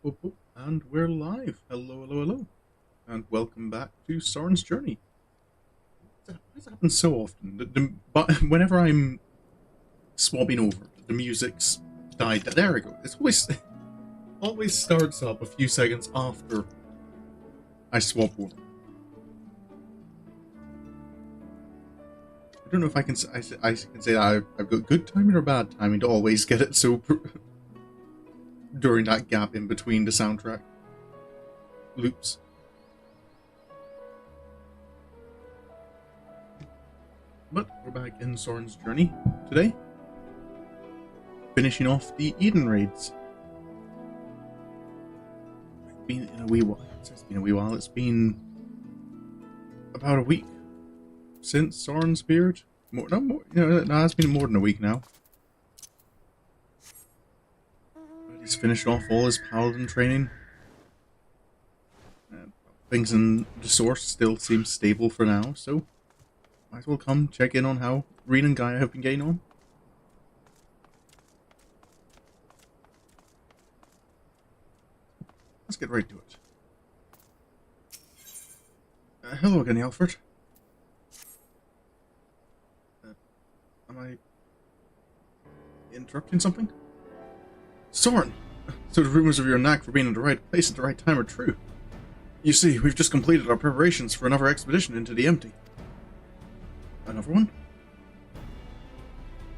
Oh, oh, and we're live. Hello, hello, hello. And welcome back to Sorin's Journey. This happens so often. But whenever I'm swapping over, the music's died. There we go. It's always starts up a few seconds after I swap over. I don't know if I can say that I've got good timing or bad timing to always get it so during that gap in between the soundtrack loops. But we're back in Sorin's Journey today, finishing off the Eden raids. It's been in a wee while. It's been a wee while. It's been about a week since Sorin appeared. No, it's been more than a week now. But he's finished off all his Paladin training. Things in the source still seem stable for now, so might as well come check in on how Ryne and Gaia have been getting on. Let's get right to it. Hello again, Alfred. Am I interrupting something? Sorin! So the rumors of your knack for being in the right place at the right time are true. You see, we've just completed our preparations for another expedition into the empty. Another one?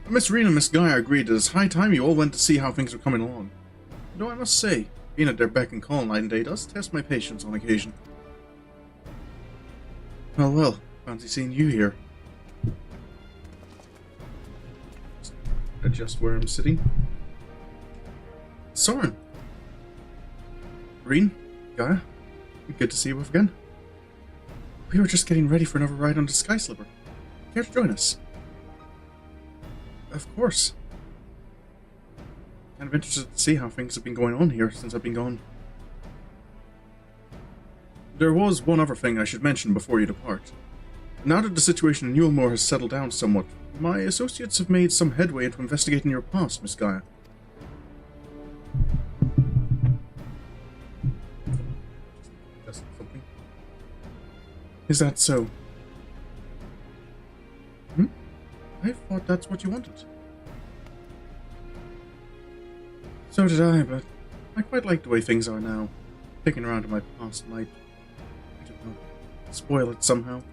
Miss Ryne and Miss Gaia agreed that it's high time you all went to see how things are coming along. Though I must say, being at their beck and call night and day does test my patience on occasion. Well, fancy seeing you here. Just adjust where I'm sitting. Sorin! Ryne? Gaia? Good to see you both again. We were just getting ready for another ride on the Sky Slipper. Care to join us? Of course. Kind of interested to see how things have been going on here since I've been gone. There was one other thing I should mention before you depart. Now that the situation in Yulmore has settled down somewhat, my associates have made some headway into investigating your past, Miss Gaia. Is that so? I thought that's what you wanted. So did I, but I quite like the way things are now. Picking around in my past might, I don't know, spoil it somehow.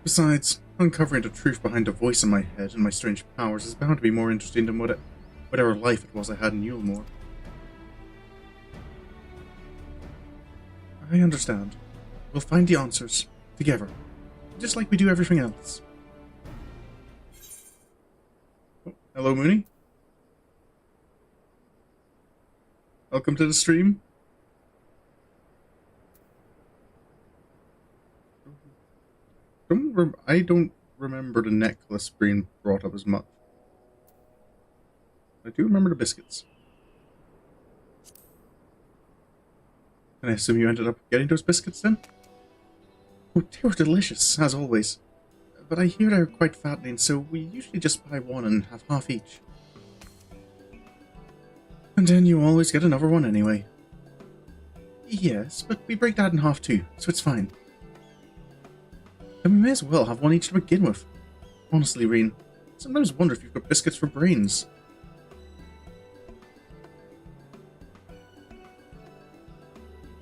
Besides, uncovering the truth behind the voice in my head and my strange powers is bound to be more interesting than whatever life it was I had in Yulmore. I understand. We'll find the answers, together, just like we do everything else. Oh, hello, Mooney. Welcome to the stream. I don't remember the necklace being brought up as much. I do remember the biscuits. And I assume you ended up getting those biscuits then? Oh, they were delicious, as always. But I hear they're quite fattening, so we usually just buy one and have half each. And then you always get another one anyway. Yes, but we break that in half too, so it's fine. Then we may as well have one each to begin with. Honestly, Ryne, I sometimes wonder if you've got biscuits for brains.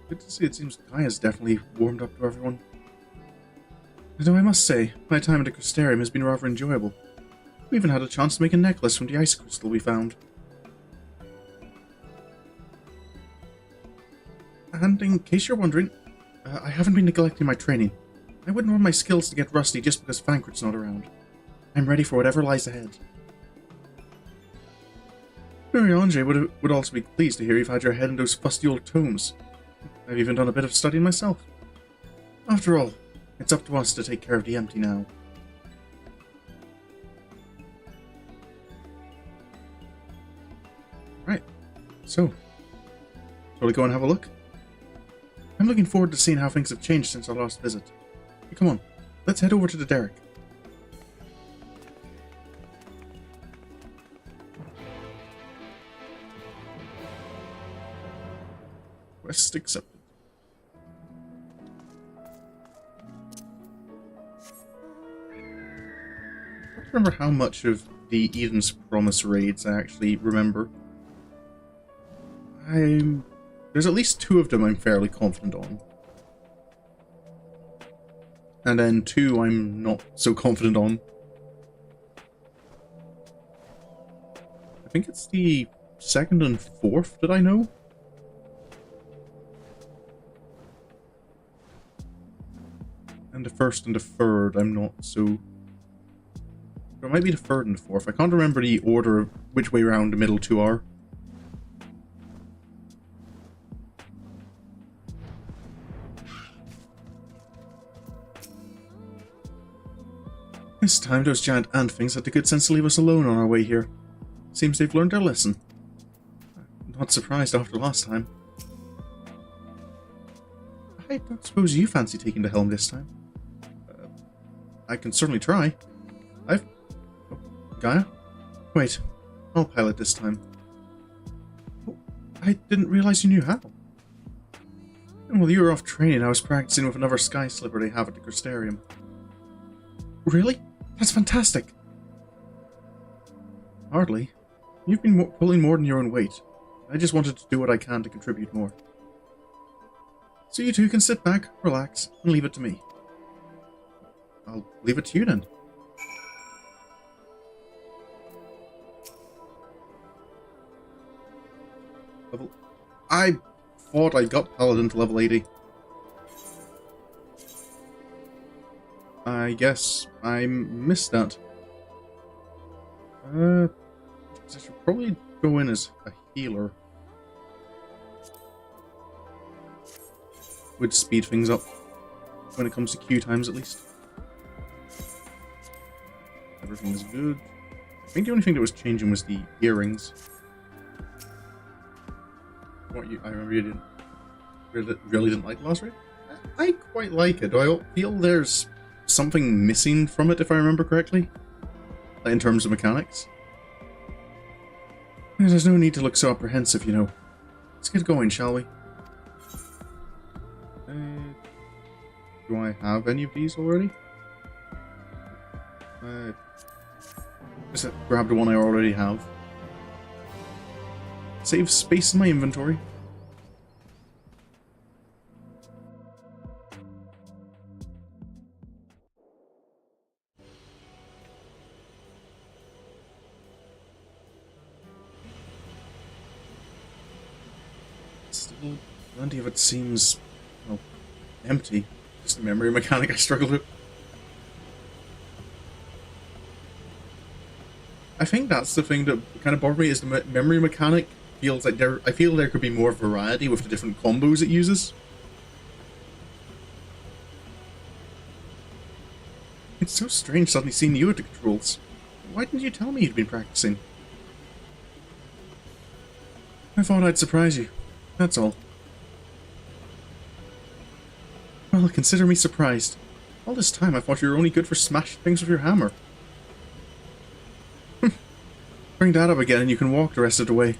Good to see it seems Gaia's definitely warmed up to everyone. Though I must say, my time at the Crystarium has been rather enjoyable. We even had a chance to make a necklace from the ice crystal we found. And in case you're wondering, I haven't been neglecting my training. I wouldn't want my skills to get rusty just because Thancred's not around. I'm ready for whatever lies ahead. Marie-Ange would also be pleased to hear you've had your head in those fusty old tomes. I've even done a bit of studying myself. After all, it's up to us to take care of the empty now. Right, so, shall we go and have a look? I'm looking forward to seeing how things have changed since our last visit. Hey, come on, let's head over to the derrick. Quest accepted. I don't remember how much of the Eden's Promise raids I actually remember. There's at least 2 of them I'm fairly confident on. And then 2 I'm not so confident on. I think it's the 2nd and 4th that I know. And the 1st and the 3rd I'm not so... It might be the 3rd and the 4th. I can't remember the order of which way around the middle 2 are. This time those giant ant things had the good sense to leave us alone on our way here. Seems they've learned their lesson. Not surprised after last time. I don't suppose you fancy taking the helm this time. I can certainly try. Oh, Gaia? Wait, I'll pilot this time. Oh, I didn't realize you knew how. While you were off training, I was practicing with another sky slipper they have at the Crystarium. Really? That's fantastic! Hardly. You've been pulling more than your own weight. I just wanted to do what I can to contribute more. So you two can sit back, relax, and leave it to me. I'll leave it to you then. I thought I got Paladin to level 80. I guess I missed that. I should probably go in as a healer. Would speed things up when it comes to queue times, at least. Everything is good. I think the only thing that was changing was the earrings. I really didn't like the last raid. I quite like it. I feel there's something missing from it, if I remember correctly, in terms of mechanics. There's no need to look so apprehensive, you know. Let's get going, shall we? Do I have any of these already? Just grab the one I already have. Save space in my inventory. Still, plenty of it seems, well, empty. Just a memory mechanic I struggled with. I think that's the thing that kind of bothered me, is the memory mechanic feels like I feel there could be more variety with the different combos it uses. It's so strange suddenly seeing you at the controls. Why didn't you tell me you'd been practicing? I thought I'd surprise you. That's all. Well, consider me surprised. All this time I thought you were only good for smashing things with your hammer. Bring that up again and you can walk the rest of the way.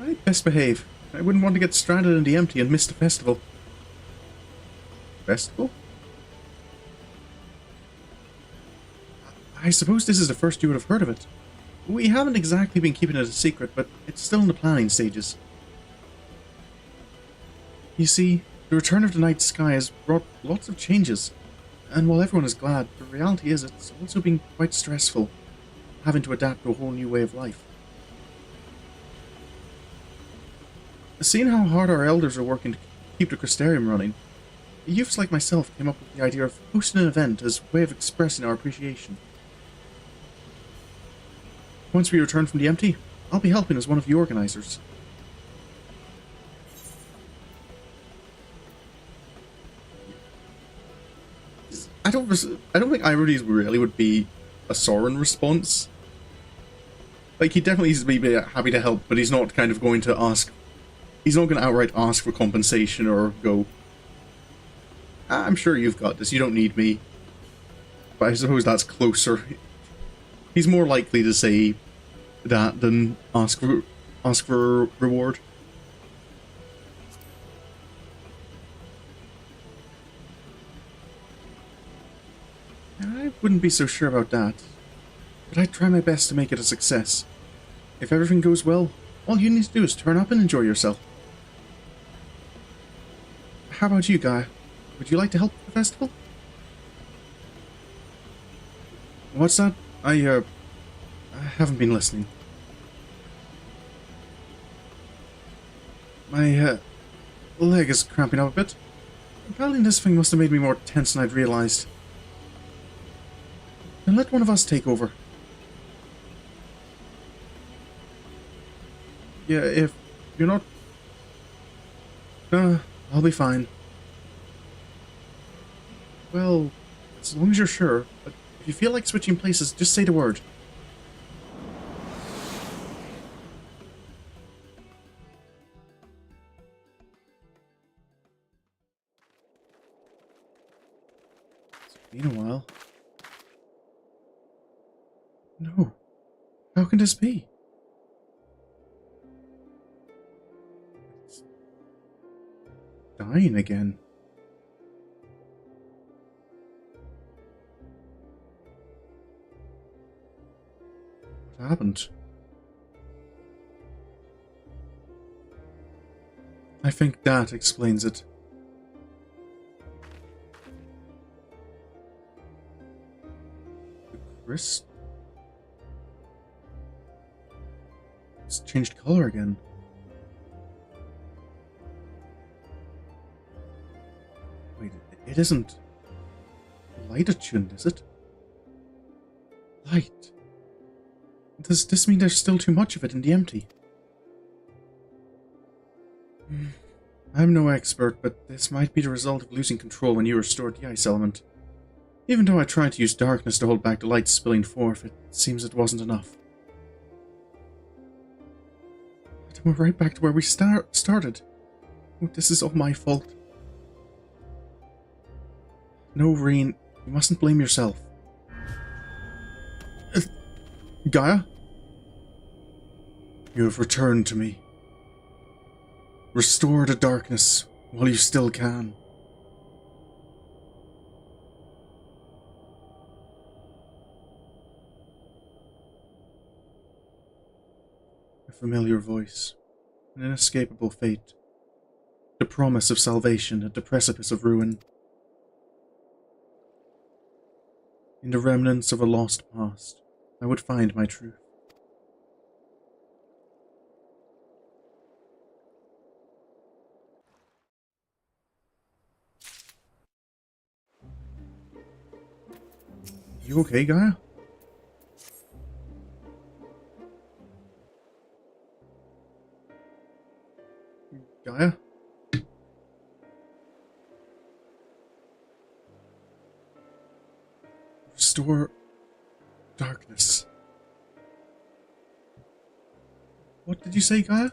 I'd best behave. I wouldn't want to get stranded in the empty and miss the festival. Festival? I suppose this is the first you would have heard of it. We haven't exactly been keeping it a secret, but it's still in the planning stages. You see, the return of the night sky has brought lots of changes. And while everyone is glad, the reality is it's also been quite stressful, having to adapt to a whole new way of life. Seeing how hard our elders are working to keep the Crystarium running, youths like myself came up with the idea of hosting an event as a way of expressing our appreciation. Once we return from the empty, I'll be helping as one of the organizers. I don't think Irodes really would be a Sorin response. Like, he definitely is be happy to help, but he's not kind of going to ask. He's not going to outright ask for compensation or go, I'm sure you've got this, you don't need me. But I suppose that's closer. He's more likely to say, that than ask for a reward. I wouldn't be so sure about that, but I'd try my best to make it a success. If everything goes well, all you need to do is turn up and enjoy yourself. How about you, Gaia? Would you like to help with the festival? What's that? I haven't been listening. My leg is cramping up a bit. Apparently this thing must have made me more tense than I'd realized. Then let one of us take over. Yeah, if you're not... I'll be fine. Well, as long as you're sure, but if you feel like switching places, just say the word. It's been a while. No. How can this be? It's dying again. What happened? I think that explains it. The crystal. It's changed color again. Wait, it isn't light attuned, is it? Light. Does this mean there's still too much of it in the empty? I'm no expert, but this might be the result of losing control when you restored the ice element. Even though I tried to use darkness to hold back the light spilling forth, it seems it wasn't enough. We're right back to where we started. Oh, this is all my fault. No, Ryne, you mustn't blame yourself. Gaia? You have returned to me. Restore the darkness while you still can. A familiar voice, an inescapable fate, the promise of salvation at the precipice of ruin. In the remnants of a lost past, I would find my truth. You okay, Gaia? Gaia? Restore darkness. What did you say, Gaia?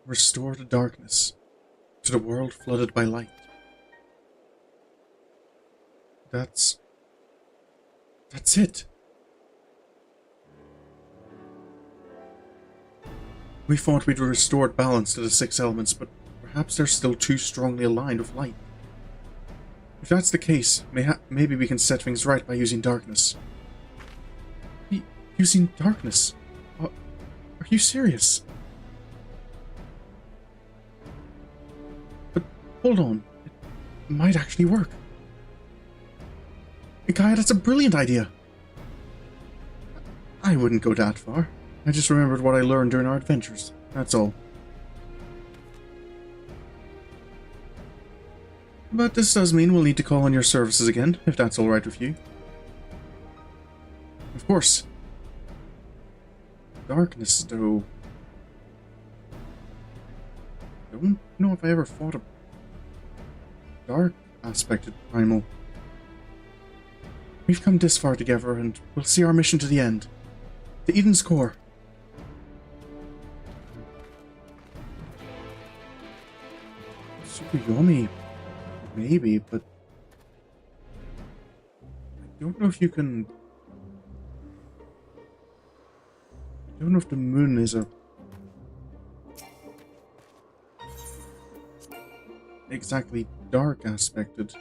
Restore the darkness to the world flooded by light. That's it. We thought we'd restored balance to the 6 elements, but perhaps they're still too strongly aligned with light. If that's the case, maybe we can set things right by using darkness. Using darkness? Are you serious? But hold on, it might actually work. Gaia, that's a brilliant idea. I wouldn't go that far. I just remembered what I learned during our adventures. That's all. But this does mean we'll need to call on your services again, if that's alright with you. Of course. Darkness, though. I don't know if I ever fought a dark aspect of Primal. We've come this far together, and we'll see our mission to the end. To Eden's core. Tsukuyomi, maybe, but I don't know if you can. I don't know if the moon is a exactly dark aspected.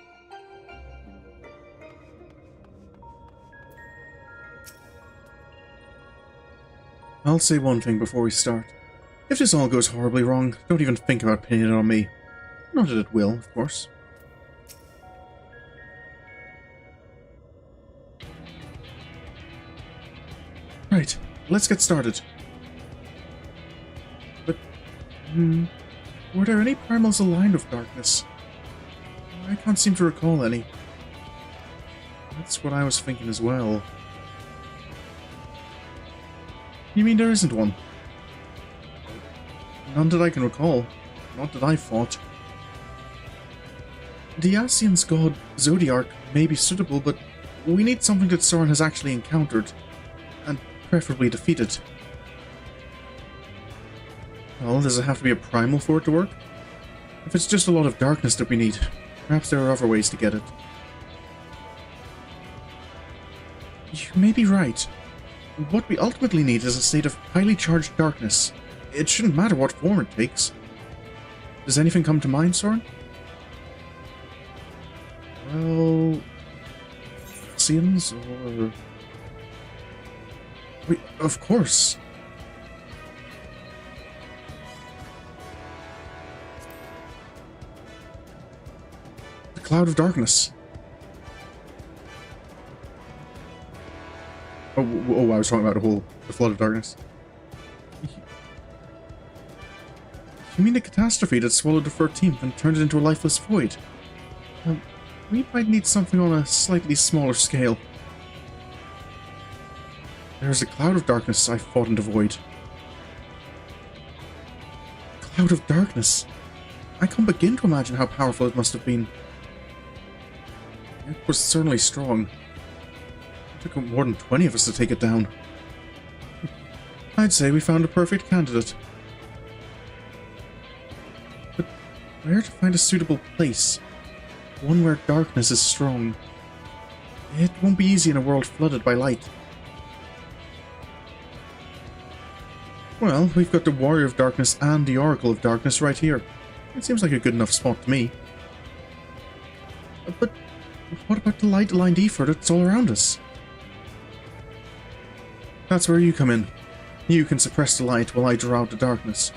I'll say one thing before we start. If this all goes horribly wrong, don't even think about pinning it on me. Not that it will, of course. Right, let's get started. But, were there any primals aligned with darkness? I can't seem to recall any. That's what I was thinking as well. You mean there isn't one? None that I can recall. Not that I fought. The Asian's god, Zodiark, may be suitable, but we need something that Sorin has actually encountered, and preferably defeated. Well, does it have to be a primal for it to work? If it's just a lot of darkness that we need, perhaps there are other ways to get it. You may be right. What we ultimately need is a state of highly charged darkness. It shouldn't matter what form it takes. Does anything come to mind, Sorin? Well, Asians or... Wait, of course. The Cloud of Darkness. Oh, I was talking about the Flood of Darkness. You mean the catastrophe that swallowed the 13th and turned it into a lifeless void? We might need something on a slightly smaller scale. There's a Cloud of Darkness I fought in the void. Cloud of Darkness? I can't begin to imagine how powerful it must have been. It was certainly strong. It took more than 20 of us to take it down. I'd say we found a perfect candidate. But where to find a suitable place? One where darkness is strong. It won't be easy in a world flooded by light. Well, we've got the Warrior of Darkness and the Oracle of Darkness right here. It seems like a good enough spot to me. But what about the light-aligned ether that's all around us? That's where you come in. You can suppress the light while I draw out the darkness.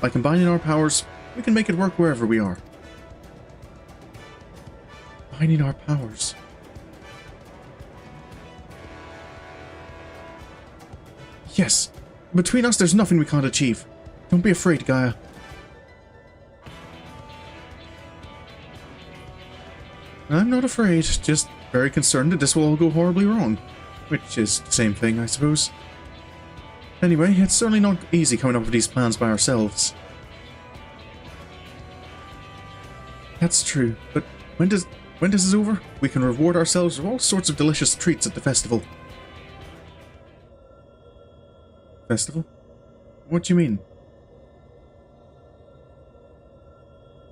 By combining our powers, we can make it work wherever we are. Combining our powers. Yes. Between us, there's nothing we can't achieve. Don't be afraid, Gaia. I'm not afraid, just very concerned that this will all go horribly wrong. Which is the same thing, I suppose. Anyway, it's certainly not easy coming up with these plans by ourselves. That's true, but when this is over, we can reward ourselves with all sorts of delicious treats at the festival. Festival? What do you mean?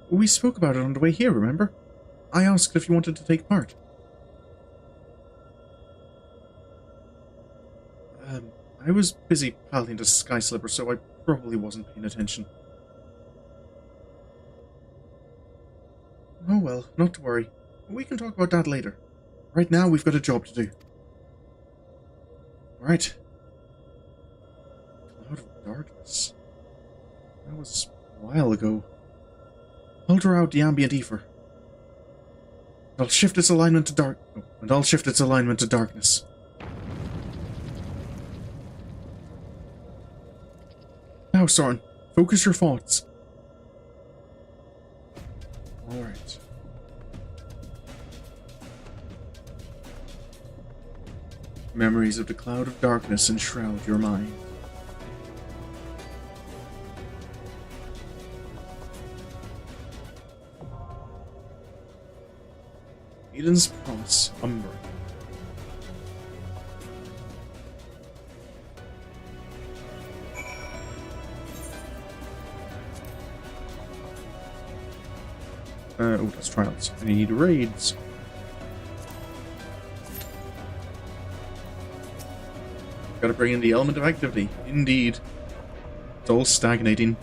We spoke about it on the way here, remember? I asked if you wanted to take part. I was busy piloting the Sky Slipper, so I probably wasn't paying attention. Oh well, not to worry. We can talk about that later. Right now, we've got a job to do. Right. Cloud of Darkness. That was a while ago. I'll draw out the ambient ether. I'll shift its alignment to darkness. Now, Sorin, focus your thoughts. Alright. Memories of the Cloud of Darkness enshroud your mind. Eden's Promise, Umbra. Oh, that's trials. I need raids. Gotta bring in the element of activity. Indeed. It's all stagnating.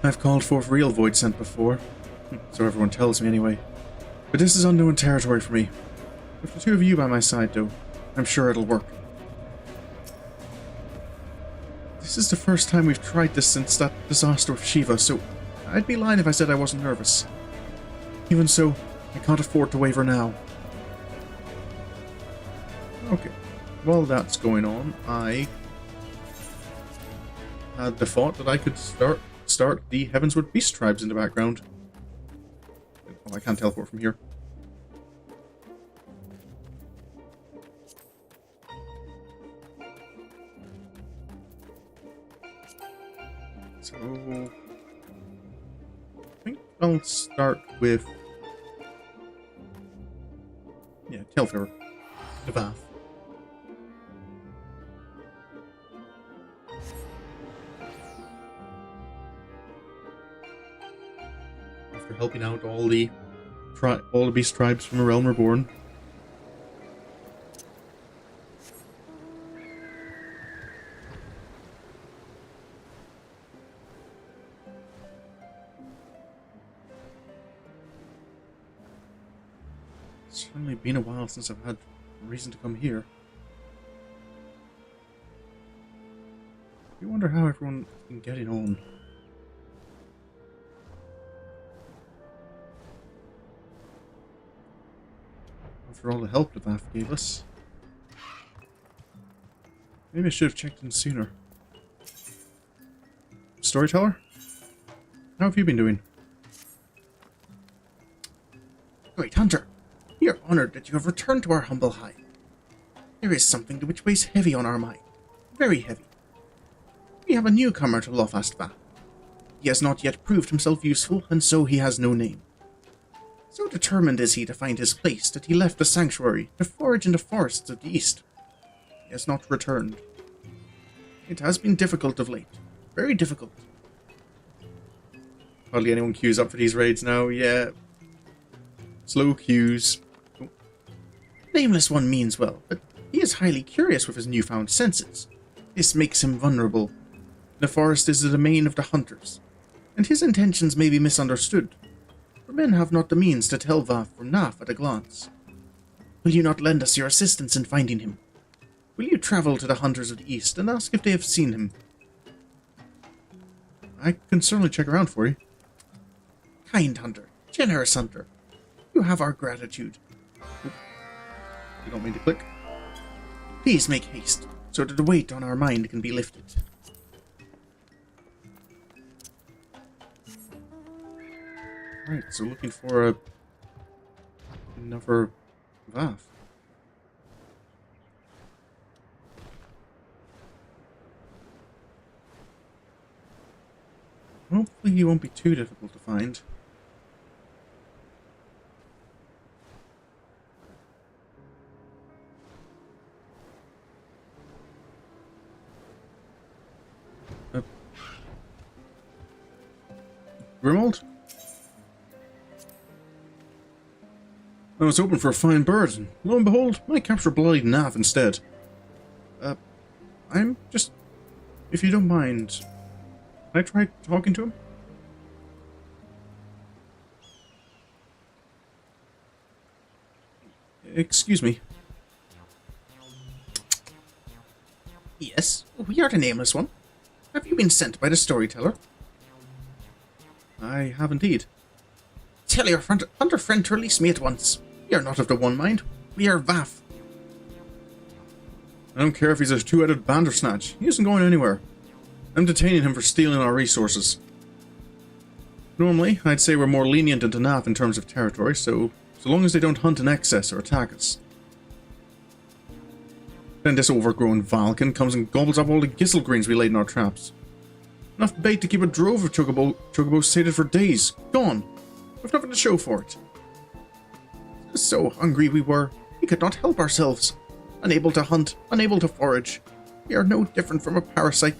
I've called forth real void scent before. So everyone tells me anyway. But this is unknown territory for me. With the two of you by my side, though, I'm sure it'll work. This is the first time we've tried this since that disaster with Shiva, so I'd be lying if I said I wasn't nervous. Even so, I can't afford to waver now. Okay. While that's going on, I had the thought that I could start the Heavensward Beast tribes in the background. Oh, I can't teleport from here. So, I think I'll start with, yeah, Telfair, the Vath. After helping out all the beast tribes from a realm reborn. It's certainly been a while since I've had reason to come here. I wonder how everyone's been getting on. For all the help that Vath gave us. Maybe I should have checked in sooner. Storyteller? How have you been doing? Great Hunter, we are honored that you have returned to our humble hive. There is something which weighs heavy on our mind. Very heavy. We have a newcomer to Lothast Vath. He has not yet proved himself useful, and so he has no name. So determined is he to find his place that he left the sanctuary to forage in the forests of the east. He has not returned. It has been difficult of late. Very difficult. Hardly anyone queues up for these raids now, yeah. Slow queues. Oh. Nameless one means well, but he is highly curious with his newfound senses. This makes him vulnerable. The forest is the domain of the hunters, and his intentions may be misunderstood. For men have not the means to tell Vath from Naf at a glance. Will you not lend us your assistance in finding him? Will you travel to the hunters of the east and ask if they have seen him? I can certainly check around for you. Kind hunter, generous hunter, you have our gratitude. Oh, you don't mean to click. Please make haste, so that the weight on our mind can be lifted. Right, so looking for another Vath. Hopefully he won't be too difficult to find. Garlemald? I was hoping for a fine bird, and lo and behold, I capture a bloody Nav instead. I'm just... If you don't mind, can I try talking to him? Excuse me. Yes, we are the nameless one. Have you been sent by the storyteller? I have indeed. Tell your hunter friend to release me at once. We are not of the One Mind. We are Vath. I don't care if he's a two-headed bandersnatch. He isn't going anywhere. I'm detaining him for stealing our resources. Normally, I'd say we're more lenient than Naf in terms of territory, so long as they don't hunt in excess or attack us. Then this overgrown Valken comes and gobbles up all the Gisselgreens we laid in our traps. Enough bait to keep a drove of chocobos sated for days. Gone. With nothing to show for it. So hungry we were, we could not help ourselves. Unable to hunt, unable to forage. We are no different from a parasite.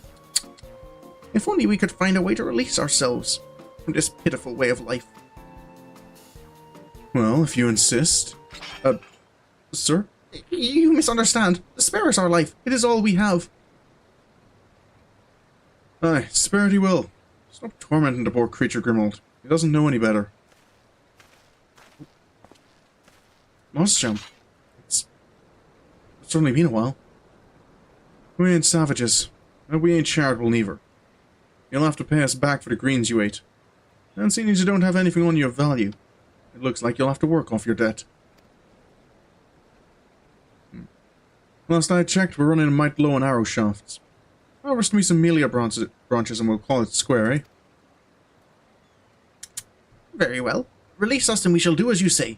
If only we could find a way to release ourselves. from this pitiful way of life. Well, if you insist. Sir? You misunderstand. Spare us our life. It is all we have. Aye, spare it he will. Stop tormenting the poor creature, Garlemald. He doesn't know any better. Moss jump. It's certainly been a while. We ain't savages. And we ain't charitable neither. You'll have to pay us back for the greens you ate. And seeing as you don't have anything on you of value, it looks like you'll have to work off your debt. Last I checked, we're running a mite low on arrow shafts. Harvest me some melia branches and we'll call it square, eh? Very well. Release us and we shall do as you say.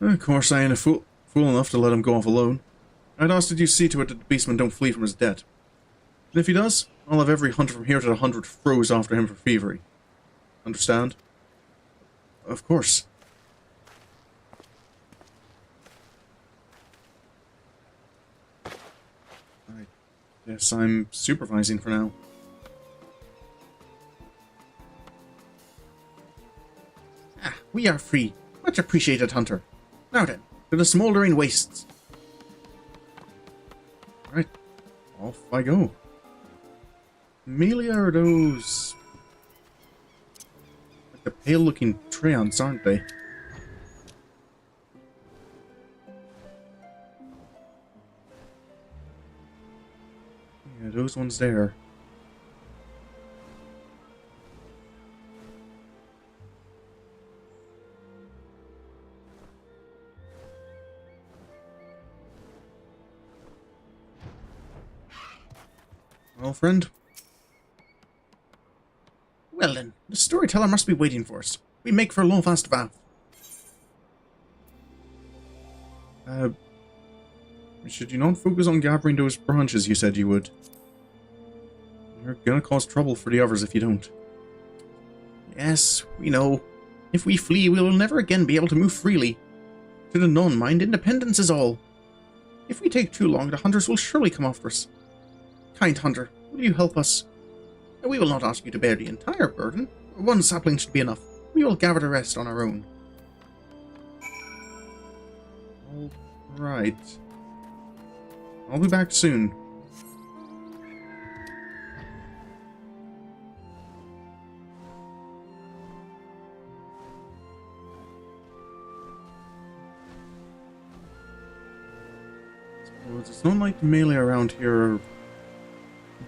Of course I ain't a fool enough to let him go off alone. I'd ask that you see to it that the beastman don't flee from his debt. And if he does, I'll have every hunter from here to the 100 froze after him for thievery. Understand? Of course. I guess I'm supervising for now. Ah, we are free. Much appreciated, hunter. Now then, to the smouldering wastes. Right, off I go. Melia are those... like the pale-looking treants, aren't they? Yeah, those ones there. Well, friend? Well then, the storyteller must be waiting for us. We make for Lofast Vath. Should you not focus on gathering those branches you said you would? You're gonna cause trouble for the others if you don't. Yes, we know. If we flee, we will never again be able to move freely. To the non-mind, independence is all. If we take too long, the hunters will surely come after us. Kind hunter, will you help us? We will not ask you to bear the entire burden. One sapling should be enough. We will gather the rest on our own. Alright. I'll be back soon. So it's not like the melee around here are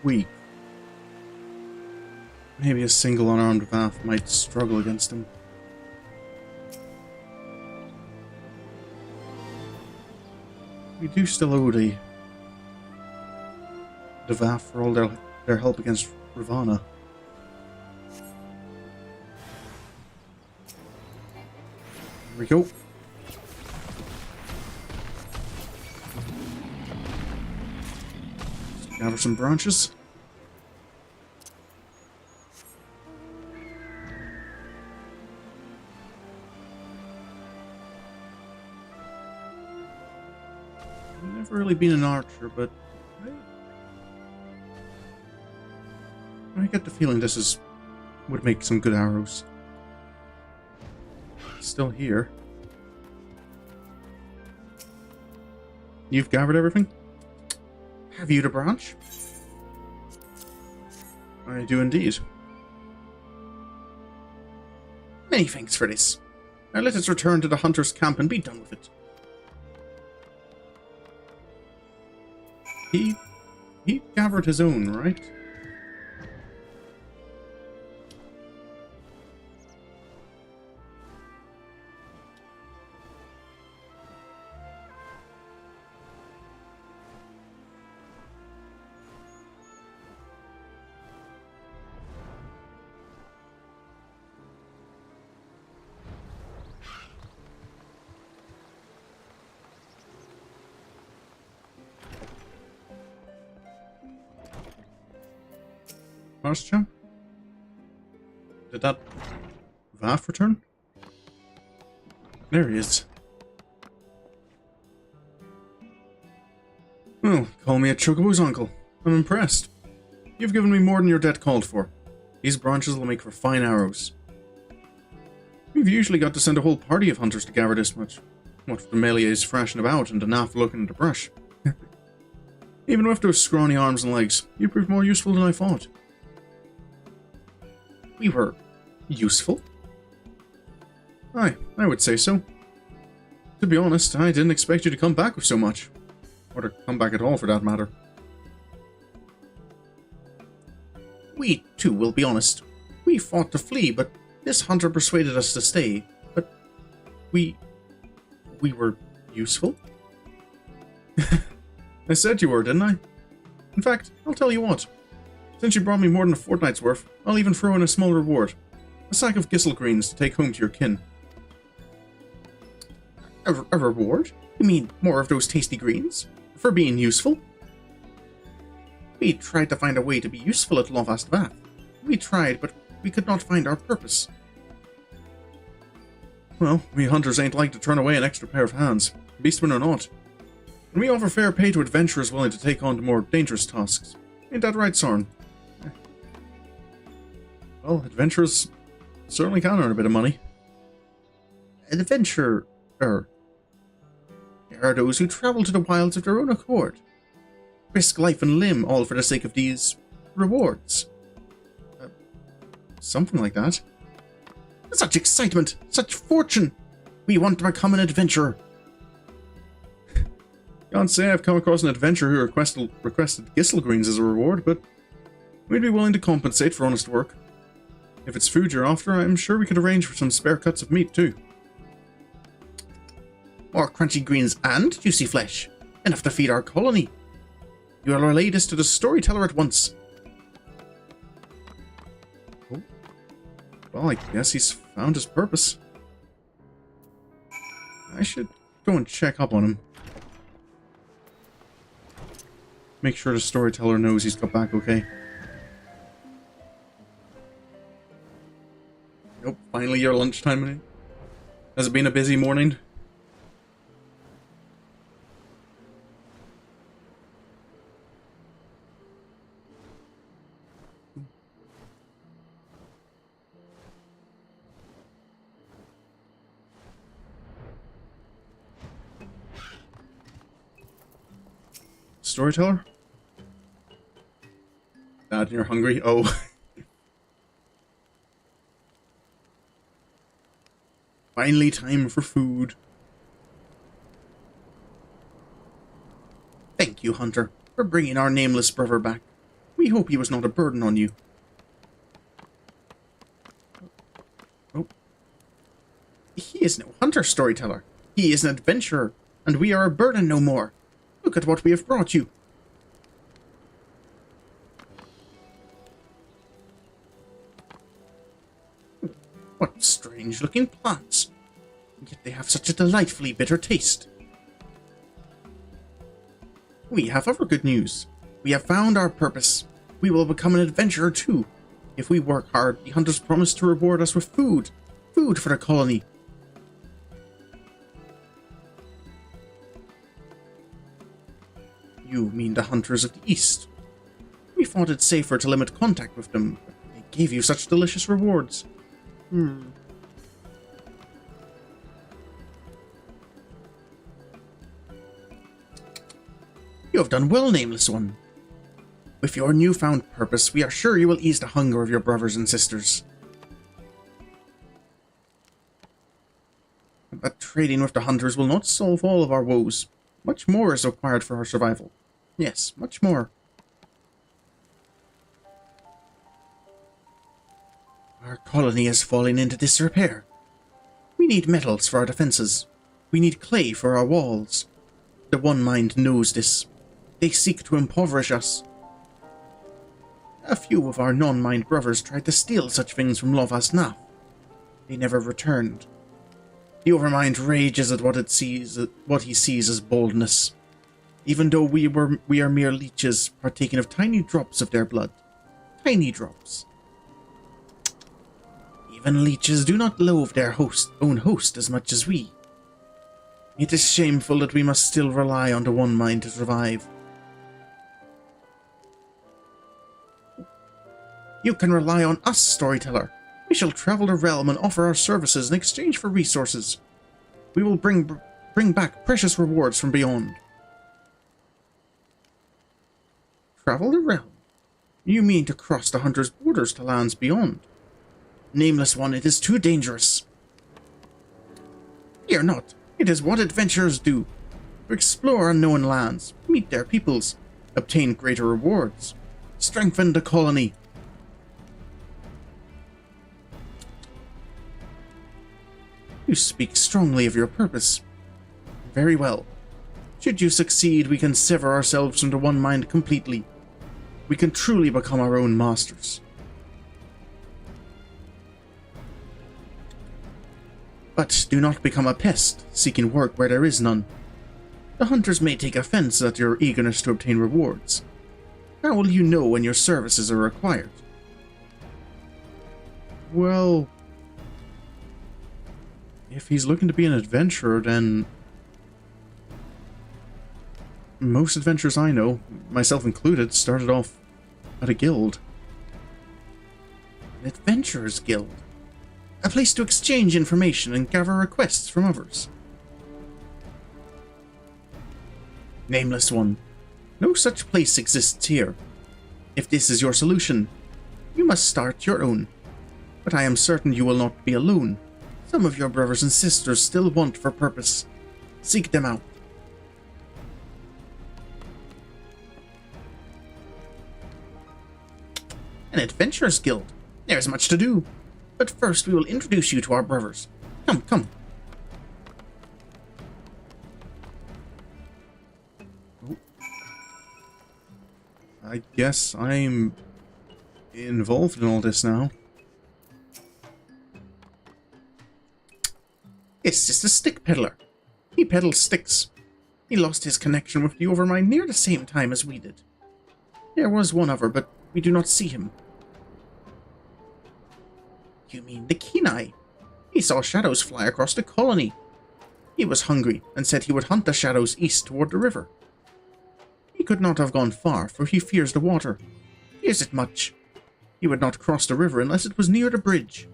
weak. Maybe a single unarmed Vath might struggle against him. We do still owe the Vath for all their help against Ravana. There we go. Let's gather some branches. Never really been an archer, but I get the feeling this would make some good arrows. Still here. You've gathered everything? Have you the branch? I do indeed. Many thanks for this. Now let us return to the hunter's camp and be done with it. He gathered his own, right? Pasture? Did that Vath return? There he is. Oh, call me a Chocobo's uncle. I'm impressed. You've given me more than your debt called for. These branches will make for fine arrows. We've usually got to send a whole party of hunters to gather this much. What with the melees thrashing about and the naff looking at the brush. Even with those scrawny arms and legs, you proved more useful than I thought. We were useful? Aye, I would say so. To be honest, I didn't expect you to come back with so much. Or to come back at all, for that matter. We, too, will be honest. We fought to flee, but this hunter persuaded us to stay. But we were useful? I said you were, didn't I? In fact, I'll tell you what. Since you brought me more than a fortnight's worth, I'll even throw in a small reward. A sack of gissel greens to take home to your kin. A reward? You mean more of those tasty greens? For being useful? We tried to find a way to be useful at Lovast Vath. We tried, but we could not find our purpose. Well, we hunters ain't like to turn away an extra pair of hands, beastmen or not. And we offer fair pay to adventurers willing to take on the more dangerous tasks. Ain't that right, Sorin? Well, adventurers certainly can earn a bit of money. An adventurer are those who travel to the wilds of their own accord. Risk life and limb all for the sake of these rewards. Something like that. Such excitement! Such fortune! We want to become an adventurer. Can't say I've come across an adventurer who requested gissel greens as a reward, but we'd be willing to compensate for honest work. If it's food you're after, I'm sure we could arrange for some spare cuts of meat too. More crunchy greens and juicy flesh. Enough to feed our colony. You will relay this to the storyteller at once. Oh. Well, I guess he's found his purpose. I should go and check up on him. Make sure the storyteller knows he's got back okay. Nope, finally your lunchtime. Has it been a busy morning? Storyteller? Dad, you're hungry? Oh. Finally time for food. Thank you, Hunter, for bringing our nameless brother back. We hope he was not a burden on you. Oh. He is no hunter, storyteller. He is an adventurer, and we are a burden no more. Look at what we have brought you. What strange-looking plants. Yet they have such a delightfully bitter taste. We have other good news. We have found our purpose. We will become an adventurer too. If we work hard, the hunters promise to reward us with food. Food for the colony. You mean the hunters of the East? We thought it safer to limit contact with them, but they gave you such delicious rewards. You have done well, Nameless One. With your newfound purpose, we are sure you will ease the hunger of your brothers and sisters. But trading with the hunters will not solve all of our woes. Much more is required for our survival. Yes, much more. Our colony is falling into disrepair. We need metals for our defenses. We need clay for our walls. The One Mind knows this. They seek to impoverish us. A few of our non-mind brothers tried to steal such things from Lovas Nath. They never returned. The Overmind rages at what he sees as boldness, even though we are mere leeches partaking of tiny drops of their blood. Tiny drops. Even leeches do not loathe their own host as much as we. It is shameful that we must still rely on the One Mind to survive. You can rely on us, storyteller. We shall travel the realm and offer our services in exchange for resources. We will bring back precious rewards from beyond. Travel the realm? You mean to cross the hunter's borders to lands beyond? Nameless one, it is too dangerous. Fear not. It is what adventurers do. To explore unknown lands, meet their peoples, obtain greater rewards, strengthen the colony. You speak strongly of your purpose. Very well. Should you succeed, we can sever ourselves into one mind completely. We can truly become our own masters. But do not become a pest, seeking work where there is none. The hunters may take offense at your eagerness to obtain rewards. How will you know when your services are required? Well, if he's looking to be an adventurer, then most adventurers I know, myself included, started off at a guild. An adventurer's guild. A place to exchange information and gather requests from others. Nameless one. No such place exists here. If this is your solution, you must start your own. But I am certain you will not be alone. Some of your brothers and sisters still want for purpose. Seek them out. An adventurer's guild. There's much to do. But first we will introduce you to our brothers. Come, come. Oh. I guess I'm involved in all this now. It's just a stick peddler. He peddles sticks. He lost his connection with the Overmind near the same time as we did. There was one other, but we do not see him. You mean the Kenai? He saw shadows fly across the colony. He was hungry and said he would hunt the shadows east toward the river. He could not have gone far, for he fears the water. Fears it much. He would not cross the river unless it was near the bridge.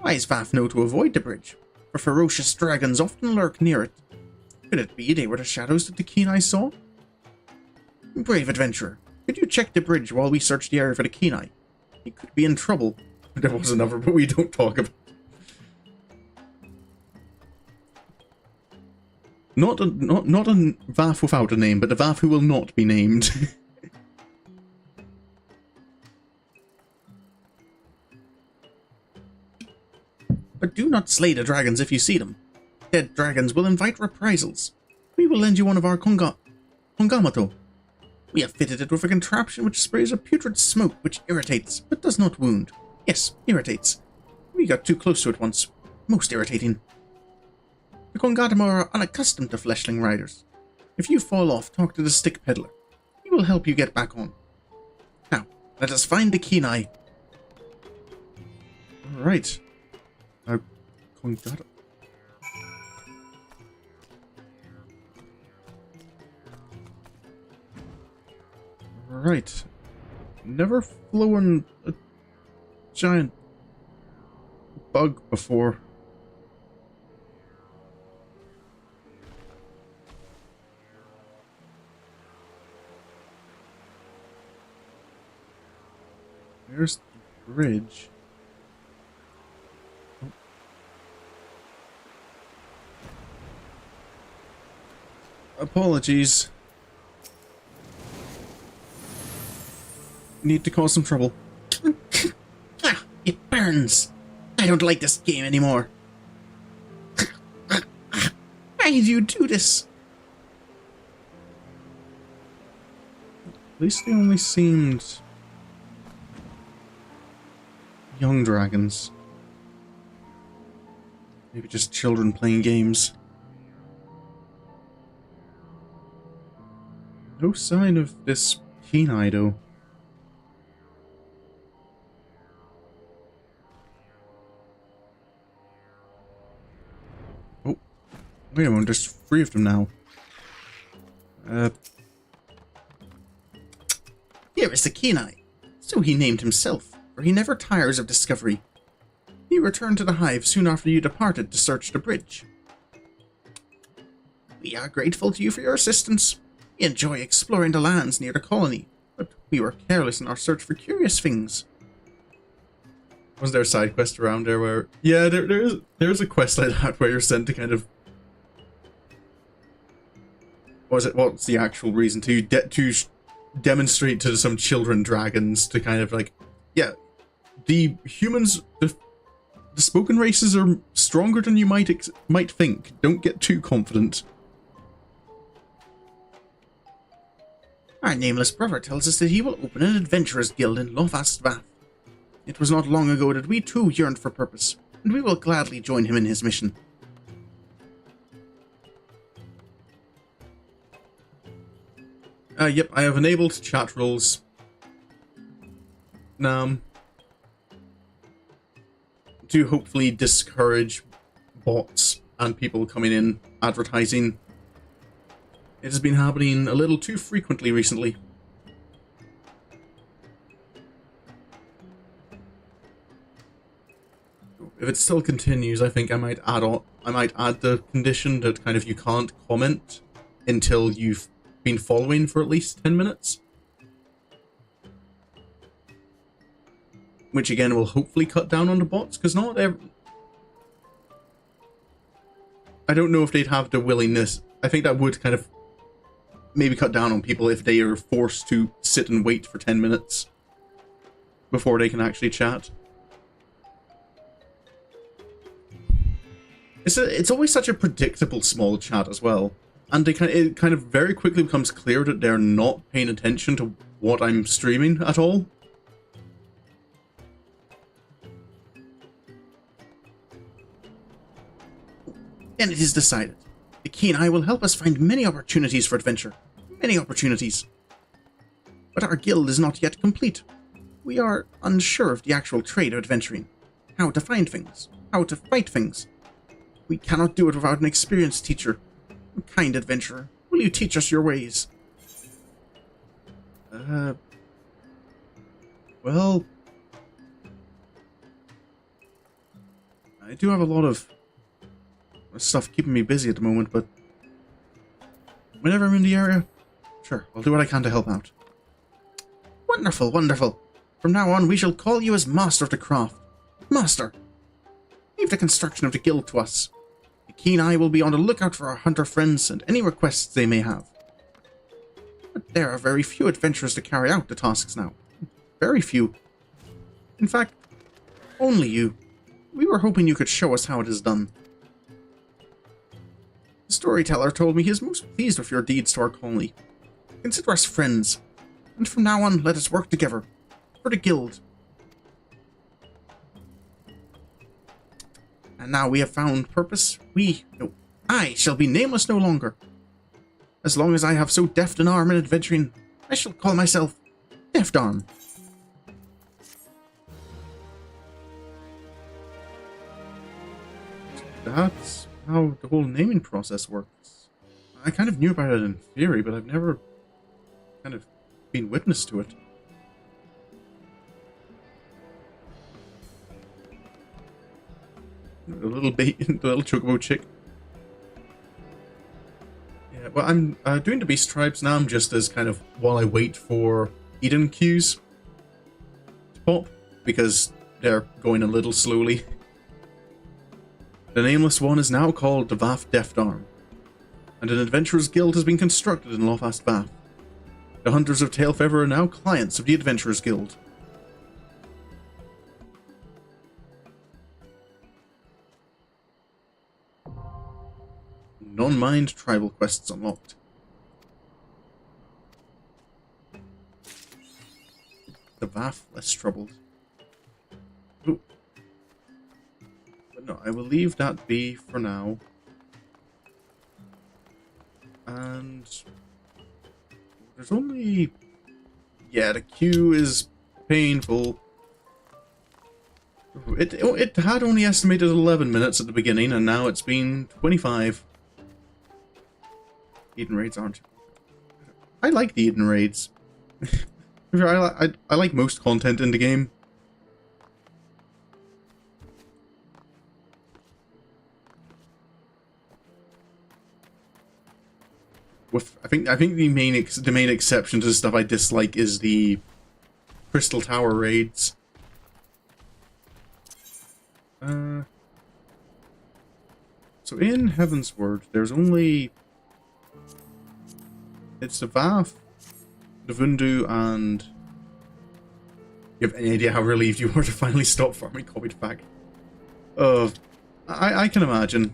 Wise Vaff know to avoid the bridge, for ferocious dragons often lurk near it. Could it be they were the shadows that the Kenai saw? Brave adventurer, could you check the bridge while we search the area for the Kenai? He could be in trouble. There was another, but we don't talk about it. Not a Vaff without a name, but a Vaff who will not be named. But do not slay the dragons if you see them. Dead dragons will invite reprisals. We will lend you one of our Kongamato. We have fitted it with a contraption which sprays a putrid smoke which irritates, but does not wound. Yes, irritates. We got too close to it once. Most irritating. The Kongatamo are unaccustomed to fleshling riders. If you fall off, talk to the stick peddler. He will help you get back on. Now, let us find the Kenai. Alright. Kongato. Right. Never flown a giant bug before. There's the bridge. Oh. Apologies. Need to cause some trouble. Ah, it burns. I don't like this game anymore. Why did you do this? At least they only seemed young dragons. Maybe just children playing games. No sign of this Kenai though. Wait a moment, there's 3 of them now. Here is the Kenai. So he named himself, for he never tires of discovery. He returned to the hive soon after you departed to search the bridge. We are grateful to you for your assistance. We enjoy exploring the lands near the colony, but we were careless in our search for curious things. Was there a side quest around there where... Yeah, there's a quest like that where you're sent to kind of... What's the actual reason? To demonstrate to some children dragons to kind of like... Yeah, the humans... The spoken races are stronger than you might think. Don't get too confident. Our nameless brother tells us that he will open an adventurers guild in Lovast. It was not long ago that we too yearned for purpose, and we will gladly join him in his mission. Yep, I have enabled chat rules. To hopefully discourage bots and people coming in advertising. It has been happening a little too frequently recently. If it still continues, I think I might add the condition that kind of you can't comment until you've been following for at least 10 minutes. Which again will hopefully cut down on the bots, because not every... I don't know if they'd have the willingness. I think that would kind of maybe cut down on people if they are forced to sit and wait for 10 minutes before they can actually chat. It's always such a predictable small chat as well, and it kind of very quickly becomes clear that they're not paying attention to what I'm streaming at all. Then it is decided. The Kenai will help us find many opportunities for adventure. Many opportunities. But our guild is not yet complete. We are unsure of the actual trade of adventuring. How to find things. How to fight things. We cannot do it without an experienced teacher. Kind adventurer, will you teach us your ways? Well... I do have a lot of stuff keeping me busy at the moment, but whenever I'm in the area, sure, I'll do what I can to help out. Wonderful, wonderful. From now on, we shall call you as Master of the Craft. Master! Leave the construction of the guild to us. The Kenai will be on the lookout for our hunter friends and any requests they may have. But there are very few adventurers to carry out the tasks now. Very few. In fact, only you. We were hoping you could show us how it is done. The storyteller told me he is most pleased with your deeds to our colony. Consider us friends, and from now on let us work together. For the guild. And now we have found purpose, I shall be nameless no longer. As long as I have so deft an arm in adventuring, I shall call myself Deft Arm. That's how the whole naming process works. I kind of knew about it in theory, but I've never kind of been witness to it. The little chocobo chick. Yeah, well, I'm doing the beast tribes now. I'm just as kind of while I wait for Eden queues to pop, because they're going a little slowly. The nameless one is now called the Vath Deft Arm, and an adventurers guild has been constructed in Lovast Vath. The hunters of Tailfeather are now clients of the Adventurers Guild. Non-mind tribal quests unlocked. The Vath less troubled. Ooh. But no, I will leave that be for now. And there's only... Yeah, the queue is painful. It had only estimated 11 minutes at the beginning, and now it's been 25. Eden raids aren't... I like the Eden raids. I like most content in the game. I think the main exception to the stuff I dislike is the Crystal Tower raids. So in Heaven's Word, there's only... It's the Vath, the Vundu, and... You have any idea how relieved you were to finally stop farming copied back? I can imagine.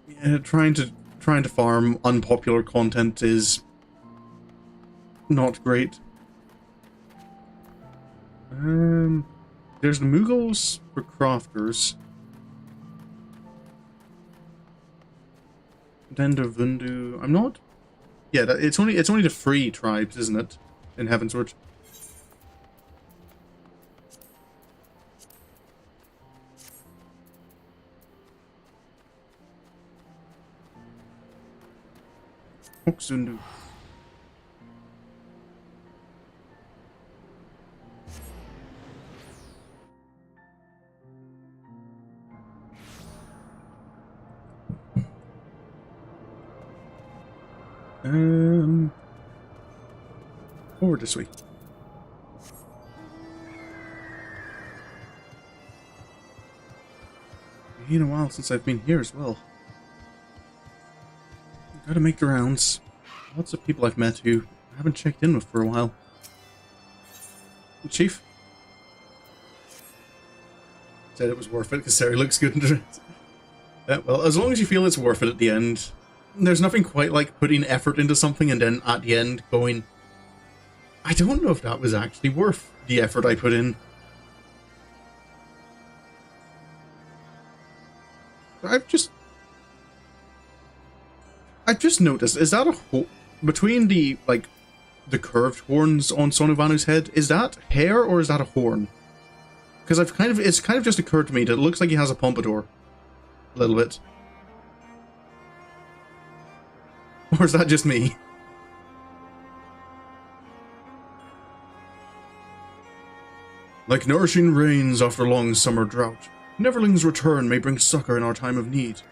Yeah, trying to farm unpopular content is not great. There's the Mughals for crafters. Then the Vundu. I'm not. Yeah, it's only the free tribes, isn't it? In Heavensward. Oxundu. Forward this way. It's been a while since I've been here as well. Gotta make the rounds. Lots of people I've met who I haven't checked in with for a while. Chief? Said it was worth it because Sari looks good in dress. Yeah, well, as long as you feel it's worth it at the end. There's nothing quite like putting effort into something and then at the end going, I don't know if that was actually worth the effort I put in. I've just noticed, is that a between the, like, the curved horns on Sonuvanu's head, is that hair or is that a horn? Because it's kind of just occurred to me that it looks like he has a pompadour. A little bit. Or is that just me? Like nourishing rains after long summer drought, Neverling's return may bring succor in our time of need.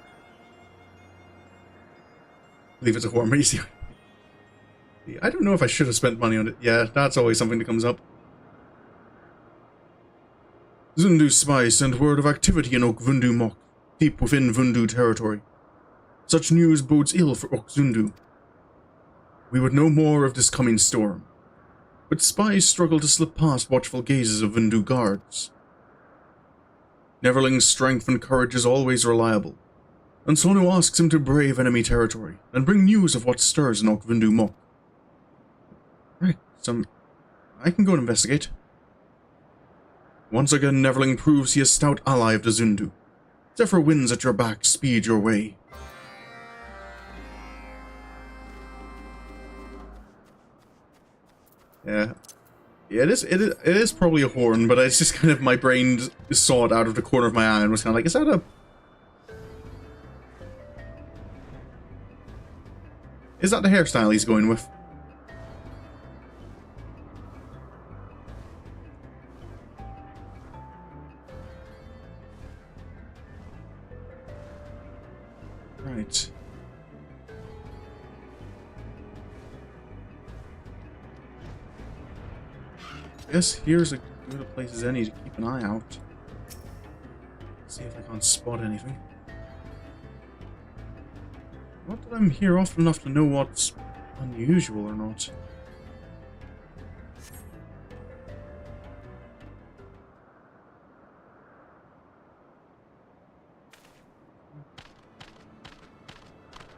I believe it's a horn, but you see, I don't know if I should have spent money on it. Yeah, that's always something that comes up. Zundu spies sent word of activity in Okvundu Mok, deep within Vundu territory. Such news bodes ill for Okzundu. We would know more of this coming storm, but spies struggle to slip past watchful gazes of Vundu guards. Neverling's strength and courage is always reliable, and Sonu asks him to brave enemy territory and bring news of what stirs in Okvundu Mok. Right, I can go and investigate. Once again, Neverling proves he is a stout ally of the Zundu. Zephyr winds at your back, speed your way. Yeah. Yeah, it is probably a horn, but it's just kind of, my brain saw it out of the corner of my eye and was kind of like, is that a... Is that the hairstyle he's going with? Right. I guess here's as good a place as any to keep an eye out. See if I can't spot anything. Not that I'm here often enough to know what's unusual or not.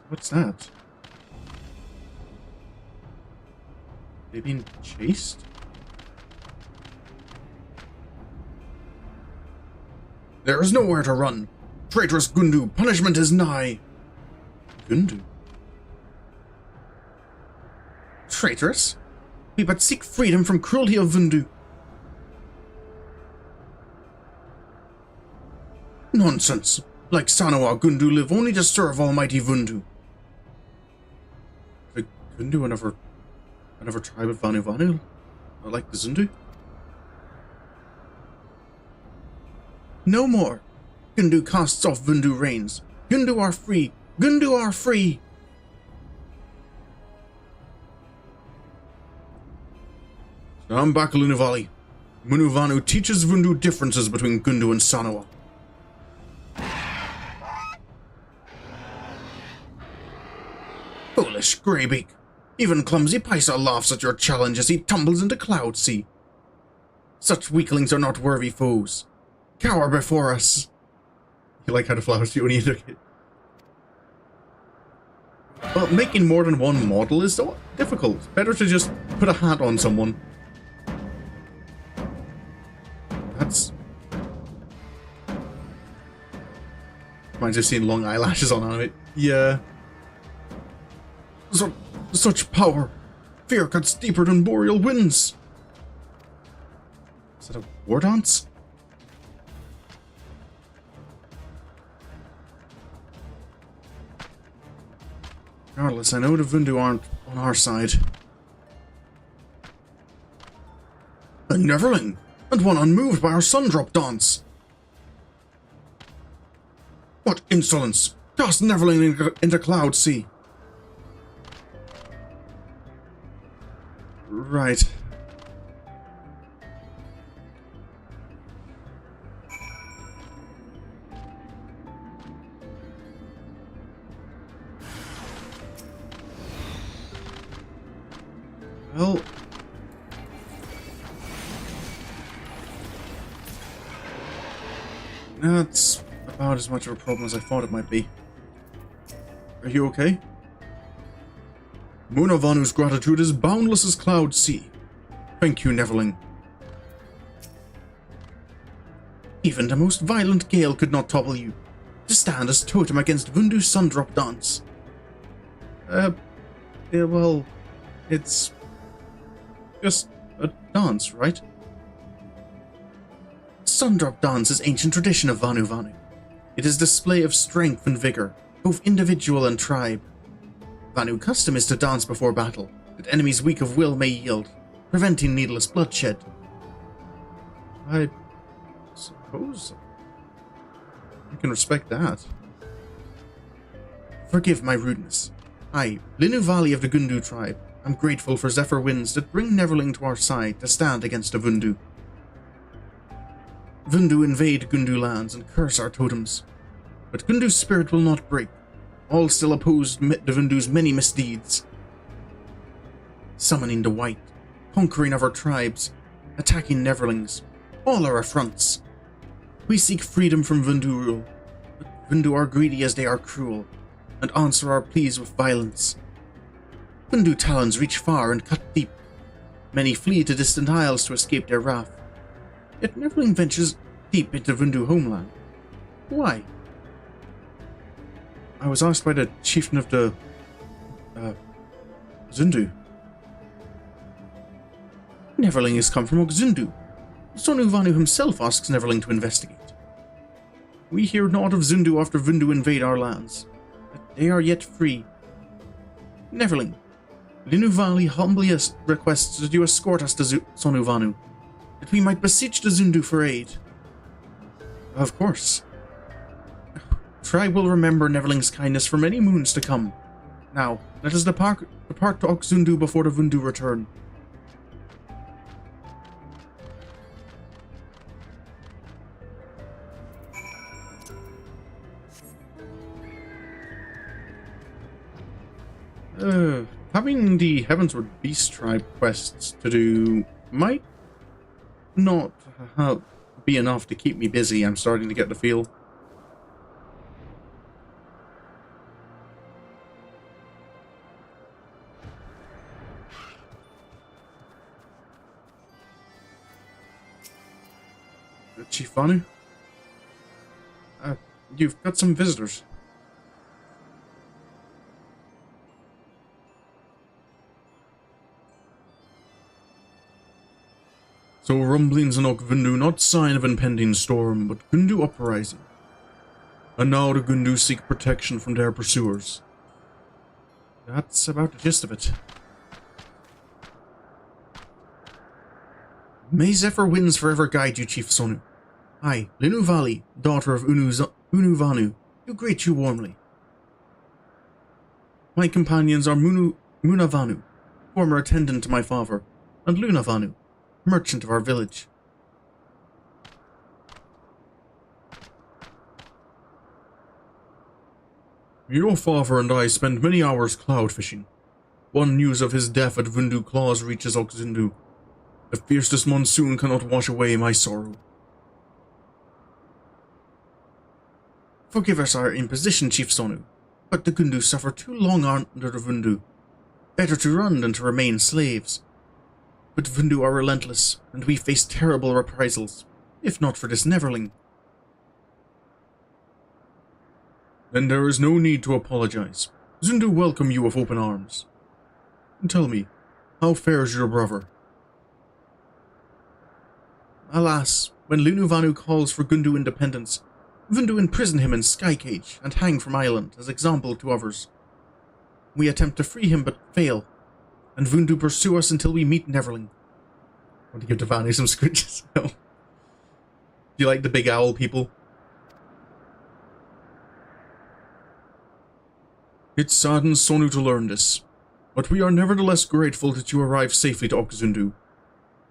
What's that? They being chased? There is nowhere to run. Traitorous Gundu, punishment is nigh. Gundu? Traitorous? We but seek freedom from cruelty of Vundu. Nonsense. Like Sanawa, Gundu live only to serve Almighty Vundu. The Gundu are never another tribe of Vanu Vanu, like the Zundu? No more. Gundu casts off Vundu reigns. Gundu are free. Gundu are free. Stand back, Lunavali. Munuvanu teaches Vundu differences between Gundu and Sanawa. Foolish greybeak. Even clumsy Paisa laughs at your challenge as he tumbles into Cloud Sea. Such weaklings are not worthy foes. Cower before us. You like how the flowers do when you look at. Well, making more than one model is so difficult. Better to just put a hat on someone. That's... Reminds me of seeing long eyelashes on anime. Yeah. Such power. Fear cuts deeper than boreal winds. Is that a war dance? Regardless, I know the Vundu aren't on our side. A Neverling, and one unmoved by our Sundrop dance. What insolence! Cast Neverling into Cloud Sea. Right. Well, that's about as much of a problem as I thought it might be. Are you okay? Munavanu's gratitude is boundless as Cloud Sea. Thank you, Neverling. Even the most violent gale could not topple you. To stand as totem against Vundu's Sundrop dance. Yeah, well, it's just a dance, right? Sundrop dance is ancient tradition of Vanu Vanu. It is display of strength and vigor, both individual and tribe. Vanu custom is to dance before battle, that enemies weak of will may yield, preventing needless bloodshed. I suppose I can respect that. Forgive my rudeness. I, Linuvali of the Gundu tribe, am grateful for Zephyr winds that bring Neverling to our side to stand against the Vundu. Vundu invade Gundu lands and curse our totems, but Gundu's spirit will not break. All still oppose the Vundu's many misdeeds. Summoning the White, conquering of our tribes, attacking Neverlings, all are affronts. We seek freedom from Vundu rule, but Vundu are greedy as they are cruel, and answer our pleas with violence. Vundu talons reach far and cut deep. Many flee to distant isles to escape their wrath. Yet Neverling ventures deep into Vundu homeland. Why? I was asked by the chieftain of the Zundu. Neverling has come from Oxundu. Sonu Vanu himself asks Neverling to investigate. We hear naught of Zundu after Vundu invade our lands, but they are yet free. Neverling, Linuvali humbly requests that you escort us to Sonu Vanu, that we might beseech the Zundu for aid. Of course. Tribe will remember Neverling's kindness for many moons to come. Now, let us depart to Oxundu before the Vundu return. Having the Heavensward Beast Tribe quests to do might not be enough to keep me busy. I'm starting to get the feel. Chief Vanu? You've got some visitors. So rumblings in Vundu, not sign of impending storm, but Gundu uprising. And now the Gundu seek protection from their pursuers. That's about the gist of it. May Zephyr winds forever guide you, Chief Sonu. I, Linuvali, daughter of Unuvanu, do greet you warmly. My companions are Munavanu, former attendant to my father, and Lunavanu, merchant of our village. Your father and I spend many hours cloud fishing. One news of his death at Vundu Claws reaches Oxundu. The fiercest monsoon cannot wash away my sorrow. Forgive us our imposition, Chief Sonu, but the Gundu suffer too long under the Vundu. Better to run than to remain slaves. But Vundu are relentless, and we face terrible reprisals, if not for this Neverling. Then there is no need to apologize. Zundu welcome you with open arms. And tell me, how fares your brother? Alas, when Lunuvanu calls for Gundu independence, Vundu imprison him in Skycage and hang from island as example to others. We attempt to free him but fail, and Vundu pursue us until we meet Neverling. Want to give Devani some scritches? No. Do you like the big owl people? It saddens Sonu to learn this, but we are nevertheless grateful that you arrived safely to Oxundu.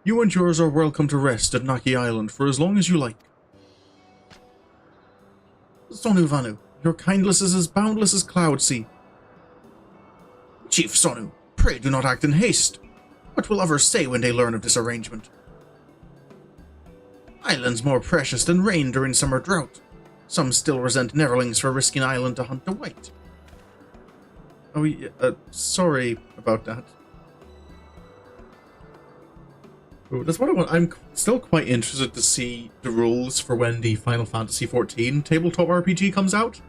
You and yours are welcome to rest at Naki Island for as long as you like. Sonu Vanu, your kindness is as boundless as cloud sea. Chief Sonu, pray do not act in haste. What will others say when they learn of this arrangement? Island's more precious than rain during summer drought. Some still resent Neverlings for risking island to hunt the white. Oh, yeah, sorry about that. Oh, that's what I want. I'm still quite interested to see the rules for when the Final Fantasy XIV tabletop RPG comes out.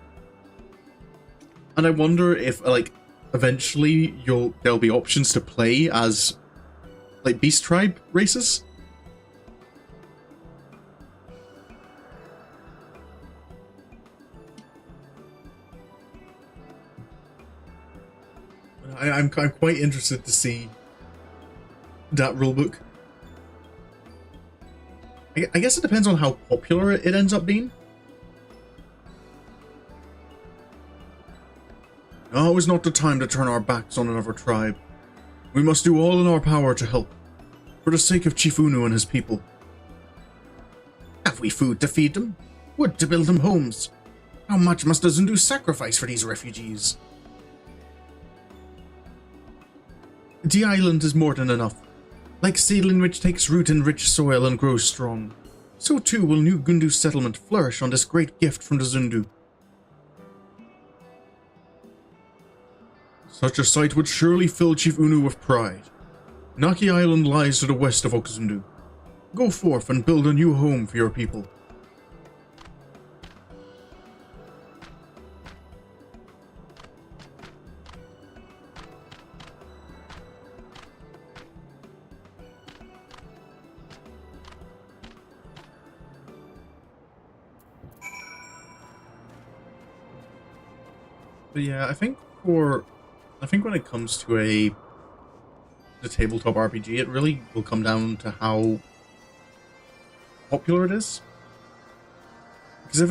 And I wonder if, like, eventually there'll be options to play as, like, Beast Tribe races. I'm quite interested to see that rulebook. I guess it depends on how popular it ends up being. Now is not the time to turn our backs on another tribe. We must do all in our power to help, for the sake of Chief Unu and his people. Have we food to feed them? Wood to build them homes? How much must the Zundu sacrifice for these refugees? The island is more than enough. Like seedling which takes root in rich soil and grows strong, so too will new Gundu settlement flourish on this great gift from the Zundu. Such a sight would surely fill Chief Unu with pride. Naki Island lies to the west of Okzundu. Go forth and build a new home for your people. But yeah, I think when it comes to the tabletop RPG, it really will come down to how popular it is. Because if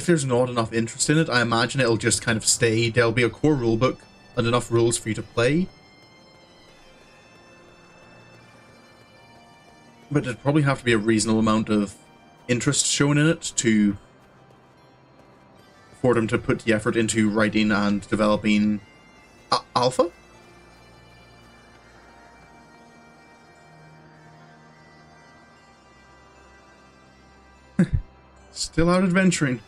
there's not enough interest in it, I imagine it'll just kind of stay. There'll be a core rulebook and enough rules for you to play. But there'd probably have to be a reasonable amount of interest shown in it for them to put the effort into writing and developing alpha. Still out adventuring.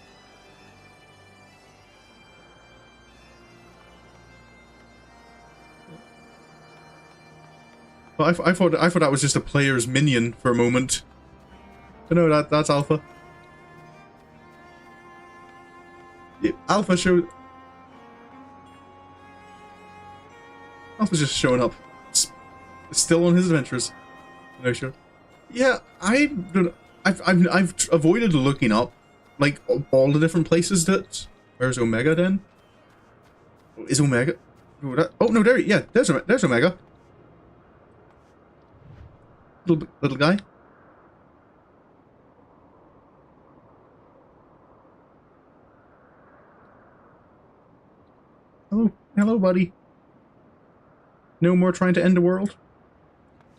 But I thought that was just a player's minion for a moment. But no, that's alpha. Alpha's just showing up. Still on his adventures. No sure. Yeah, I've avoided looking up like all the different places that. Where's Omega then? Is Omega? Oh no, there's Omega. little guy. Hello, buddy. No more trying to end the world.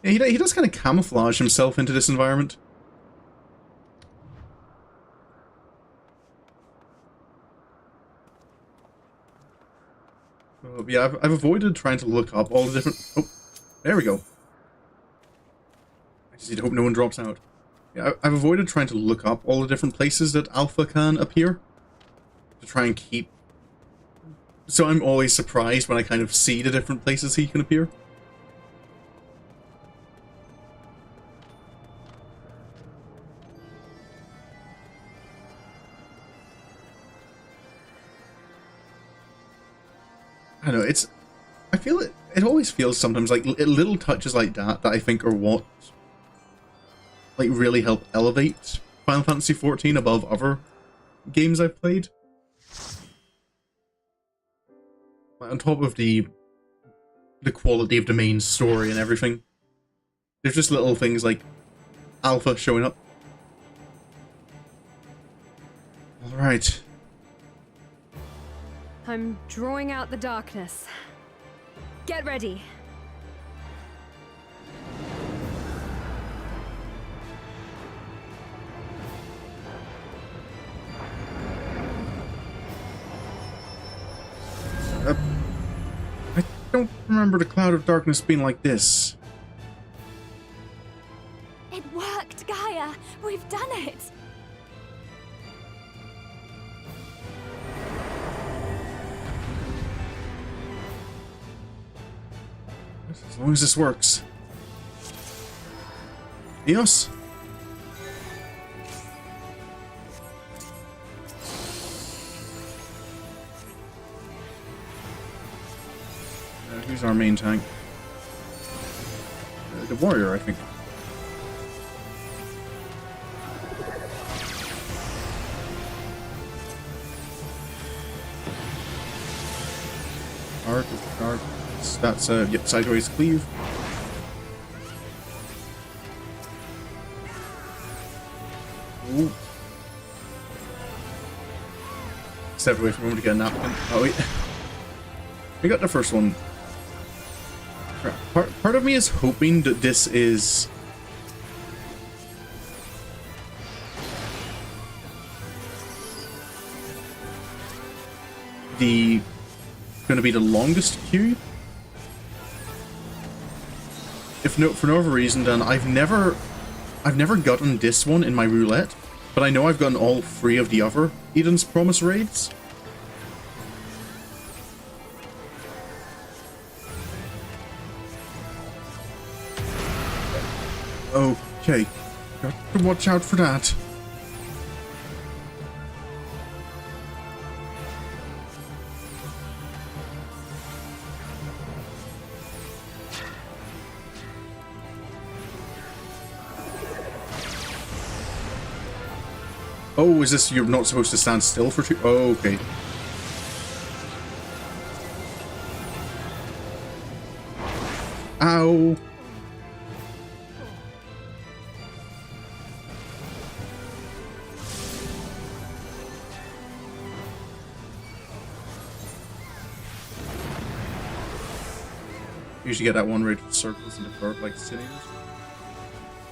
Yeah, he does kind of camouflage himself into this environment. Yeah, I've avoided trying to look up all the different... Oh, there we go. I just need to hope no one drops out. Yeah, I've avoided trying to look up all the different places that Alpha can appear. To try and keep... So I'm always surprised when I kind of see the different places he can appear. I don't know, it's... I feel it always feels sometimes like little touches like that I think are what like really help elevate Final Fantasy XIV above other games I've played. Like, on top of the quality of the main story and everything, there's just little things like Alpha showing up. Alright. I'm drawing out the darkness. Get ready. I don't remember the cloud of darkness being like this. It worked, Gaia! We've done it! As long as this works. Eos? Who's our main tank? The warrior, I think. Arc. That's yep, sideways cleave. Ooh. Step away from him to get a napkin. Oh wait. We got the first one. Part of me is hoping that this is going to be the longest queue. If no, for no other reason, then I've never gotten this one in my roulette, but I know I've gotten all 3 of the other Eden's Promise raids. Okay, got to watch out for that. Oh, is this you're not supposed to stand still for 2? Oh, okay. Ow. Usually get that one rated with circles and the bird like cities.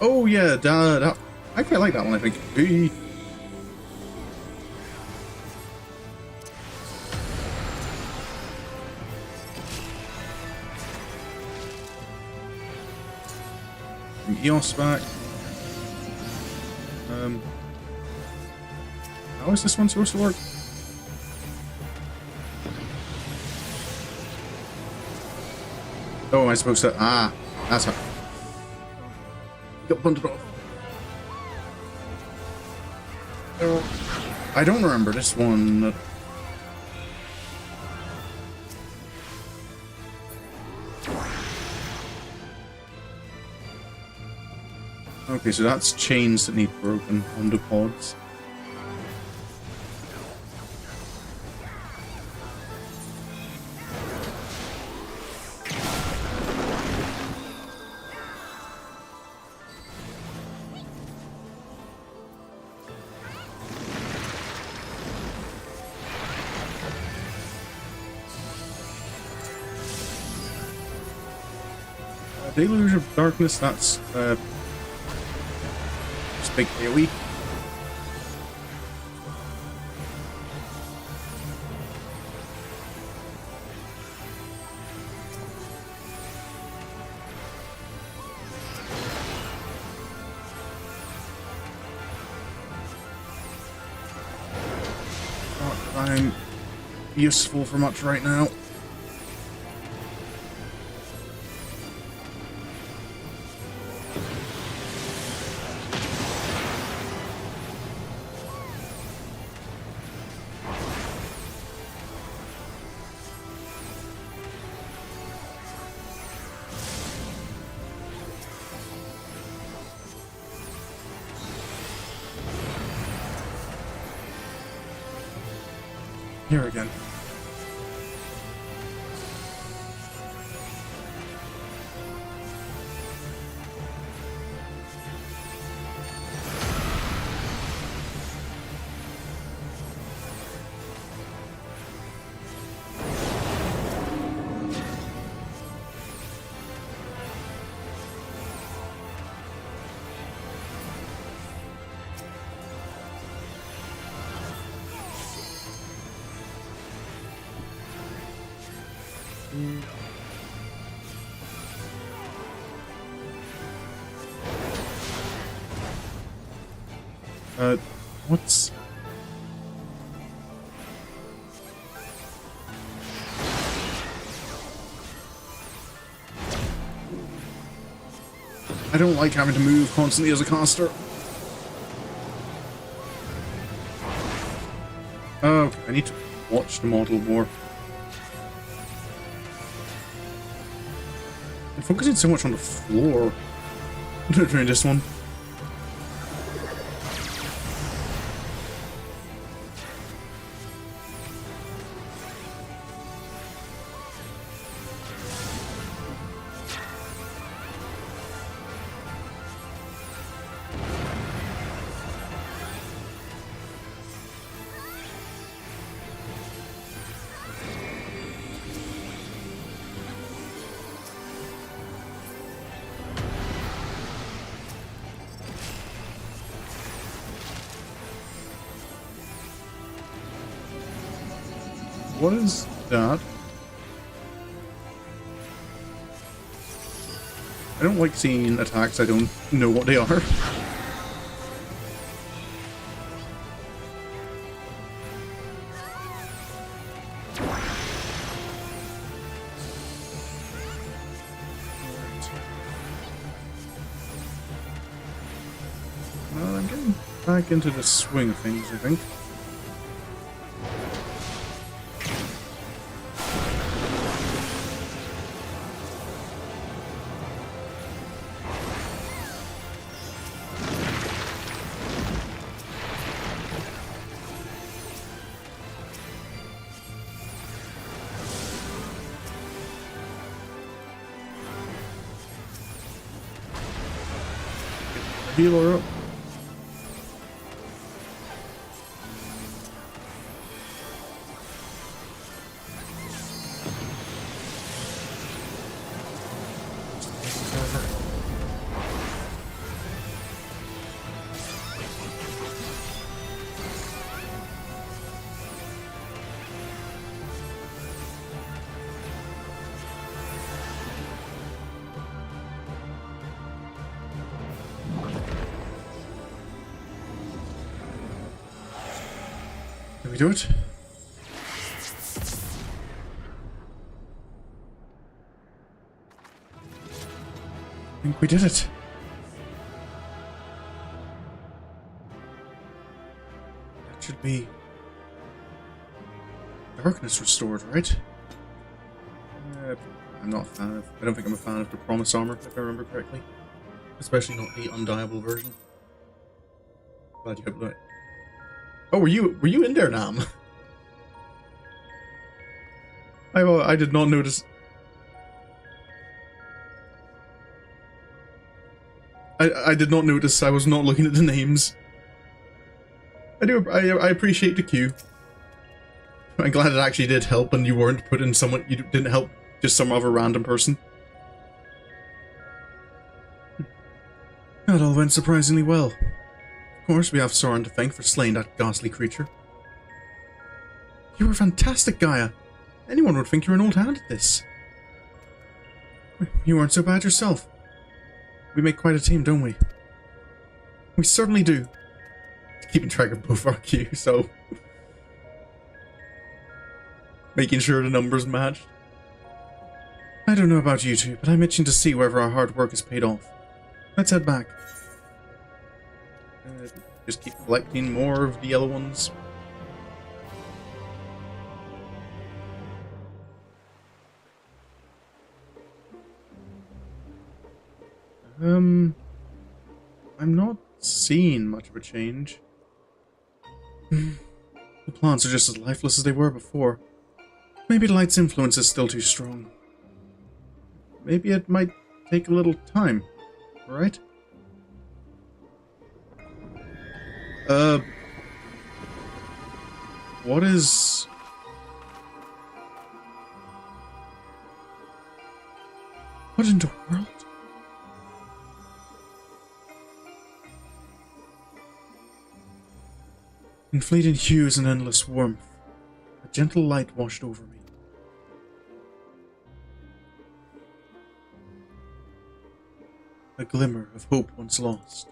Oh yeah, that I quite like that one, I think. Hey. Bring Eos back. How is this one supposed to work? Oh, am I supposed to? Ah, that's how. Got bunted off. I don't remember this one. Okay, so that's chains that need broken on the pods. Deluge of Darkness, that's just big AoE. I'm useful for much right now. Here again. What's... I don't like having to move constantly as a caster. Oh, I need to watch the model more. I'm focusing so much on the floor during this one. What is that? I don't like seeing attacks I don't know what they are. Well, I'm getting back into the swing of things, I think. Healer up. Did we do it? I think we did it. That should be darkness restored, right? I'm not a fan of. I don't think I'm a fan of the promise armor, if I remember correctly. Especially not the undieable version. Glad you hope that. Oh, were you in there, Nam? I did not notice. I did not notice. I was not looking at the names. I appreciate the cue. I'm glad it actually did help, and you weren't put in someone. You didn't help just some other random person. That all went surprisingly well. Of course, we have Sorin to thank for slaying that ghastly creature. You were fantastic, Gaia. Anyone would think you're an old hand at this. You weren't so bad yourself. We make quite a team, don't we? We certainly do. Keeping track of both our queues, so... making sure the numbers matched. I don't know about you two, but I'm itching to see whether our hard work has paid off. Let's head back. Just keep collecting more of the yellow ones. I'm not seeing much of a change. The plants are just as lifeless as they were before. Maybe the light's influence is still too strong. Maybe it might take a little time, right? What is... what in the world? In fleeting hues and endless warmth, a gentle light washed over me. A glimmer of hope once lost.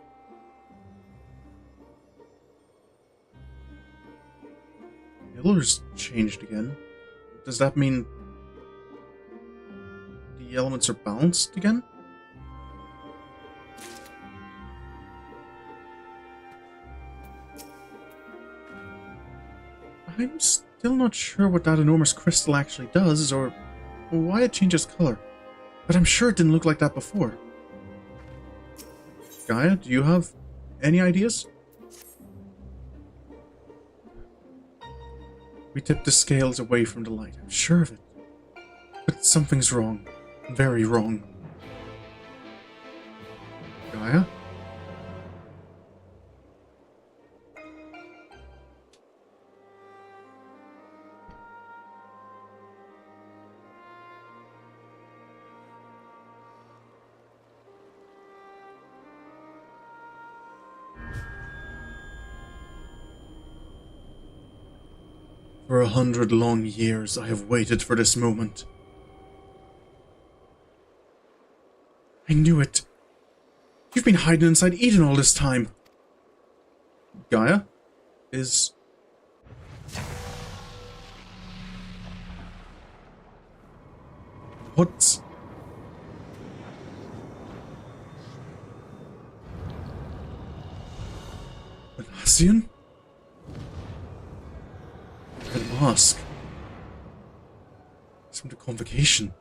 The colors changed again. Does that mean the elements are balanced again? I'm still not sure what that enormous crystal actually does, or why it changes color. But I'm sure it didn't look like that before. Gaia, do you have any ideas? We tipped the scales away from the light, I'm sure of it. But something's wrong. Very wrong. Gaia? For 100 long years, I have waited for this moment. I knew it. You've been hiding inside Eden all this time. Gaia? Is... what's... an Ascian? The mask. It's from the convocation.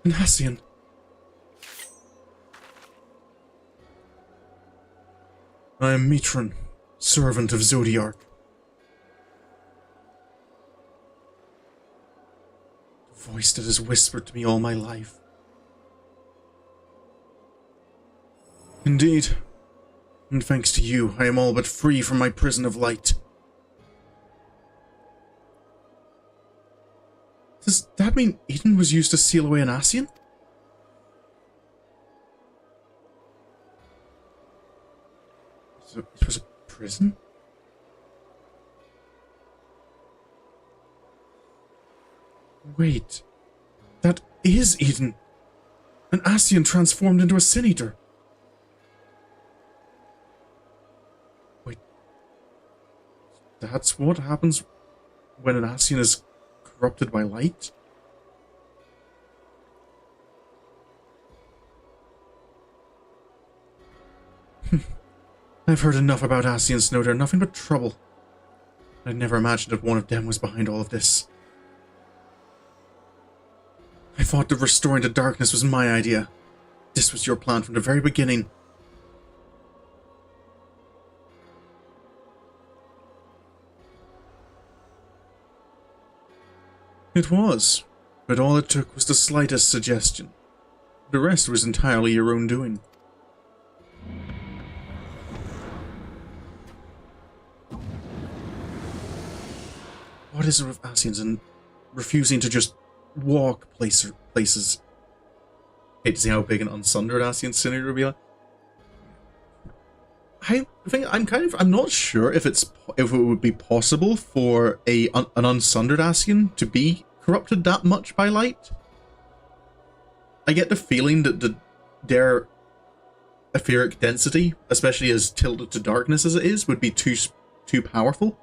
An Ascian. I am Mitron, servant of Zodiark. The voice that has whispered to me all my life. Indeed. And thanks to you, I am all but free from my prison of light. Does that mean Eden was used to seal away an Ascian? So it was a prison? Wait. That is Eden. An Ascian transformed into a Sin Eater. That's what happens when an Ascian is corrupted by light? I've heard enough about Ascians, Snow. They're nothing but trouble. I never imagined that one of them was behind all of this. I thought that restoring the darkness was my idea. This was your plan from the very beginning. It was, but all it took was the slightest suggestion. The rest was entirely your own doing. What is it with Ascians and refusing to just walk places. Hate to see how big an unsundered Ascian incinerator would be like. I think I'm not sure if it would be possible for an unsundered Ascian to be corrupted that much by light. I get the feeling that their etheric density, especially as tilted to darkness as it is, would be too powerful.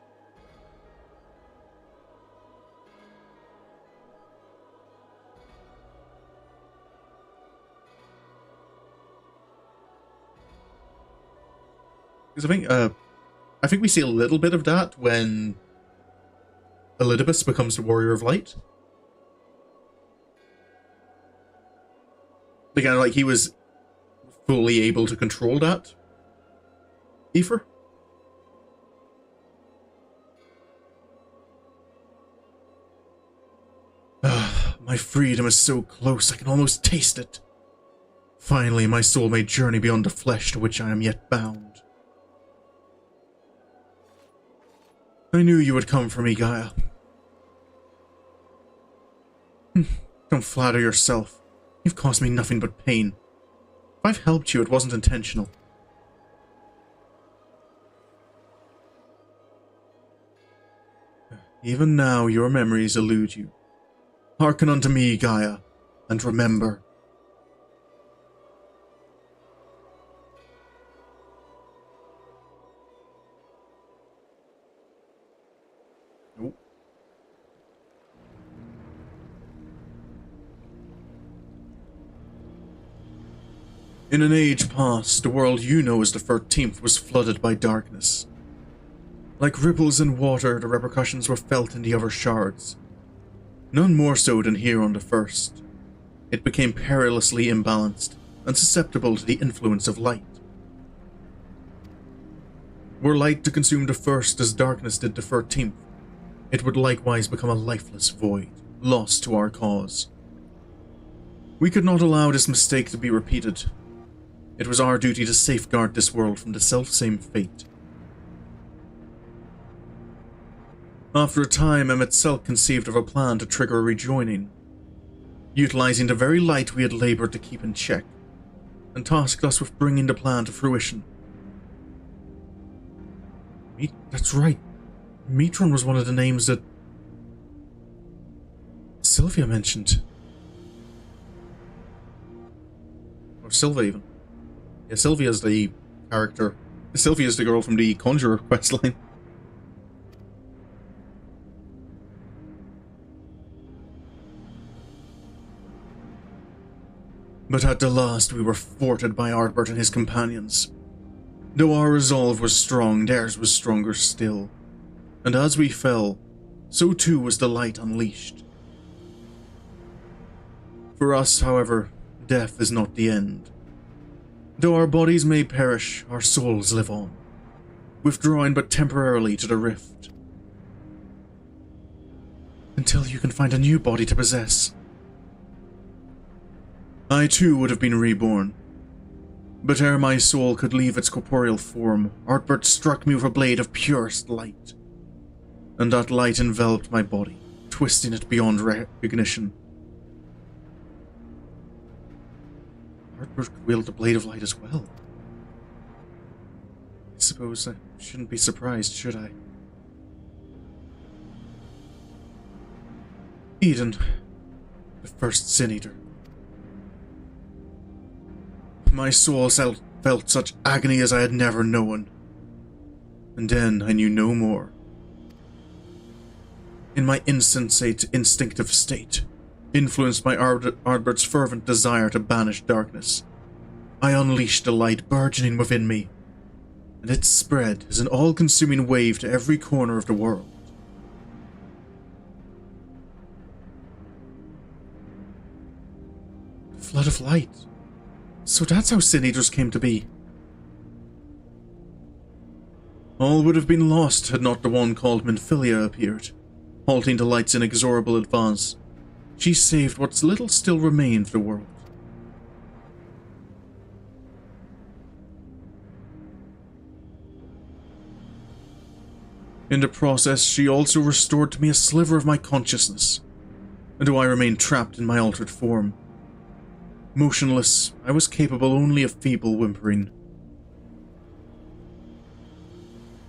Because I think we see a little bit of that when Elidibus becomes the Warrior of Light. Again, like he was fully able to control that ether. My freedom is so close, I can almost taste it. Finally, my soul may journey beyond the flesh to which I am yet bound. I knew you would come for me, Gaia. Don't flatter yourself. You've caused me nothing but pain. If I've helped you, it wasn't intentional. Even now, your memories elude you. Hearken unto me, Gaia, and remember. In an age past, the world you know as the 13th was flooded by darkness. Like ripples in water, the repercussions were felt in the other shards. None more so than here on the first. It became perilously imbalanced and susceptible to the influence of light. Were light to consume the first as darkness did the 13th, it would likewise become a lifeless void, lost to our cause. We could not allow this mistake to be repeated. It was our duty to safeguard this world from the selfsame fate. After a time, Emet conceived of a plan to trigger a rejoining, utilizing the very light we had labored to keep in check, and tasked us with bringing the plan to fruition. That's right. Metron was one of the names that Sylvia mentioned. Or Silva, even. Yeah, Sylvia's the character. Sylvia's the girl from the Conjurer questline. But at the last we were thwarted by Ardbert and his companions. Though our resolve was strong, theirs was stronger still. And as we fell, so too was the light unleashed. For us, however, death is not the end. Though our bodies may perish, our souls live on, withdrawing but temporarily to the rift. Until you can find a new body to possess. I too would have been reborn. But ere my soul could leave its corporeal form, Ardbert struck me with a blade of purest light. And that light enveloped my body, twisting it beyond recognition. Ardbert could wield the blade of light as well. I suppose I shouldn't be surprised, should I? Eden, the first Sin Eater. My soul felt such agony as I had never known. And then I knew no more. In my insensate, instinctive state, influenced by Ardbert's fervent desire to banish darkness, I unleashed the light burgeoning within me, and it spread as an all-consuming wave to every corner of the world. The flood of light. So that's how Sin Eaters came to be. All would have been lost had not the one called Minfilia appeared, halting the light's inexorable advance. She saved what's little still remained of the world. In the process, she also restored to me a sliver of my consciousness, And do I remain trapped in my altered form? Motionless, I was capable only of feeble whimpering.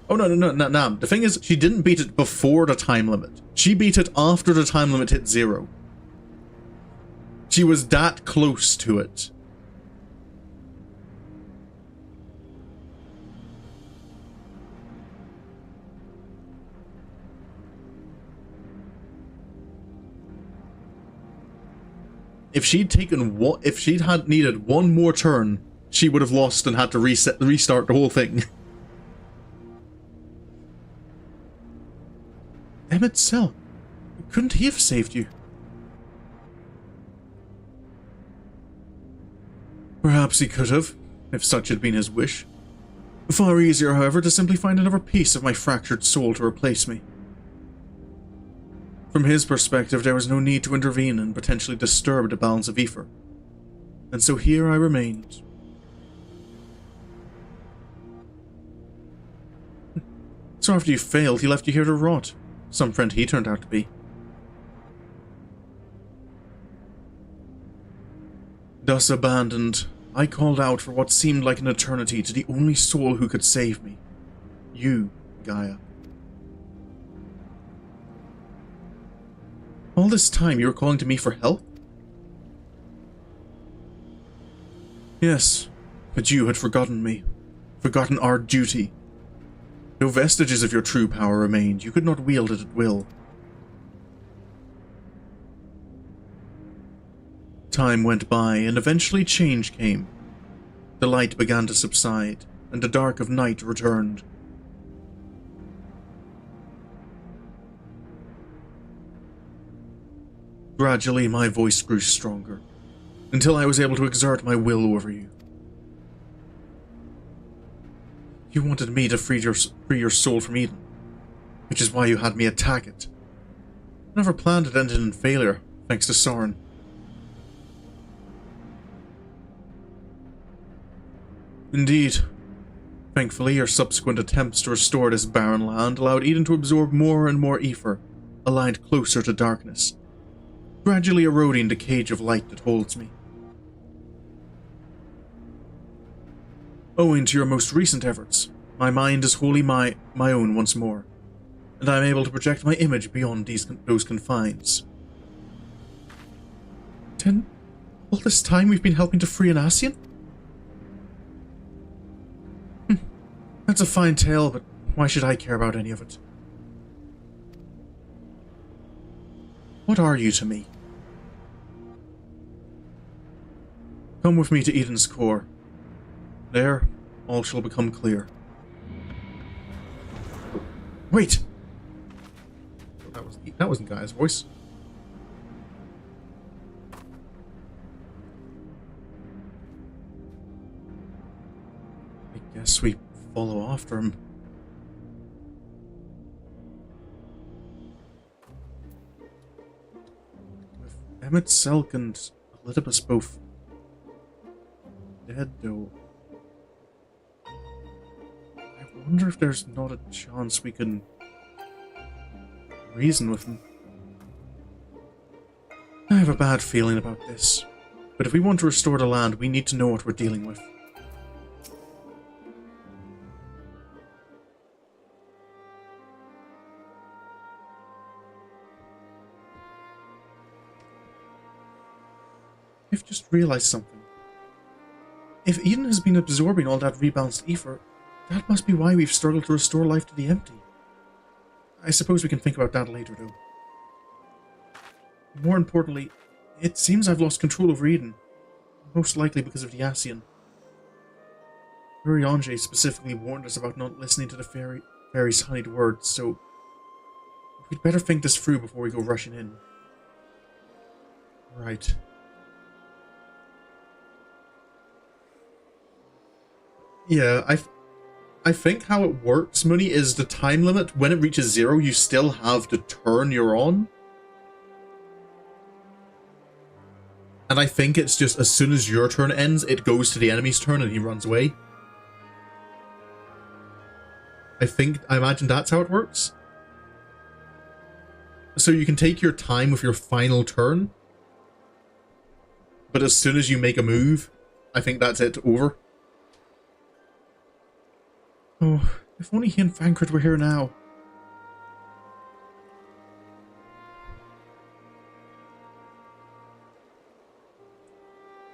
Oh, no. The thing is, she didn't beat it before the time limit. She beat it after the time limit hit 0. She was that close to it. If she'd had needed one more turn, she would have lost and had to restart the whole thing. Emmett Selk, couldn't he have saved you? Perhaps he could have, if such had been his wish. Far easier, however, to simply find another piece of my fractured soul to replace me. From his perspective, there was no need to intervene and potentially disturb the balance of ether. And so here I remained. So after you failed, he left you here to rot. Some friend he turned out to be. Thus abandoned, I called out for what seemed like an eternity to the only soul who could save me. You, Gaia. All this time you were calling to me for help? Yes, but you had forgotten me. Forgotten our duty. No vestiges of your true power remained. You could not wield it at will. Time went by, and eventually change came. The light began to subside, and the dark of night returned. Gradually, my voice grew stronger, until I was able to exert my will over you. You wanted me to free your soul from Eden, which is why you had me attack it. I never planned it ended in failure, thanks to Sorin. Indeed. Thankfully, your subsequent attempts to restore this barren land allowed Eden to absorb more and more ether, aligned closer to darkness, gradually eroding the cage of light that holds me. Owing to your most recent efforts, my mind is wholly my own once more, and I am able to project my image beyond those confines. Then, all this time we've been helping to free an Ascian? That's a fine tale, but why should I care about any of it? What are you to me? Come with me to Eden's core. There, all shall become clear. Wait! That wasn't Gaia's voice. I guess we follow after him. With Emmett Selk and Elidibus both dead, though, I wonder if there's not a chance we can reason with him. I have a bad feeling about this, but if we want to restore the land, we need to know what we're dealing with. I've just realized something. If Eden has been absorbing all that rebalanced ether, that must be why we've struggled to restore life to the empty. I suppose we can think about that later, though. More importantly, it seems I've lost control over Eden, most likely because of the Ascian. Uriange specifically warned us about not listening to the fairy's honeyed words, so we'd better think this through before we go rushing in. Right. Yeah, I think how it works, Mooney, is the time limit, when it reaches 0, you still have the turn you're on. And I think it's just as soon as your turn ends, it goes to the enemy's turn and he runs away. I imagine that's how it works. So you can take your time with your final turn, but as soon as you make a move, I think that's it, over. Oh, if only he and Thancred were here now.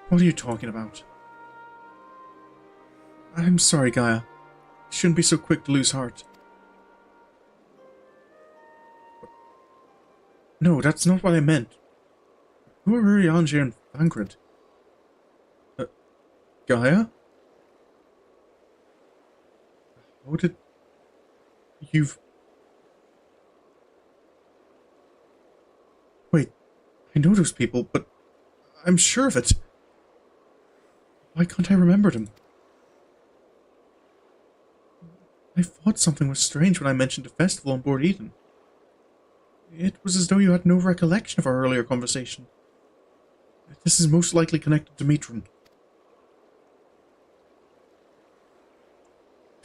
What are you talking about? I'm sorry, Gaia. You shouldn't be so quick to lose heart. No, that's not what I meant. Who are Urianger and Thancred? Gaia? How did... You've... Wait, I know those people, but I'm sure of it. Why can't I remember them? I thought something was strange when I mentioned the festival on board Eden. It was as though you had no recollection of our earlier conversation. This is most likely connected to Mitron.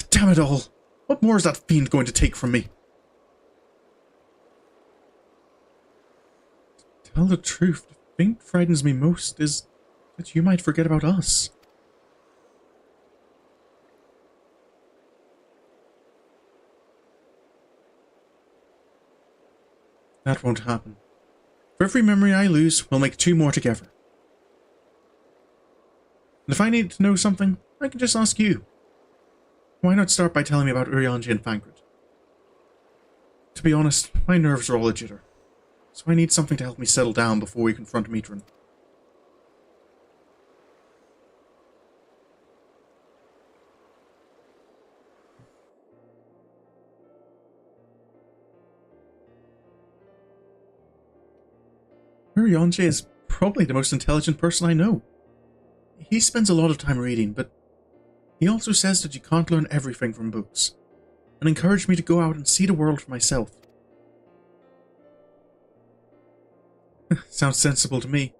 Damn it all! What more is that fiend going to take from me? To tell the truth, the thing that frightens me most is that you might forget about us. That won't happen. For every memory I lose, we'll make 2 more together. And if I need to know something, I can just ask you. Why not start by telling me about Urianger and Thancred? To be honest, my nerves are all a jitter, so I need something to help me settle down before we confront Mitron. Urianger is probably the most intelligent person I know. He spends a lot of time reading, but he also says that you can't learn everything from books, and encouraged me to go out and see the world for myself. Sounds sensible to me.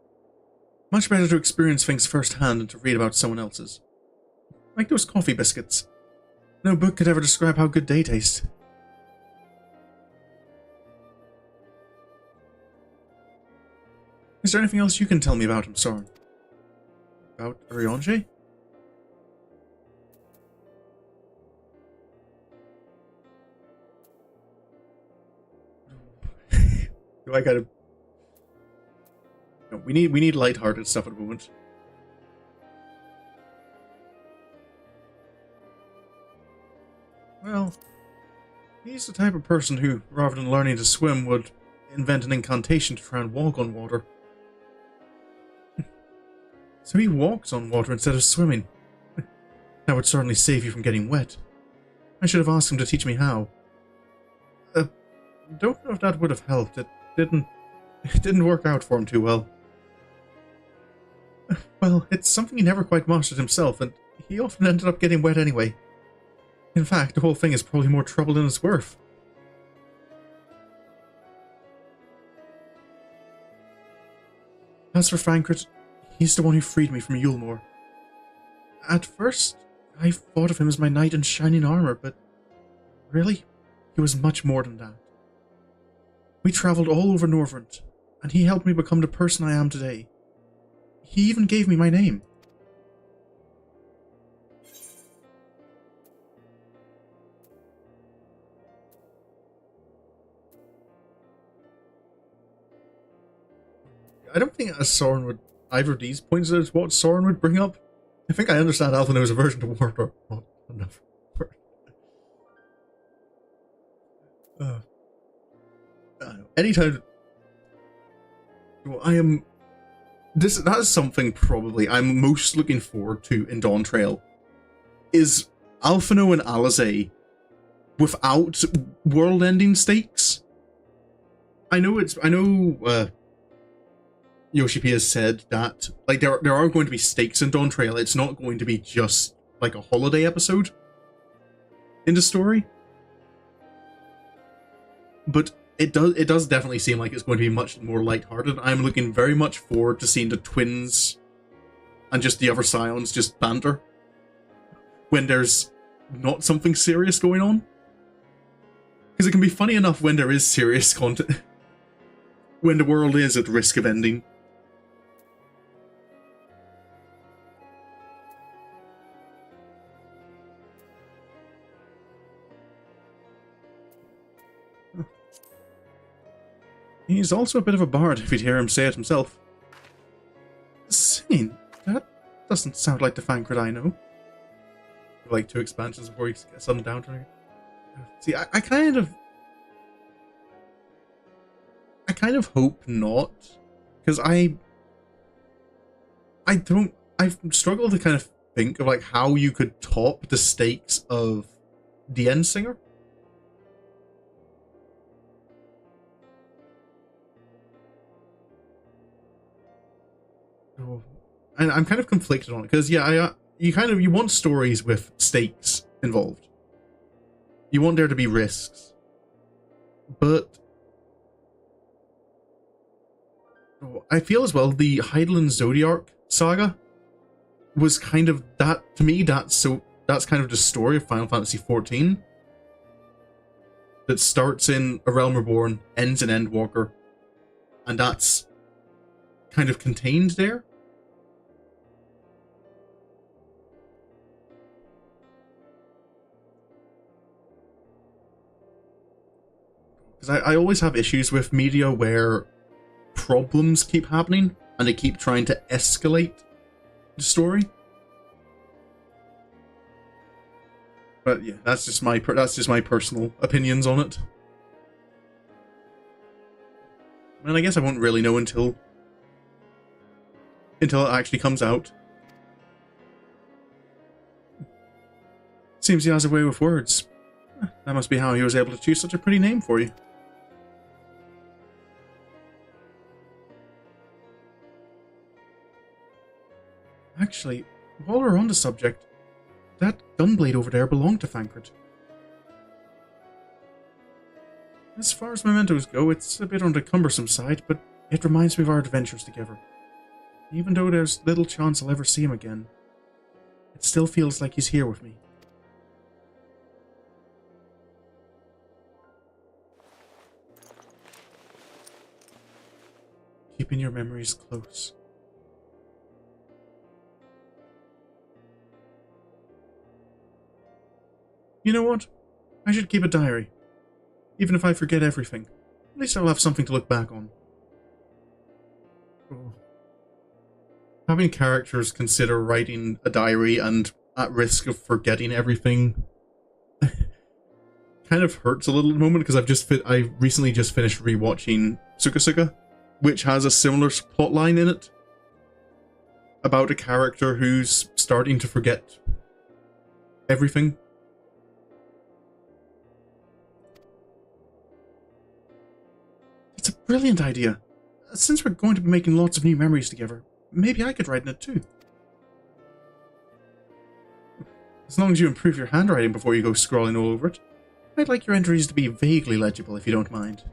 Much better to experience things firsthand than to read about someone else's. Like those coffee biscuits. No book could ever describe how good they taste. Is there anything else you can tell me about him, Sorin? About Urianger? Do I gotta... No, we need light-hearted stuff at the moment. Well, he's the type of person who, rather than learning to swim, would invent an incantation to try and walk on water. So he walks on water instead of swimming. That would certainly save you from getting wet. I should have asked him to teach me how. Don't know if that would have helped. It didn't work out for him too well. Well, it's something he never quite mastered himself, and he often ended up getting wet anyway. In fact, the whole thing is probably more trouble than it's worth. As for Thancred, he's the one who freed me from Yulmore. At first, I thought of him as my knight in shining armor, but really, he was much more than that. We travelled all over Northrend, and he helped me become the person I am today. He even gave me my name. I don't think Sorin would... Either of these points is what Sorin would bring up. I think I understand Alphino's aversion to water. Not enough. Anytime... I am... That is something probably I'm most looking forward to in Dawn Trail. Is Alphino and Alizé without world-ending stakes? I know Yoshi P has said that like there are going to be stakes in Dawn Trail. It's not going to be just like a holiday episode in the story. But it does definitely seem like it's going to be much more lighthearted. I'm looking very much forward to seeing the twins and just the other Scions just banter when there's not something serious going on. Because it can be funny enough when there is serious content. when the world is at risk of ending. He's also a bit of a bard, if you'd hear him say it himself. Singing? That doesn't sound like the Thancred I know. Like 2 expansions before he gets on down to her. See, I kind of hope not, because I've struggled to kind of think of like how you could top the stakes of the End Singer. Oh, and I'm kind of conflicted on it because yeah, you want stories with stakes involved. You want there to be risks, but I feel as well the Heidelin Zodiarch saga was kind of that to me. That's kind of the story of Final Fantasy XIV. That starts in A Realm Reborn, ends in Endwalker, and that's kind of contained there. Because I always have issues with media where problems keep happening and they keep trying to escalate the story. But yeah, that's just my personal opinions on it. And I guess I won't really know until it actually comes out. Seems he has a way with words. That must be how he was able to choose such a pretty name for you. Actually, while we're on the subject, that gunblade over there belonged to Thancred. As far as mementos go, it's a bit on the cumbersome side, but it reminds me of our adventures together. Even though there's little chance I'll ever see him again, it still feels like he's here with me. Keeping your memories close. You know what? I should keep a diary. Even if I forget everything, at least I'll have something to look back on. Oh. Having characters consider writing a diary and at risk of forgetting everything kind of hurts a little at the moment, because I recently just finished rewatching Suka, which has a similar plotline in it about a character who's starting to forget everything. It's a brilliant idea. Since we're going to be making lots of new memories together, maybe I could write in it too. As long as you improve your handwriting before you go scrawling all over it. I'd like your entries to be vaguely legible if you don't mind.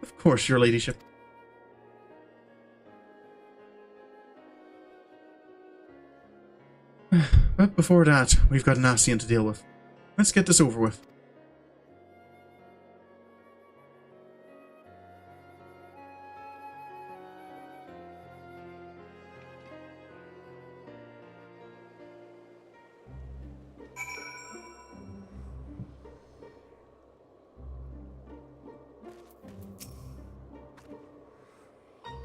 Of course, your ladyship. But before that, we've got an Ascian to deal with. Let's get this over with.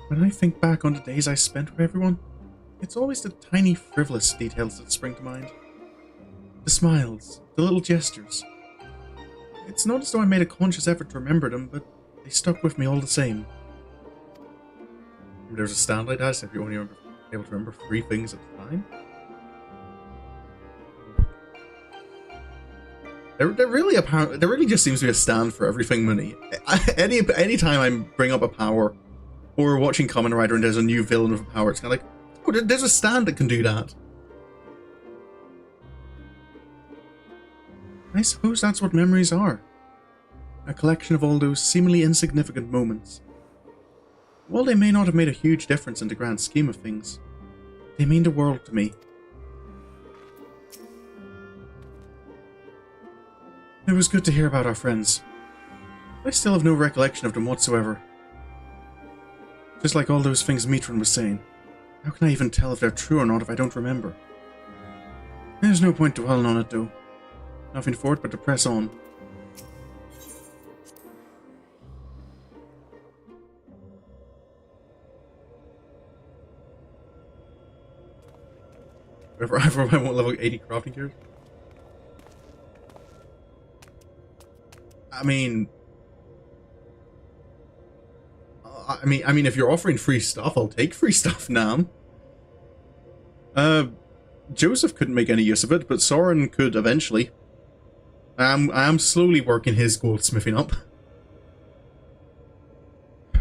When I think back on the days I spent with everyone, it's always the tiny, frivolous details that spring to mind. The smiles, the little gestures. It's not as though I made a conscious effort to remember them, but they stuck with me all the same. There's a stand like that, so if you're only able to remember 3 things at a time. There really just seems to be a stand for everything, Money. Any time I bring up a power, or watching Kamen Rider and there's a new villain with a power, it's kind of like, oh, there's a stand that can do that. I suppose that's what memories are. A collection of all those seemingly insignificant moments. While they may not have made a huge difference in the grand scheme of things, they mean the world to me. It was good to hear about our friends. I still have no recollection of them whatsoever. Just like all those things Mitron was saying. How can I even tell if they're true or not if I don't remember? There's no point dwelling on it, though. Nothing for it but to press on. Ever I want level 80 crafting gears. I mean, if you're offering free stuff, I'll take free stuff now. Joseph couldn't make any use of it, but Sorin could eventually. I am slowly working his goldsmithing up.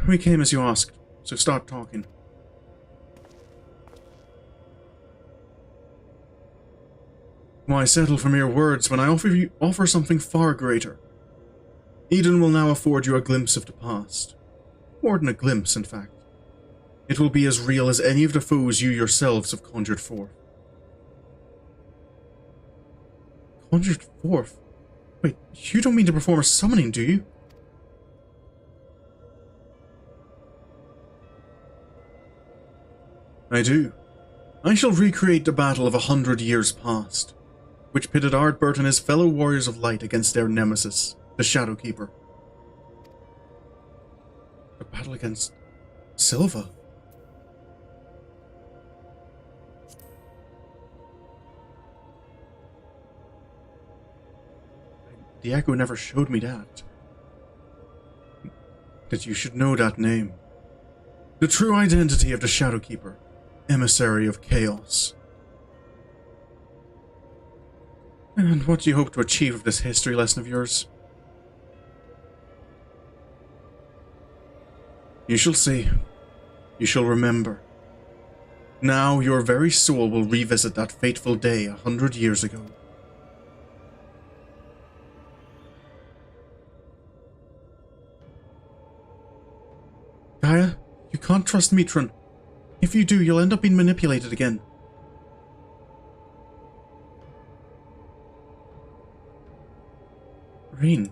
We came as you asked, so start talking. Why settle for mere words when I offer something far greater? Eden will now afford you a glimpse of the past. More than a glimpse, in fact. It will be as real as any of the foes you yourselves have conjured forth. Conjured forth? Wait, you don't mean to perform a summoning, do you? I do. I shall recreate the battle of 100 years past, which pitted Ardbert and his fellow warriors of light against their nemesis, the Shadowkeeper. A battle against Silva? The Echo never showed me that. That you should know that name. The true identity of the Shadowkeeper, emissary of chaos. And what do you hope to achieve with this history lesson of yours? You shall see. You shall remember. Now your very soul will revisit that fateful day 100 years ago. Gaia, you can't trust Mitron. If you do, you'll end up being manipulated again. Ryne.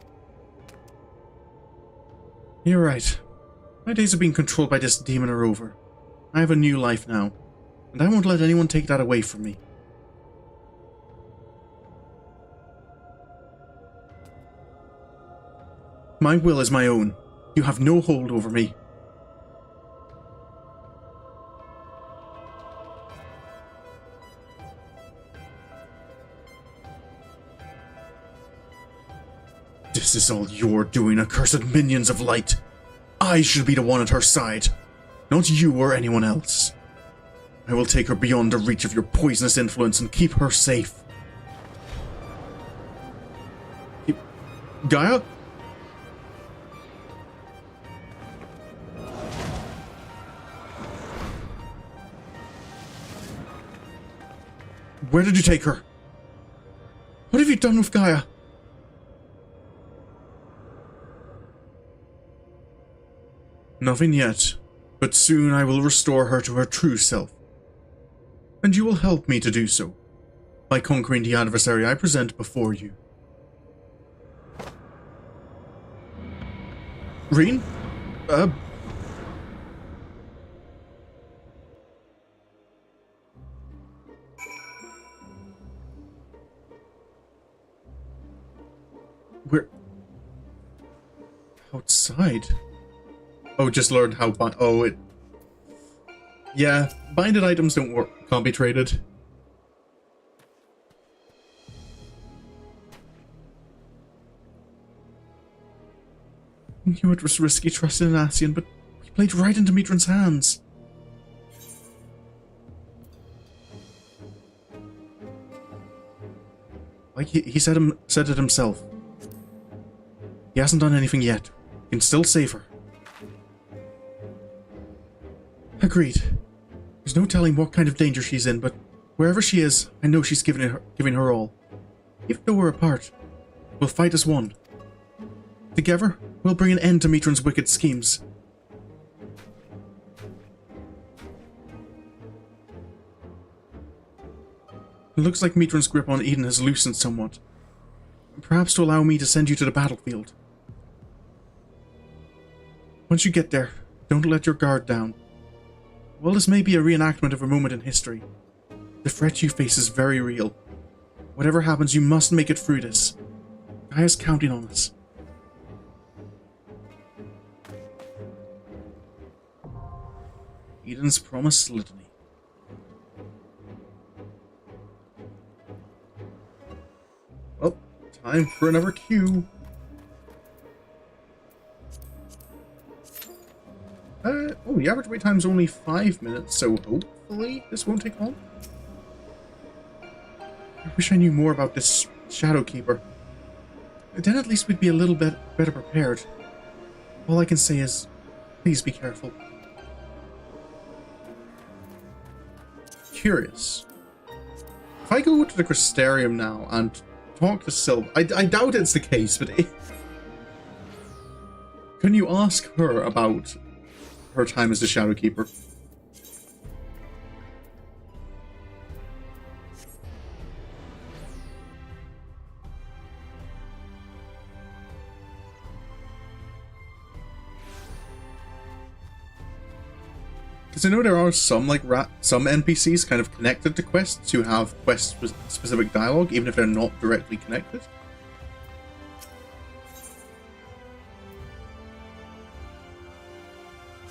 You're right. My days of being controlled by this demon are over. I have a new life now, and I won't let anyone take that away from me. My will is my own. You have no hold over me. This is all your doing, accursed minions of light. I should be the one at her side, not you or anyone else. I will take her beyond the reach of your poisonous influence and keep her safe. Gaia? Where did you take her? What have you done with Gaia? Nothing yet, but soon I will restore her to her true self. And you will help me to do so, by conquering the adversary I present before you. Ryne? We're outside. Oh, just learned how yeah, binded items don't work, can't be traded. Knew it was risky trusting an Ascian, but we played right into Mitron's hands. Like he said it himself. He hasn't done anything yet. We can still save her. Agreed. There's no telling what kind of danger she's in, but wherever she is, I know she's giving her all. Even though we're apart, we'll fight as one. Together, we'll bring an end to Mitron's wicked schemes. It looks like Mitron's grip on Eden has loosened somewhat. Perhaps to allow me to send you to the battlefield. Once you get there, don't let your guard down. While this may be a reenactment of a moment in history, the threat you face is very real. Whatever happens, you must make it through this. Gaia's counting on us. Eden's Promise Litany. Well, time for another queue. Oh, the average wait time is only 5 minutes, so hopefully this won't take long. I wish I knew more about this Shadow Keeper. Then at least we'd be a little bit better prepared. All I can say is, please be careful. Curious. If I go to the Crystarium now and talk to Sylva, I doubt it's the case, but can you ask her about her time as the Shadow Keeper? Because I know there are some some NPCs kind of connected to quests who have quest-specific dialogue, even if they're not directly connected.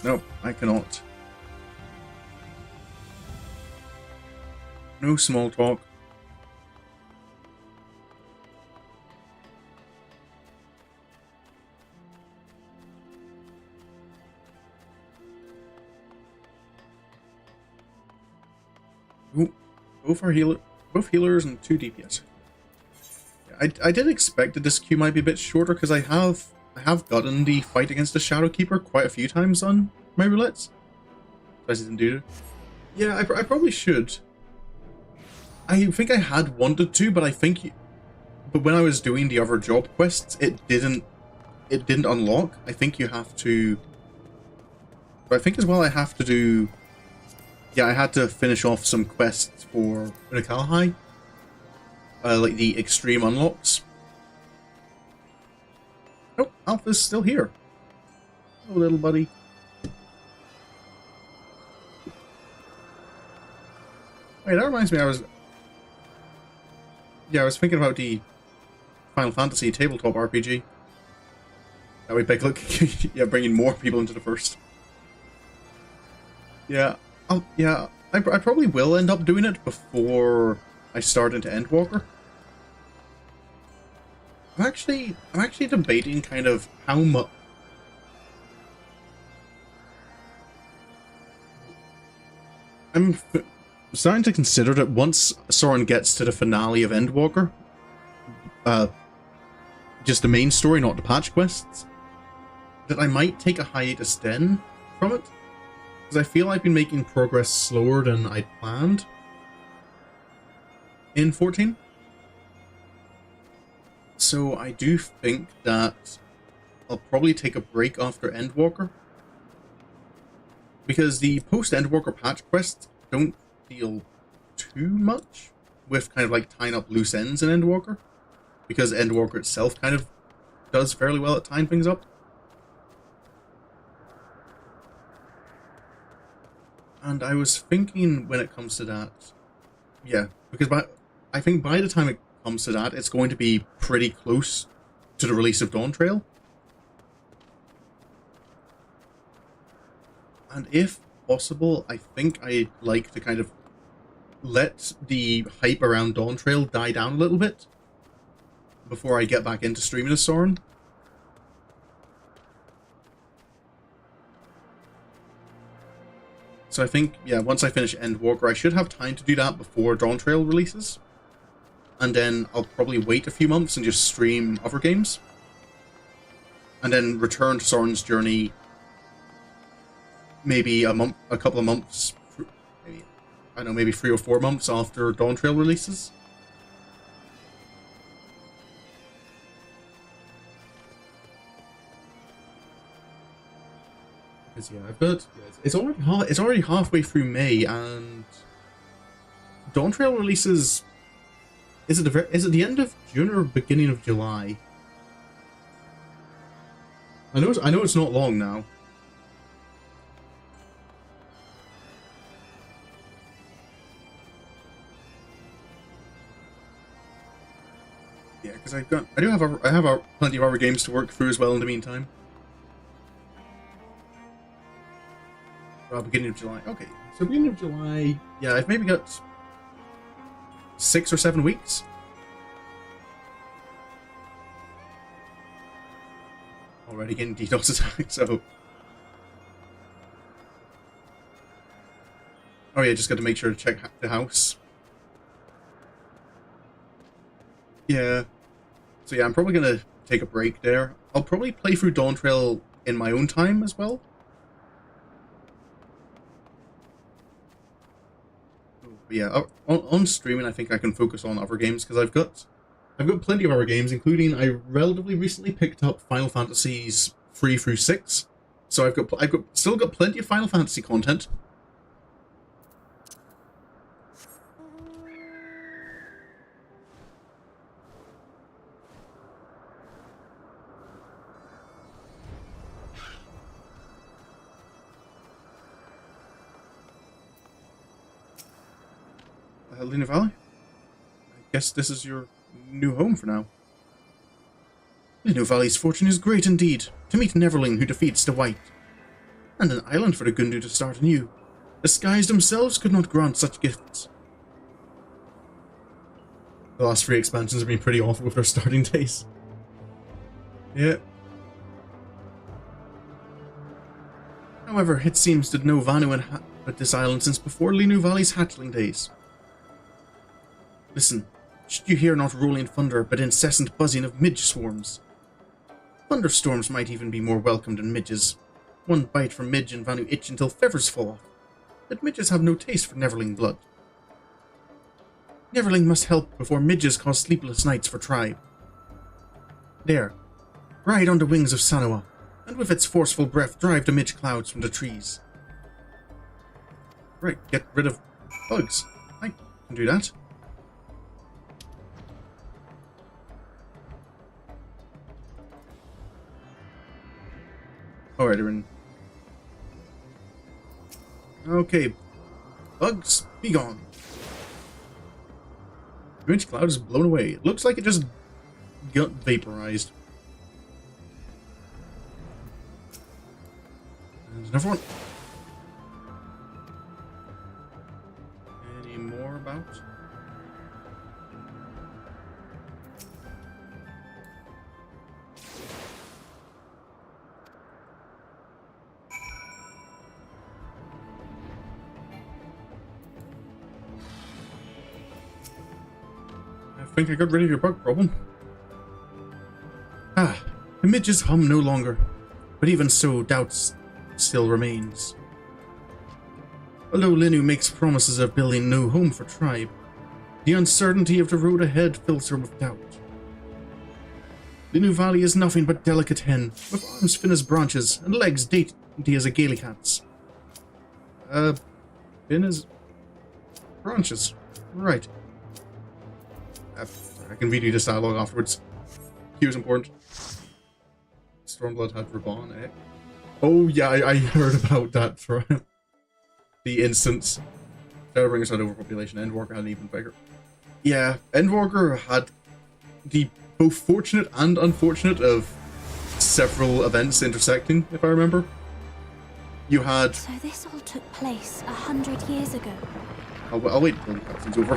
No, I cannot. No small talk. Ooh, both healers and 2 DPS. I did expect that this queue might be a bit shorter because I have gotten the fight against the Shadow Keeper quite a few times on my roulettes. I didn't do it. Yeah, I probably should. I think I had wanted to, but but when I was doing the other job quests, it didn't unlock. I think you have to. But I think as well I have to do. Yeah, I had to finish off some quests for Unakalhai. Like the extreme unlocks. Oh, Alpha's still here. Oh, little buddy. Wait, that reminds me, I was thinking about the Final Fantasy tabletop RPG. That way, big look, yeah, bringing more people into the first. Yeah, I probably will end up doing it before I start into Endwalker. I'm actually debating kind of how much. I'm starting to consider that once Sorin gets to the finale of Endwalker, just the main story, not the patch quests, that I might take a hiatus then from it, because I feel I've been making progress slower than I'd planned in 14. So I do think that I'll probably take a break after Endwalker, because the post-Endwalker patch quests don't deal too much with kind of like tying up loose ends in Endwalker, because Endwalker itself kind of does fairly well at tying things up. And I was thinking when it comes to that, yeah, because I think by the time it comes to that, it's going to be pretty close to the release of Dawn Trail. And if possible, I think I'd like to kind of let the hype around Dawn Trail die down a little bit before I get back into streaming as Sorin. So I think, yeah, once I finish Endwalker, I should have time to do that before Dawn Trail releases. And then I'll probably wait a few months and just stream other games. And then return to Sorin's Journey maybe a couple of months, maybe, I don't know, maybe 3 or 4 months after Dawn Trail releases. Because yeah, I've got, it's already halfway through May, and Dawn Trail releases. Is it the end of June or beginning of July? I know it's not long now. Because I have plenty of other games to work through as well in the meantime. Beginning of July. Okay, so beginning of July. Yeah, I've maybe got 6 or 7 weeks. Already getting DDoS attack, so... Oh yeah, just got to make sure to check the house. Yeah. So yeah, I'm probably going to take a break there. I'll probably play through Dawn Trail in my own time as well. But yeah, on streaming I think I can focus on other games, because I've got plenty of other games, including I relatively recently picked up Final Fantasies 3 through 6. So I've still got plenty of Final Fantasy content. Luna Valley? I guess this is your new home for now. Luna Valley's fortune is great indeed, to meet Neverling who defeats the White. And an island for the Gundu to start anew. The skies themselves could not grant such gifts. The last 3 expansions have been pretty awful with their starting days. Yeah. However, it seems that no Vanu inhabit this island since before Linu Valley's hatchling days. Listen, should you hear not rolling thunder, but incessant buzzing of midge swarms? Thunderstorms might even be more welcome than midges. One bite from midge and Vanu itch until feathers fall off. But midges have no taste for Neverling blood. Neverling must help before midges cause sleepless nights for tribe. There, ride on the wings of Sanoa, and with its forceful breath drive the midge clouds from the trees. Right, get rid of bugs. I can do that. Alright, Ryne. Okay. Bugs, be gone. The midge cloud is blown away. It looks like it just got vaporized. There's another one. Any more about? I think I got rid of your bug problem. Ah, the midges hum no longer, but even so, doubts still remains. Although Linu makes promises of building a new home for tribe, the uncertainty of the road ahead fills her with doubt. Linu Valley is nothing but delicate hen, with arms thin as branches and legs dainty as a galicat's. Thin as branches, right. I can read you this dialogue afterwards. He was important. Stormblood had Raban, eh? Oh yeah, I heard about that for the instance. Shadowbringers had overpopulation, Endwalker had an even bigger. Yeah, Endwalker had the both fortunate and unfortunate of several events intersecting, if I remember. You had... So this all took place 100 years ago. I'll wait until the cutscene's over.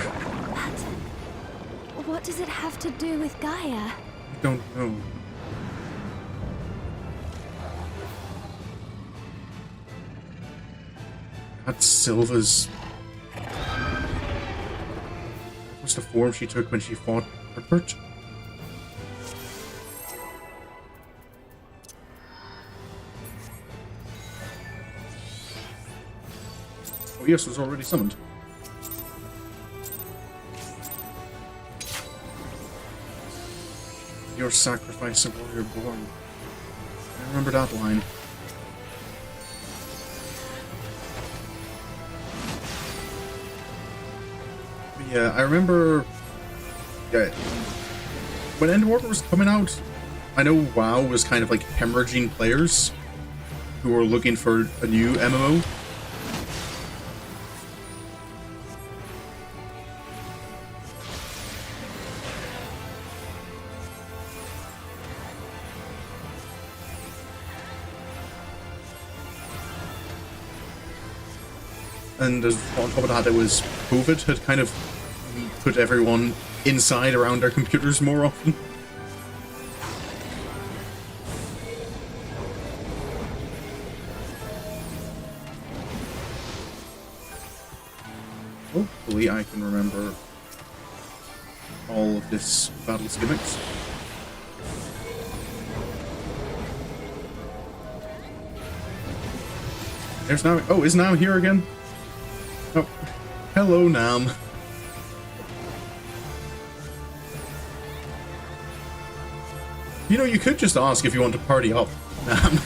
But what does it have to do with Gaia? I don't know. That's Sylva's... What's the form she took when she fought Herbert? Oh yes, it was already summoned. Your sacrifice, a warrior born. I remember that line. But yeah, I remember... Yeah, when Endwalker was coming out, I know WoW was kind of like hemorrhaging players who were looking for a new MMO. and on top of that, it was COVID had kind of put everyone inside around their computers more often. Hopefully I can remember all of this battle's gimmicks. There's Nam. Oh, is Nam here again? Oh, hello, Nam. You know, you could just ask if you want to party up, Nam.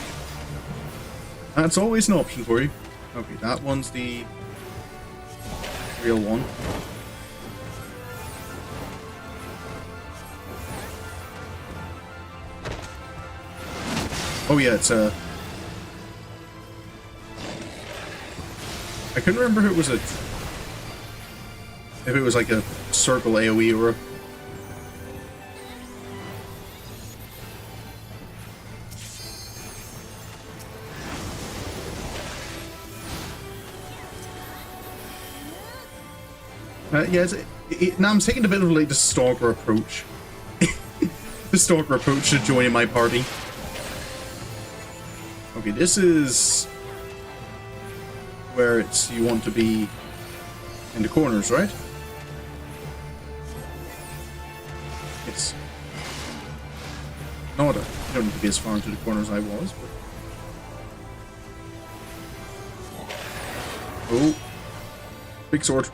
That's always an option for you. Okay, that one's the real one. Oh yeah, it's a... I couldn't remember if it was like a circle AoE or a... yeah, Nam's taking a bit of like the stalker approach. The stalker approach to joining my party. Okay, this is where it's you want to be in the corners, right? Yes. No, I don't need to be as far into the corners as I was, but... Oh. Big sword.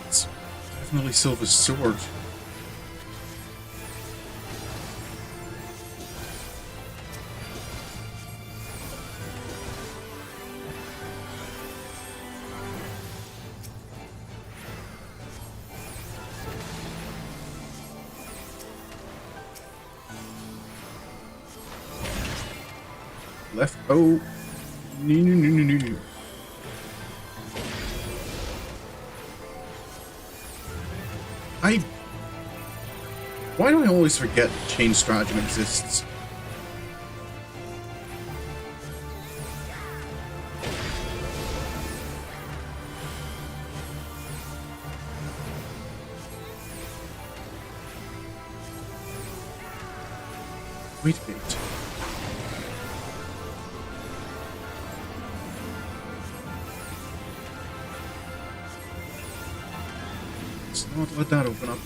It's definitely Silva's sword. Left. Oh. No. Why do I always forget chain stratagem exists? Wait a minute. Let's not let that open up.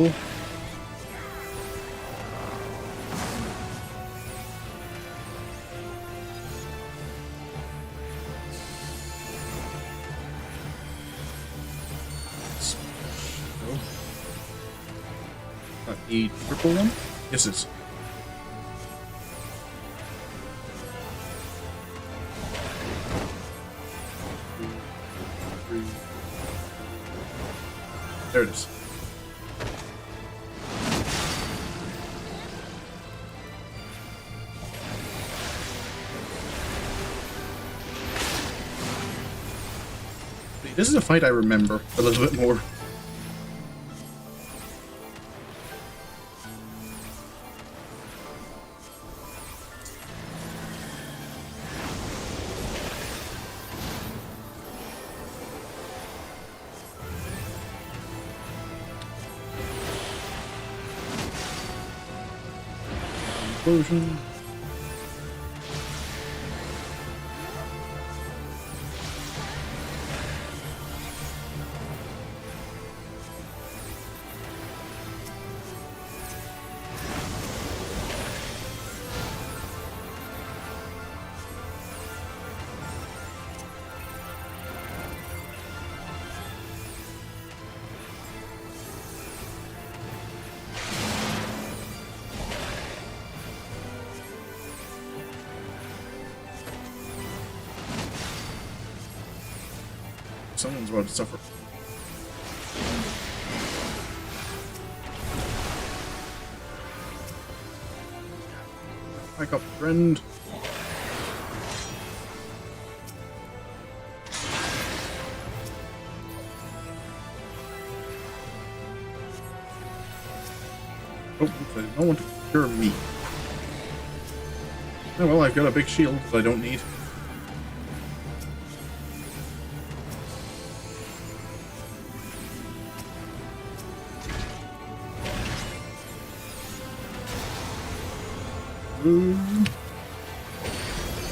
Oh. The triple one? Yes, it's. There it is. This is a fight I remember a little bit more. Explosion. Someone's about to suffer. Back up, friend. Oh, oops, I don't want to cure me. Oh well, I've got a big shield that I don't need.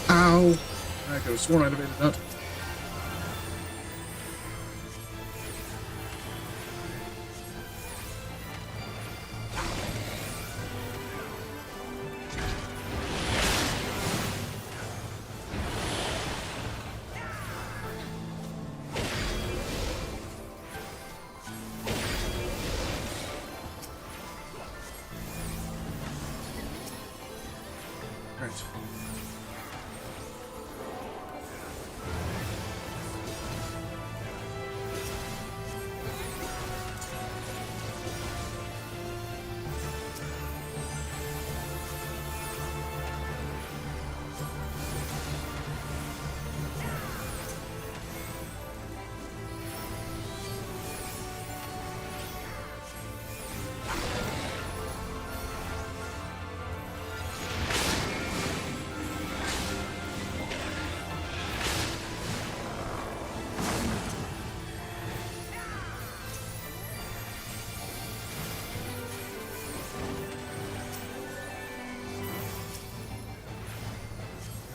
Ow! I could have sworn I'd evaded that. Right.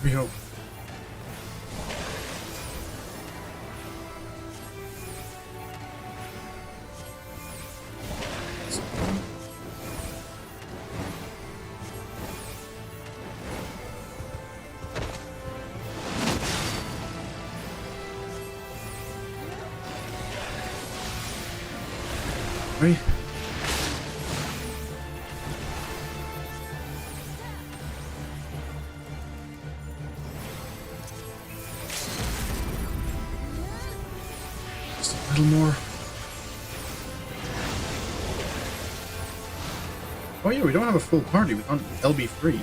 Here we go. Right. Just a little more. Oh yeah, we don't have a full party on LB3.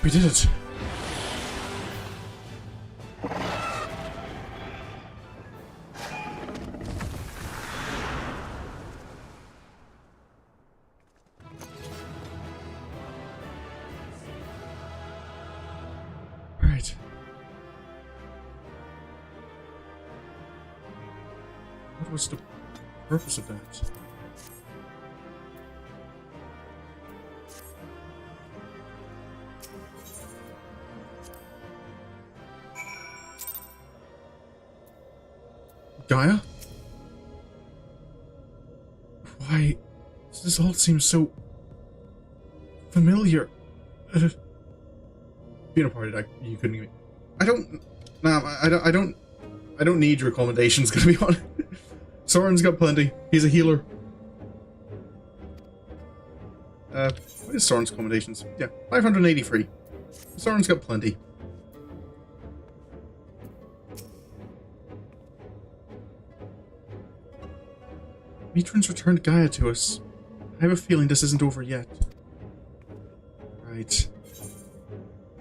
We did it. Right. What was the purpose of that? Gaia? Why does this all seem so familiar? Being a party deck, you couldn't even. I don't. Nah, I don't need your accommodations. Gonna be honest. Sorin's got plenty. He's a healer. What is Sorin's accommodations? Yeah, 583. Sorin's got plenty. Matron's returned Gaia to us. I have a feeling this isn't over yet. Right.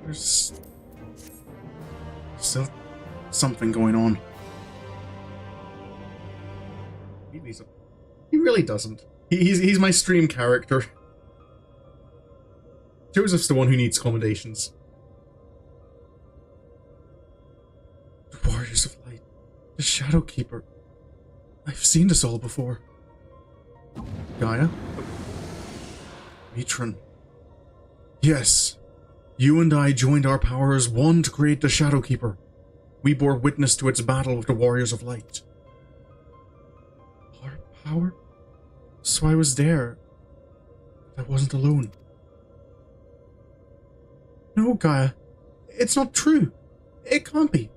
There's still something going on. He really doesn't. He's my stream character. Joseph's the one who needs accommodations. The Warriors of Light. The Shadow Keeper. I've seen this all before. Gaia? Matron. Yes. You and I joined our power as one to create the Shadow Keeper. We bore witness to its battle with the Warriors of Light. Our power? So I was there. I wasn't alone. No, Gaia. It's not true. It can't be.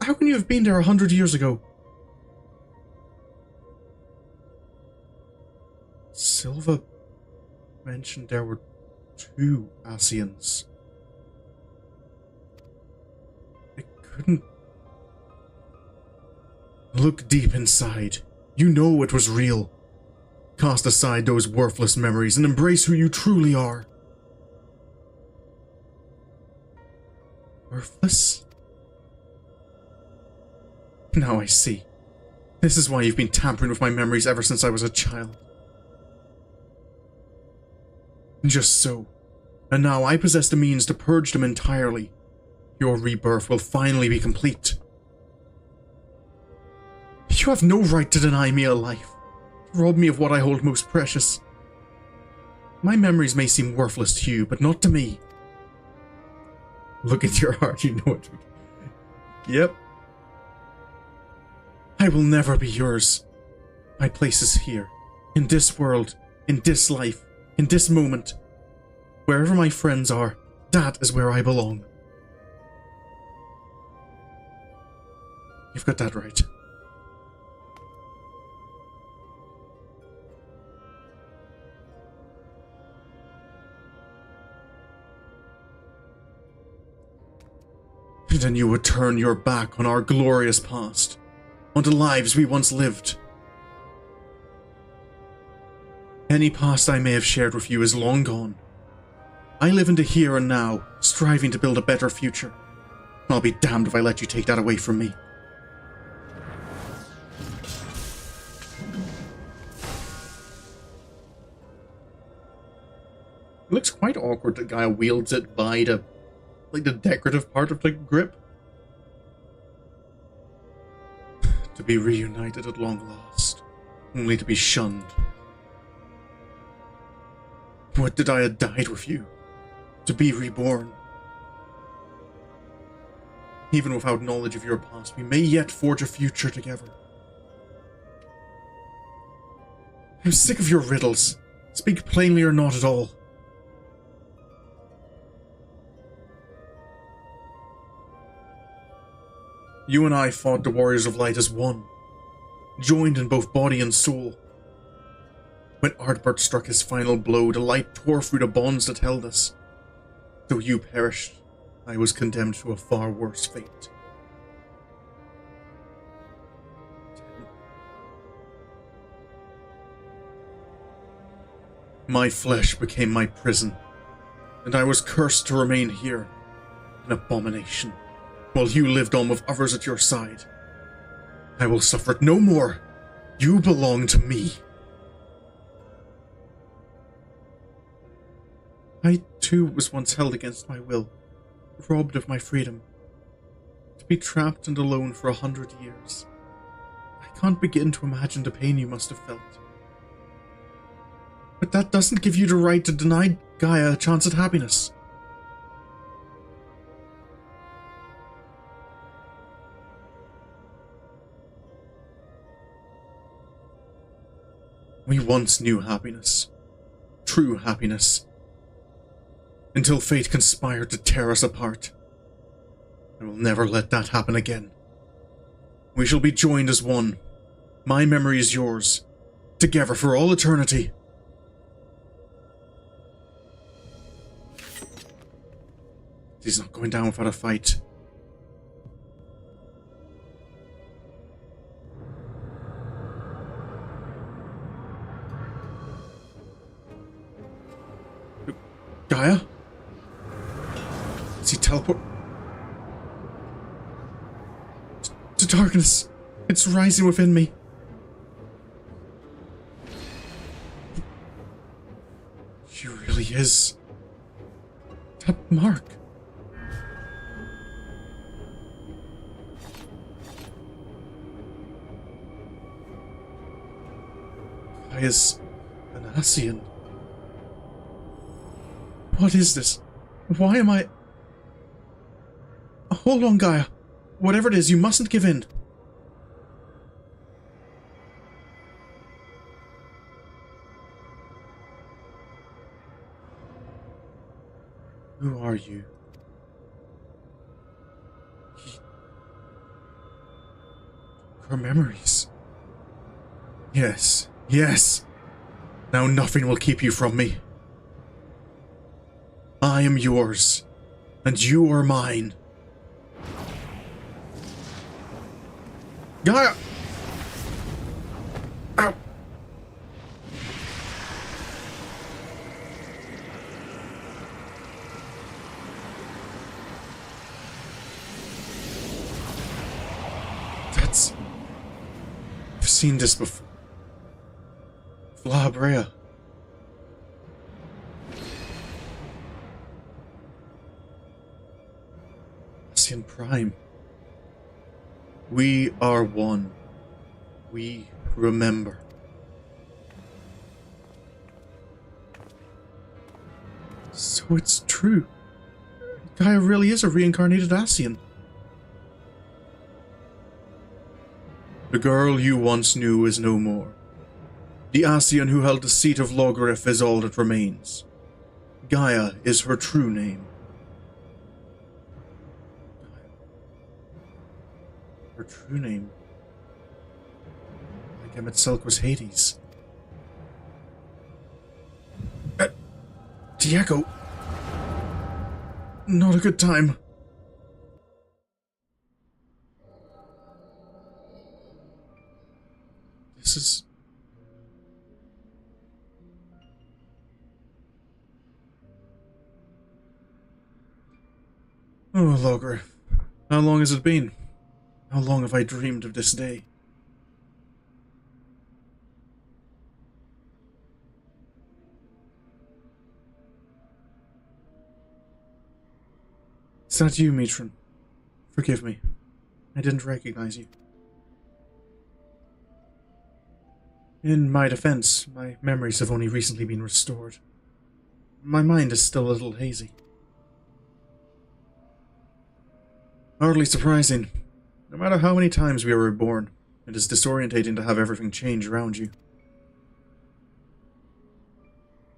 How can you have been there 100 years ago? Silva mentioned there were 2 Asians. It couldn't... Look deep inside. You know it was real. Cast aside those worthless memories and embrace who you truly are. Worthless? Now I see. This is why you've been tampering with my memories ever since I was a child. Just so. And now I possess the means to purge them entirely. Your rebirth will finally be complete. You have no right to deny me a life, to rob me of what I hold most precious. My memories may seem worthless to you, but not to me. Look at your heart, you know it. Yep. I will never be yours. My place is here, in this world, in this life, in this moment. Wherever my friends are, that is where I belong. You've got that right. Then you would turn your back on our glorious past, on the lives we once lived. Any past I may have shared with you is long gone. I live in the here and now, striving to build a better future. I'll be damned if I let you take that away from me. It looks quite awkward that Gaia wields it by the decorative part of the grip. To be reunited at long last, only to be shunned. Would that I had died with you, to be reborn. Even without knowledge of your past, we may yet forge a future together. I'm sick of your riddles. Speak plainly or not at all. You and I fought the Warriors of Light as one, joined in both body and soul. When Ardbert struck his final blow, the light tore through the bonds that held us. Though you perished, I was condemned to a far worse fate. My flesh became my prison, and I was cursed to remain here, an abomination, while you lived on with others at your side. I will suffer it no more. You belong to me. I, too, was once held against my will, robbed of my freedom, to be trapped and alone for 100 years. I can't begin to imagine the pain you must have felt. But that doesn't give you the right to deny Gaia a chance at happiness. We once knew happiness. True happiness. Until fate conspired to tear us apart. I will never let that happen again. We shall be joined as one. My memory is yours. Together for all eternity. He's not going down without a fight. Gaia? Is he teleport? To darkness. It's rising within me. She really is. That mark. Gaia's an Asian. What is this? Why am I... Hold on, Gaia. Whatever it is, you mustn't give in. Who are you? Her memories. Yes, yes. Now nothing will keep you from me. I am yours, and you are mine. Gaia! Ow! I've seen this before. La Brea. Ascian Prime. We are one. We remember. So it's true. Gaia really is a reincarnated Ascian. The girl you once knew is no more. The Ascian who held the seat of Logorith is all that remains. Gaia is her true name. Her true name. Like Emmett Selk was Hades. Diego! Not a good time. This is... Oh, Logorith. How long has it been? How long have I dreamed of this day? Is that you, Mitron? Forgive me. I didn't recognize you. In my defense, my memories have only recently been restored. My mind is still a little hazy. Hardly surprising. No matter how many times we are reborn, it is disorientating to have everything change around you.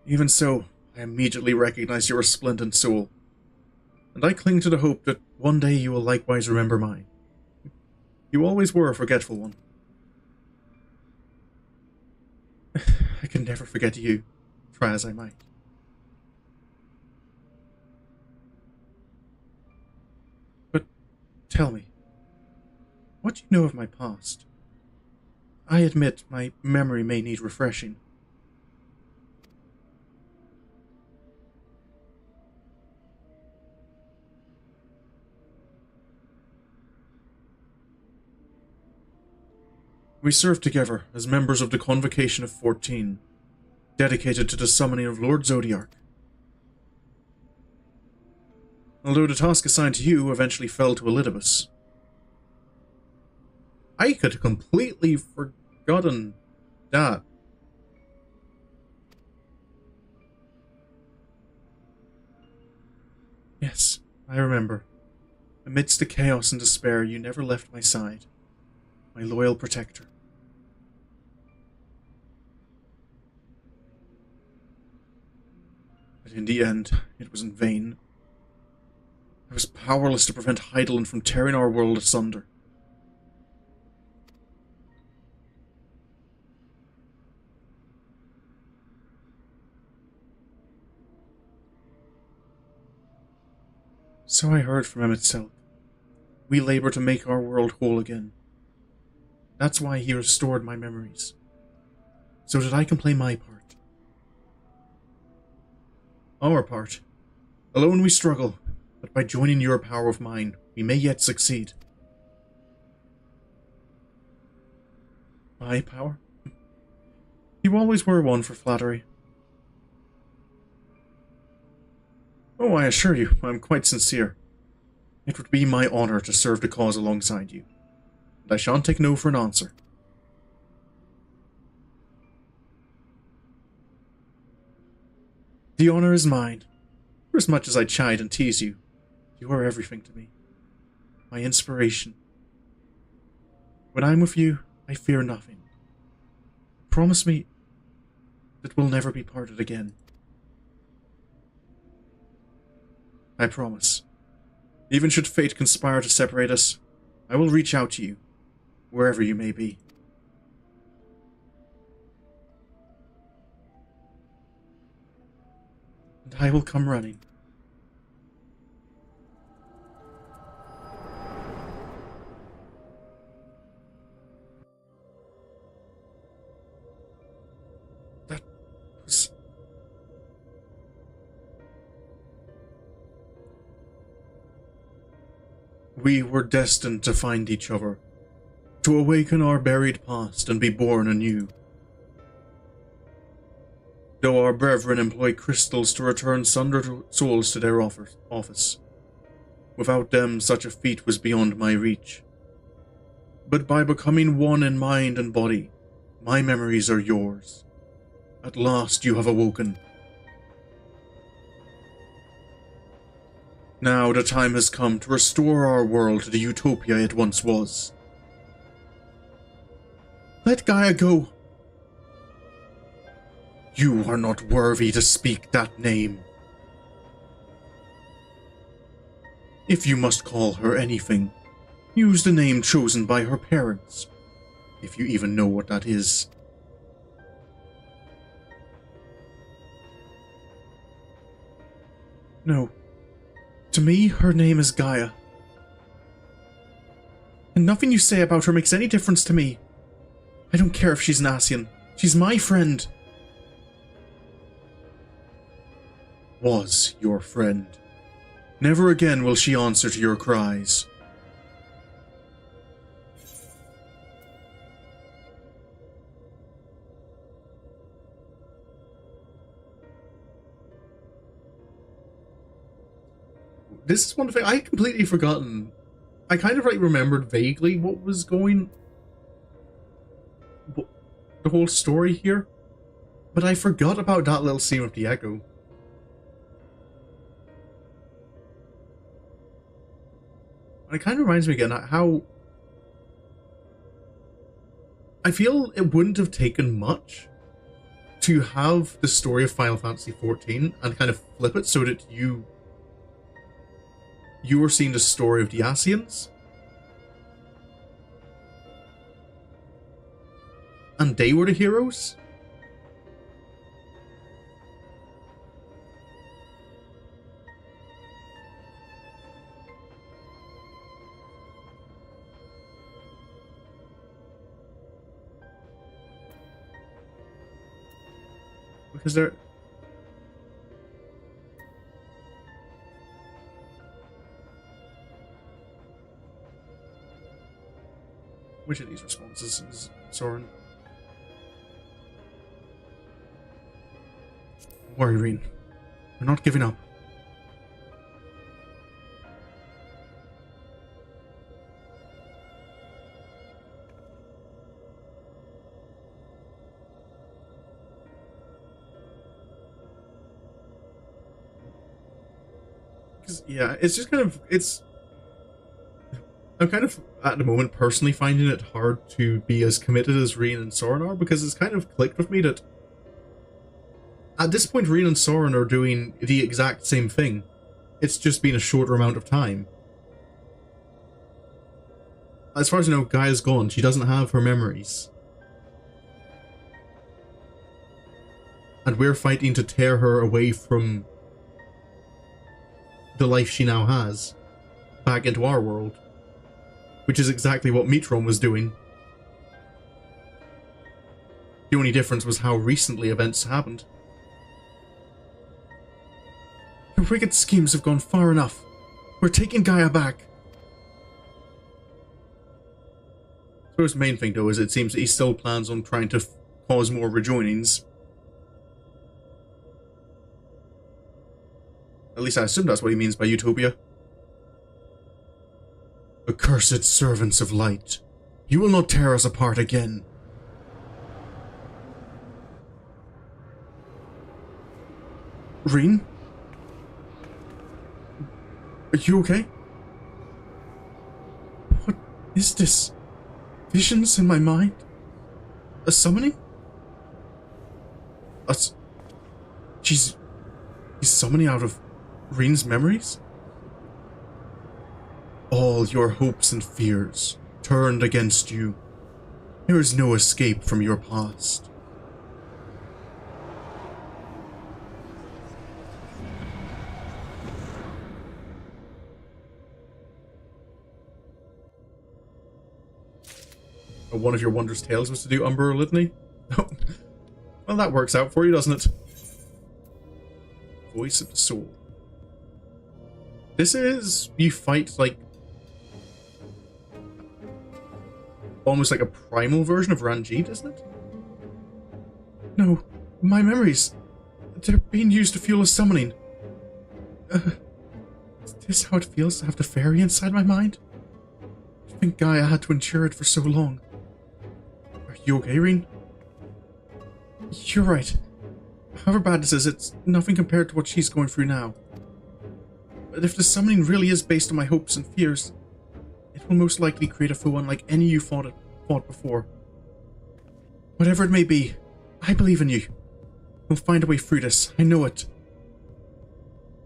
Even so, I immediately recognize your resplendent soul, and I cling to the hope that one day you will likewise remember mine. You always were a forgetful one. I can never forget you, try as I might. But tell me, what do you know of my past? I admit my memory may need refreshing. We served together as members of the Convocation of 14, dedicated to the summoning of Lord Zodiark. Although the task assigned to you eventually fell to Elidibus. I had completely forgotten that. Yes, I remember. Amidst the chaos and despair, you never left my side, my loyal protector. But in the end, it was in vain. I was powerless to prevent Heidelin from tearing our world asunder. So I heard from Emmett Selk. We labor to make our world whole again. That's why he restored my memories, so that I can play my part. Our part. Alone we struggle, but by joining your power with mine, we may yet succeed. My power? You always were one for flattery. Oh, I assure you, I'm quite sincere. It would be my honor to serve the cause alongside you, and I shan't take no for an answer. The honor is mine. For as much as I chide and tease you, you are everything to me. My inspiration. When I'm with you, I fear nothing. Promise me that we'll never be parted again. I promise. Even should fate conspire to separate us, I will reach out to you, wherever you may be. I will come running. That was... We were destined to find each other, to awaken our buried past and be born anew. Though our brethren employ crystals to return sundered souls to their office. Without them, such a feat was beyond my reach. But by becoming one in mind and body, my memories are yours. At last you have awoken. Now the time has come to restore our world to the utopia it once was. Let Gaia go. You are not worthy to speak that name. If you must call her anything, use the name chosen by her parents, if you even know what that is. No. To me, her name is Gaia. And nothing you say about her makes any difference to me. I don't care if she's an Ascian. She's my friend. Was your friend. Never again will she answer to your cries. This is one thing I had completely forgotten. I kind of remembered vaguely what was going... the whole story here. But I forgot about that little scene with the echo. It kind of reminds me again how I feel it wouldn't have taken much to have the story of Final Fantasy XIV and kind of flip it so that you were seeing the story of the Ascians and they were the heroes. Because they're... Which of these responses is Sorin? Don't worry, Ryne. We're not giving up. Yeah, it's just kind of, I'm kind of, at the moment, personally finding it hard to be as committed as Ryne and Sorin are, because it's kind of clicked with me that at this point Ryne and Sorin are doing the exact same thing. It's just been a shorter amount of time. As far as I know, Gaia's gone. She doesn't have her memories. And we're fighting to tear her away from the life she now has back into our world, which is exactly what Mitron was doing. The only difference was how recently events happened. Your wicked schemes have gone far enough. We're taking Gaia back. So his main thing though is it seems that he still plans on trying to cause more rejoinings. At least I assume that's what he means by utopia. Accursed servants of light, you will not tear us apart again. Ryne? Are you okay? What is this? Visions in my mind? A summoning? He's summoning out of Ryne's memories? All your hopes and fears turned against you. There is no escape from your past. one of your wondrous tales was to do Umber Litany? Well, that works out for you, doesn't it? Voice of the Soul. This is... you fight, like... almost like a primal version of Ranjit, isn't it? No, my memories... they're being used to fuel a summoning. Is this how it feels to have the fairy inside my mind? I think Gaia had to endure it for so long. Are you okay, Ryne? You're right. However bad this is, it's nothing compared to what she's going through now. But if the summoning really is based on my hopes and fears, it will most likely create a foe unlike any you fought before. Whatever it may be, I believe in you. We'll find a way through this, I know it.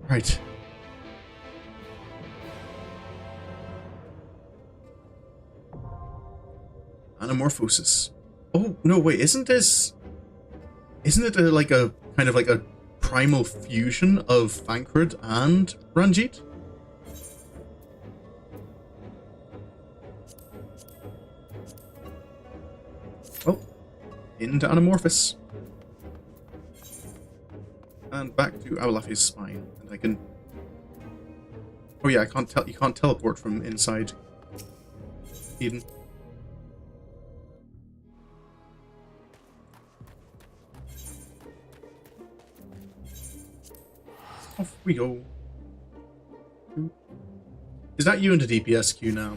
Right. Anamorphosis. Oh, no, wait, isn't it like a kind of like a primal fusion of Thancred and Ranjit? Well, into Anamorphous. And back to Awlafi's spine. And I can... oh yeah, you can't teleport from inside Eden. Off we go. Is that you in the DPS queue now?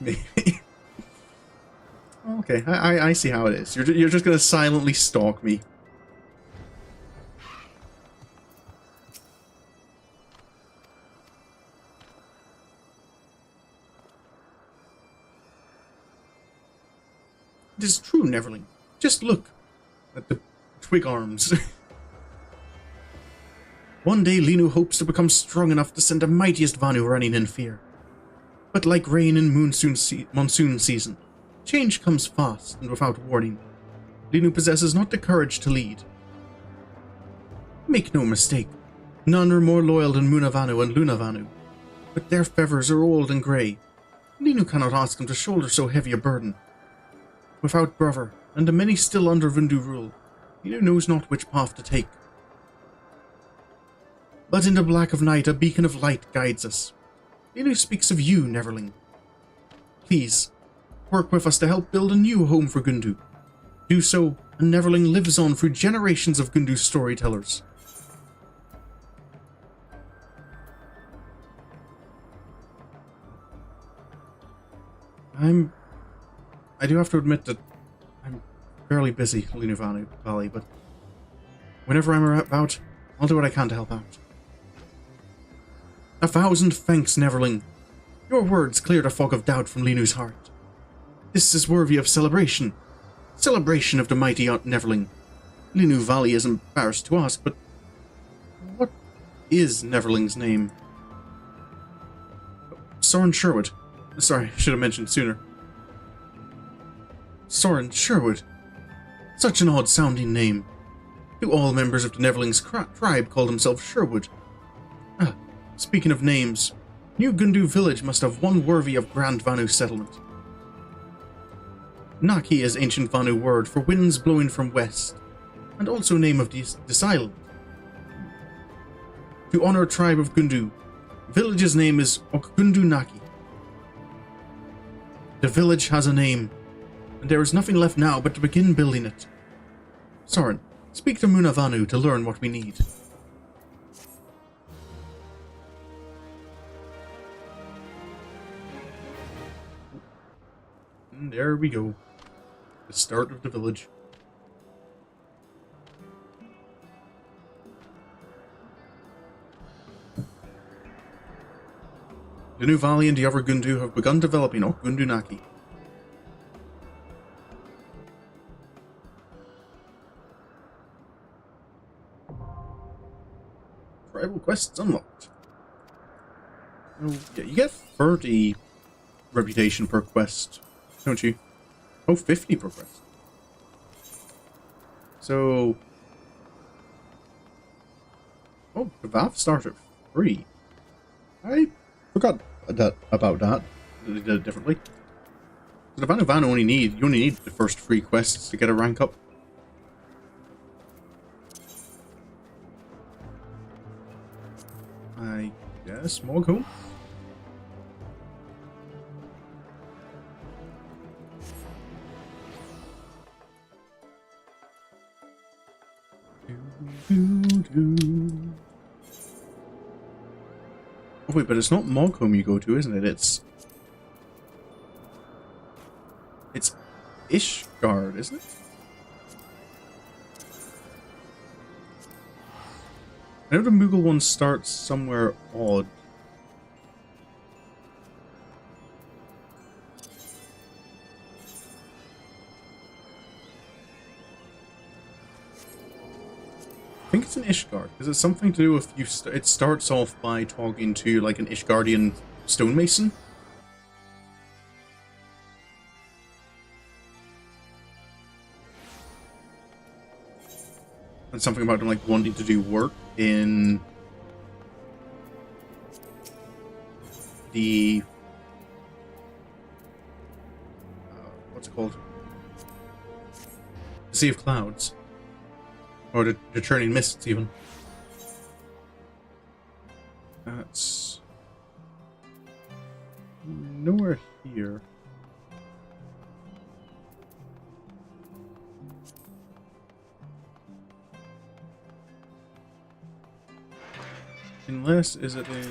Maybe. Okay, I see how it is. You're just gonna silently stalk me. It is true, Neverling. Just look at the twig arms. One day Linu hopes to become strong enough to send the mightiest Vanu running in fear. But like rain in monsoon season, change comes fast and without warning. Linu possesses not the courage to lead. Make no mistake, none are more loyal than Munavanu and Lunavanu, but their feathers are old and grey. Linu cannot ask them to shoulder so heavy a burden. Without brother, and the many still under Vundu rule, Linu knows not which path to take. But in the black of night a beacon of light guides us. Linu speaks of you, Neverling. Please, work with us to help build a new home for Gundu. Do so, and Neverling lives on through generations of Gundu storytellers. I do have to admit that I'm fairly busy, Linu Valley, but whenever I'm about, I'll do what I can to help out. 1,000 thanks, Neverling. Your words cleared a fog of doubt from Linu's heart. This is worthy of celebration. Celebration of the mighty Neverling. Linu Valley is embarrassed to ask, but what is Neverling's name? Sorin Sherwood. Sorry, I should have mentioned sooner. Sorin Sherwood. Such an odd-sounding name. Do all members of the Neverling's tribe call themselves Sherwood? Ah, speaking of names, New Gundu village must have one worthy of Grand Vanu settlement. Naki is ancient Vanu word for winds blowing from west, and also name of this island. To honor tribe of Gundu, village's name is Okgundu Naki. The village has a name, and there is nothing left now but to begin building it. Sorin, speak to Munavanu to learn what we need. And there we go. The start of the village. The new valley and the other Gundu have begun developing Okgundu Naki. Tribal quests unlocked. Oh, yeah, you get 30 reputation per quest, don't you? Oh, 50 progress. So... Oh, the valve started free. I forgot about that. They did it differently. So the Van you only need the first 3 quests to get a rank up. I guess Moghome. Oh wait, but it's not Moghome you go to, isn't it? It's Ishgard, isn't it? I know the Moogle one starts somewhere odd. I think it's an Ishgard, because it's something to do with you. It starts off by talking to like an Ishgardian stonemason. And something about them like wanting to do work in the what's it called? The Sea of Clouds, or the Churning Mists, even. That's nowhere here. Unless, is it in...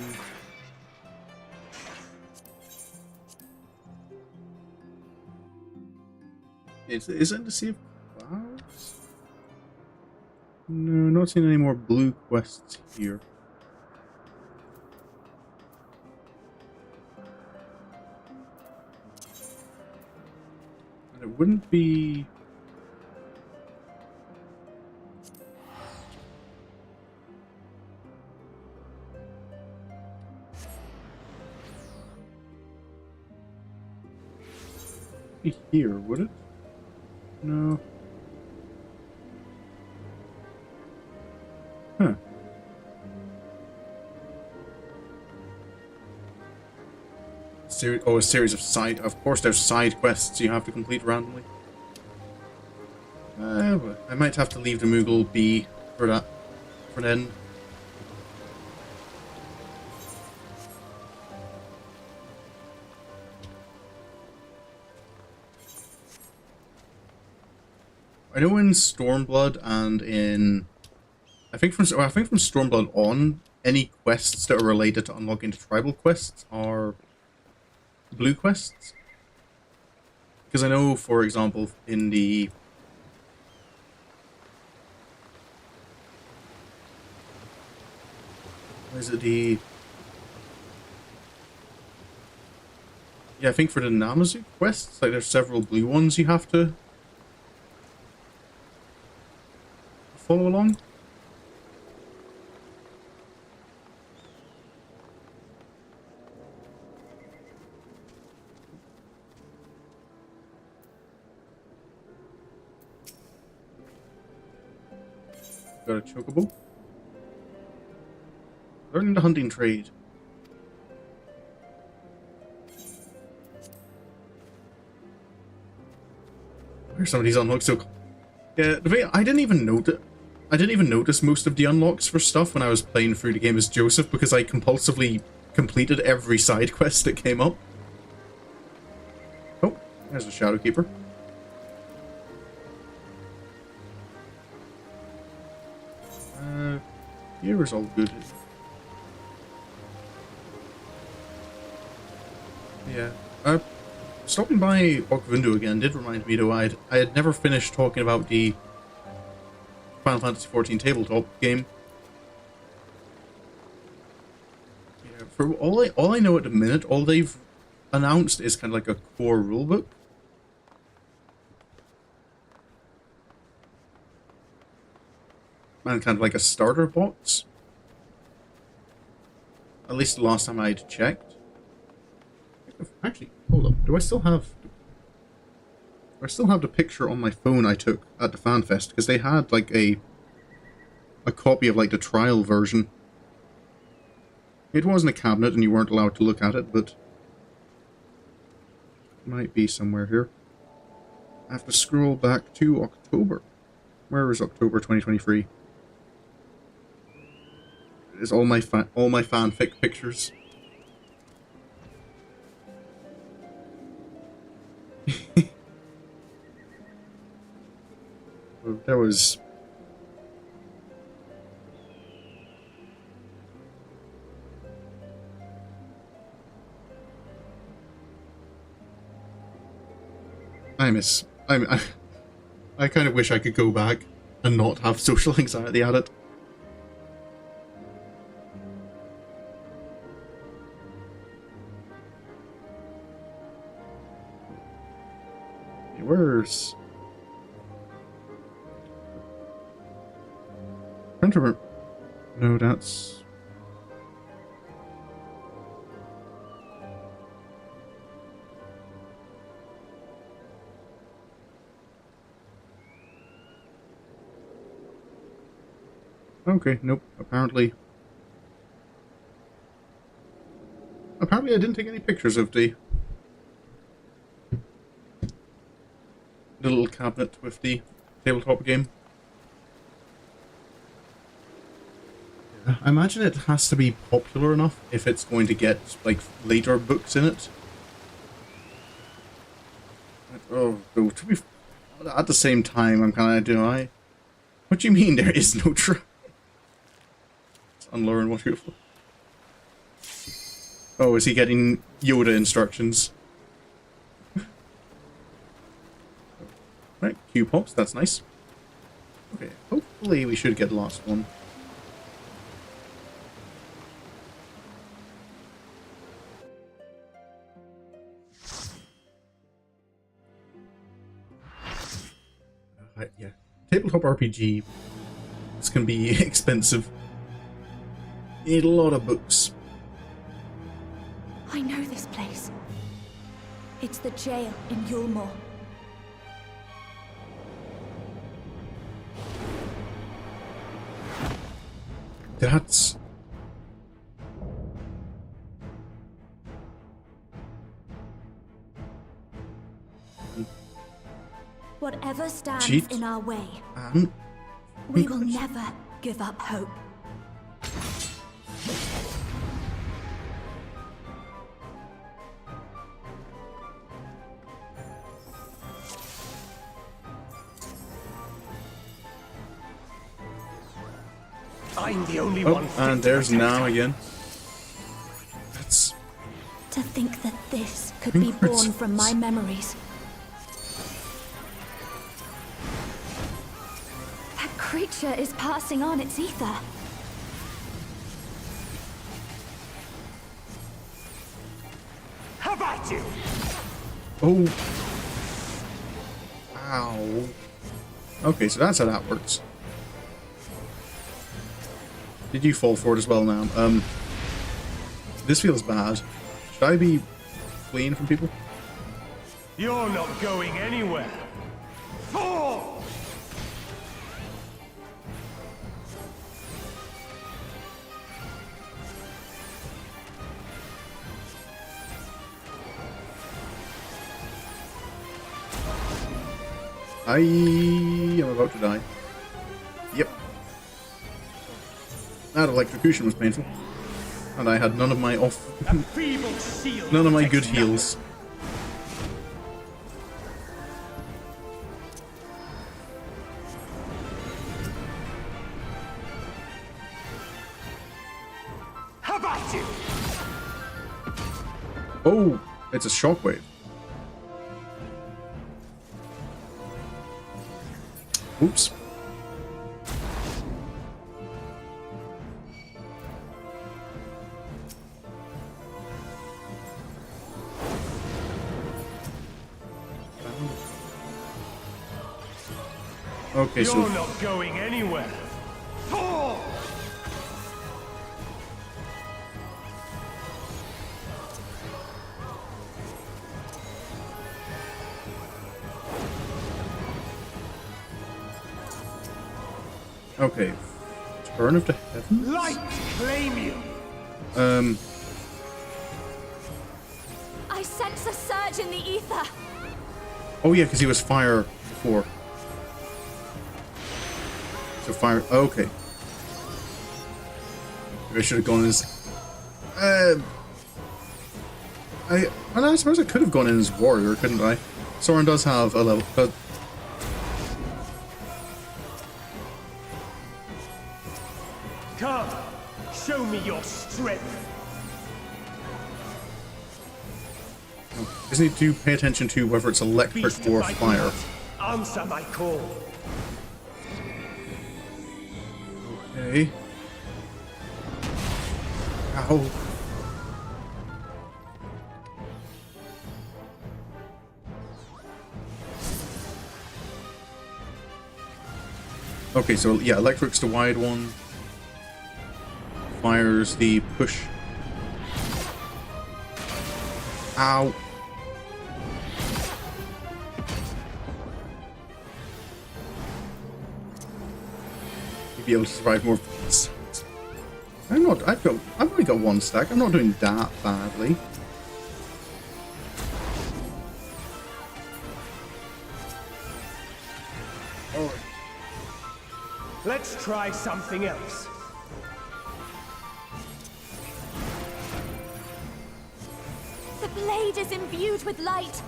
Is it in the Sea of Clouds? No, not seeing any more blue quests here. And it wouldn't be... here, would it? No. Huh. A series of side... Of course there's side quests you have to complete randomly. I might have to leave the Moogle be for that. For then. I know in Stormblood and in... I think from Stormblood on, any quests that are related to unlocking the tribal quests are blue quests. Because I know, for example, in the... What is it, the... Yeah, I think for the Namazu quests, like there's several blue ones you have to follow along. Got a chocobo. Learning the hunting trade. Where's some of these unlocks? So, yeah, the thing, I didn't even notice most of the unlocks for stuff when I was playing through the game as Joseph because I compulsively completed every side quest that came up. Oh, there's the Shadowkeeper. Here is all good. Yeah. Stopping by Okvundu again did remind me, though, I had never finished talking about the Final Fantasy XIV tabletop game. Yeah, for all I know at the minute, all they've announced is kind of like a core rulebook. And kind of like a starter box. At least the last time I'd checked. Actually, hold up. Do I still have I still have the picture on my phone I took at the FanFest, because they had, like, a copy of, like, the trial version. It wasn't a cabinet, and you weren't allowed to look at it, but... it might be somewhere here. I have to scroll back to October. Where is October 2023? It is all my fanfic pictures. There was... I kind of wish I could go back and not have social anxiety at it. Where's... printer? No, that's... okay, nope, apparently I didn't take any pictures of the little cabinet with the tabletop game. Yeah, I imagine it has to be popular enough if it's going to get, like, later books in it. Oh, though, to be... at the same time, I'm kind of doing, what do you mean there is no try? Let's unlearn what you... oh, is he getting Yoda instructions? Right, Q-pops, that's nice. Okay, hopefully we should get the last one. Yeah, tabletop RPG. This can be expensive. You need a lot of books. I know this place. It's the jail in Yulmore. That's... Whatever stands cheat. in our way, And... we will never give up hope. I'm the only oh, one. and there's now again. That's... To think that this could be born from my memories. That creature is passing on its ether. How about you? oh. Ow. Okay, so that's how that works. Did you fall for it as well now? This feels bad. Should I be fleeing from people? You're not going anywhere. Fall! I am about to die. Yep. That electrocution was painful. And I had none of my none of my good heals. How about you? Oh, it's a shockwave. Oops. Okay, so You're not going anywhere. Fall! Okay. Turn of the Heavens? Light claim you! I sense a surge in the ether. Oh yeah, because he was fire before. So fire. Okay. Maybe I should have gone as. I suppose I could have gone in as warrior, couldn't I? Sorin does have a level, but. Come, show me your strength. Just need to pay attention to whether it's electric Beast or of my fire. blood, answer my call. Okay. Ow. Okay, so yeah, electric's the wide one. Fire's the push. Ow. You'd be able to survive more. I'm not. I've only got one stack. I'm not doing that badly. Alright. Let's try something else. The blade is imbued with light.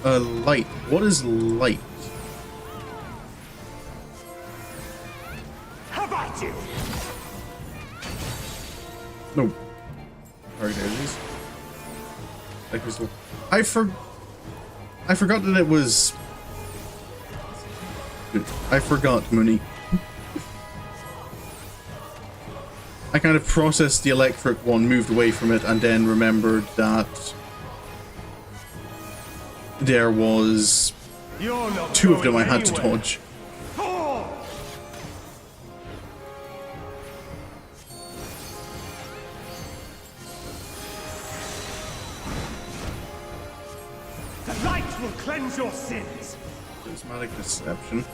Light. What is light? How about you? No. Sorry, there it is. Like crystal. I forgot that it was. I forgot, Mooney. I kind of processed the electric one, moved away from it, and then remembered that there was You're not two of them I going had to anywhere. dodge. Fall! The light will cleanse your sins. Prismatic deception.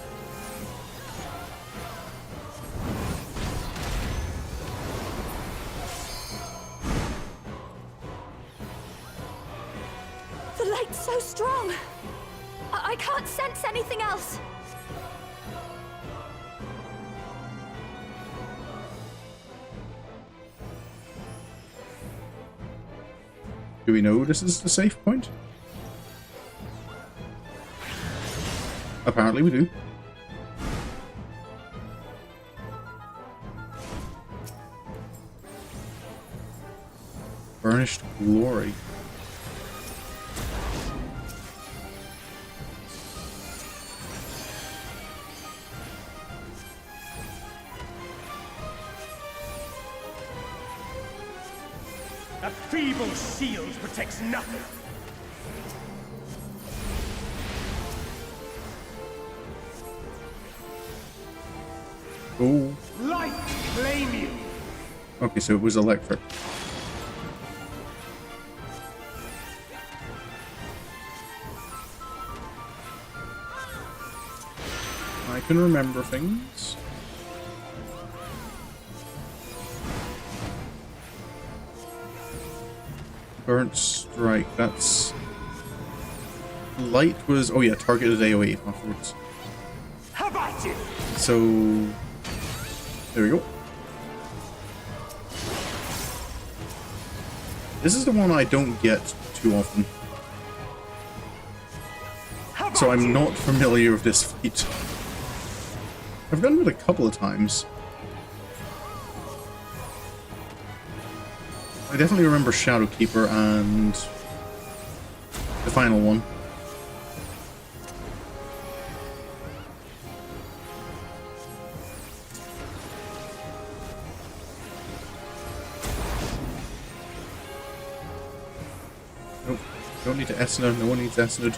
The light's so strong. I can't sense anything else. Do we know this is the safe point? Apparently we do. Burnished glory. A feeble shield protects nothing. Oh. Light claim you. Okay, so it was electric. I can remember things. Burnt strike, that's... Light was... Oh yeah, targeted AoE afterwards. How about you? So... There we go. This is the one I don't get too often. How about So I'm you? not familiar with this feat. I've gotten it a couple of times. I definitely remember Shadowkeeper and the final one. Nope, don't need to Esna, no one needs Esnad.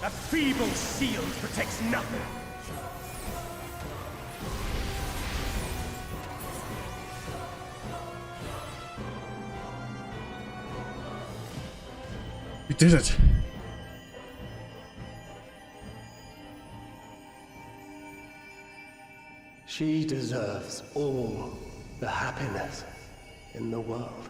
A feeble shield protects nothing. We did it! She deserves all the happiness in the world.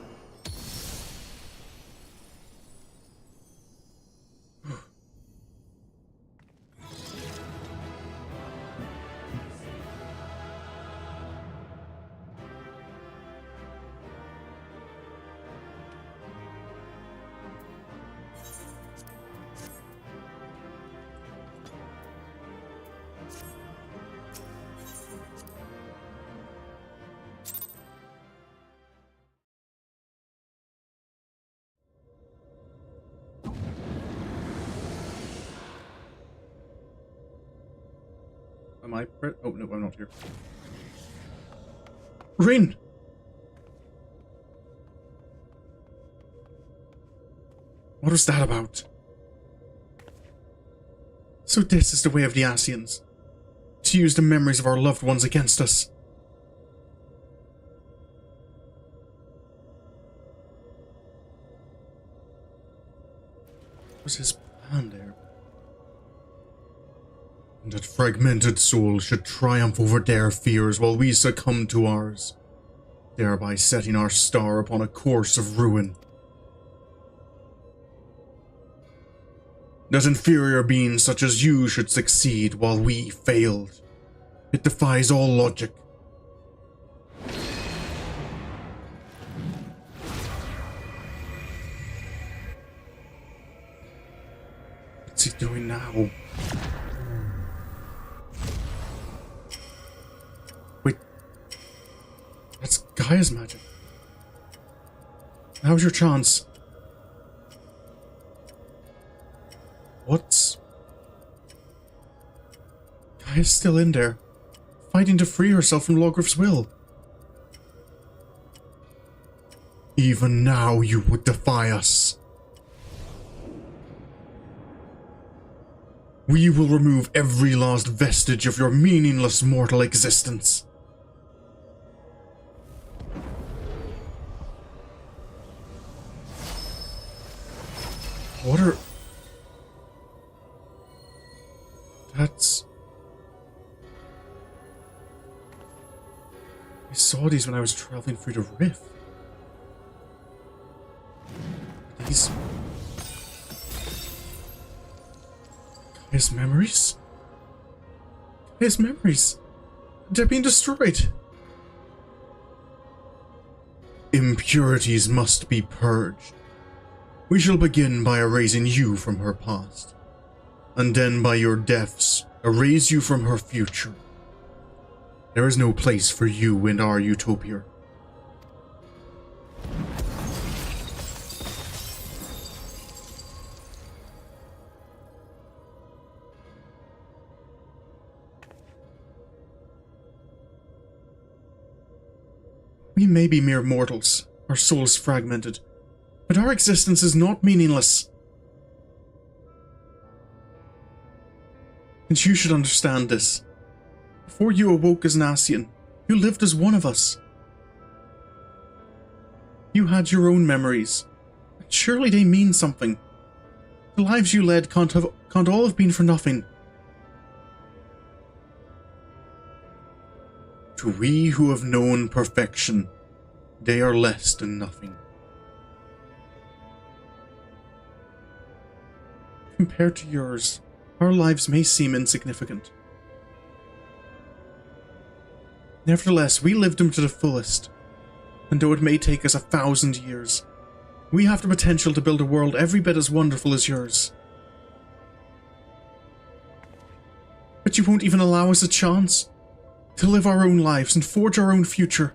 Am I oh no, I'm not here. Ryne! What was that about? So this is the way of the Ascians. To use the memories of our loved ones against us. What was his plan there? And that fragmented soul should triumph over their fears while we succumb to ours, thereby setting our star upon a course of ruin. That inferior beings such as you should succeed while we failed. It defies all logic. What's he doing now? Wait. That's Gaia's magic. Now's your chance. What's... Gaia's still in there, fighting to free herself from Logriff's will. Even now you would defy us. We will remove every last vestige of your meaningless mortal existence. What are... That's... I saw these when I was traveling through the rift. These... His memories? His memories! They're being destroyed! Impurities must be purged. We shall begin by erasing you from her past, and then by your deaths, erase you from her future. There is no place for you in our utopia. We may be mere mortals, our souls fragmented, but our existence is not meaningless. And you should understand this. Before you awoke as an Ascian, you lived as one of us. You had your own memories, and surely they mean something. The lives you led can't all have been for nothing. To we who have known perfection, they are less than nothing. Compared to yours, our lives may seem insignificant. Nevertheless, we lived them to the fullest, and though it may take us 1,000 years, we have the potential to build a world every bit as wonderful as yours. But you won't even allow us a chance to live our own lives and forge our own future.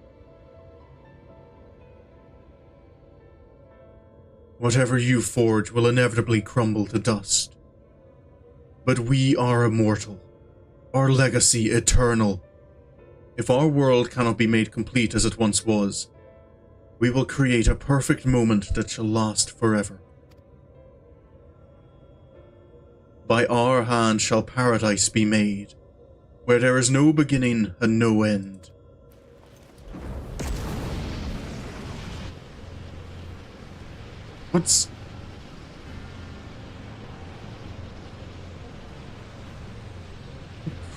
Whatever you forge will inevitably crumble to dust. But we are immortal, our legacy eternal. If our world cannot be made complete as it once was, we will create a perfect moment that shall last forever. By our hand shall paradise be made, where there is no beginning and no end. What's...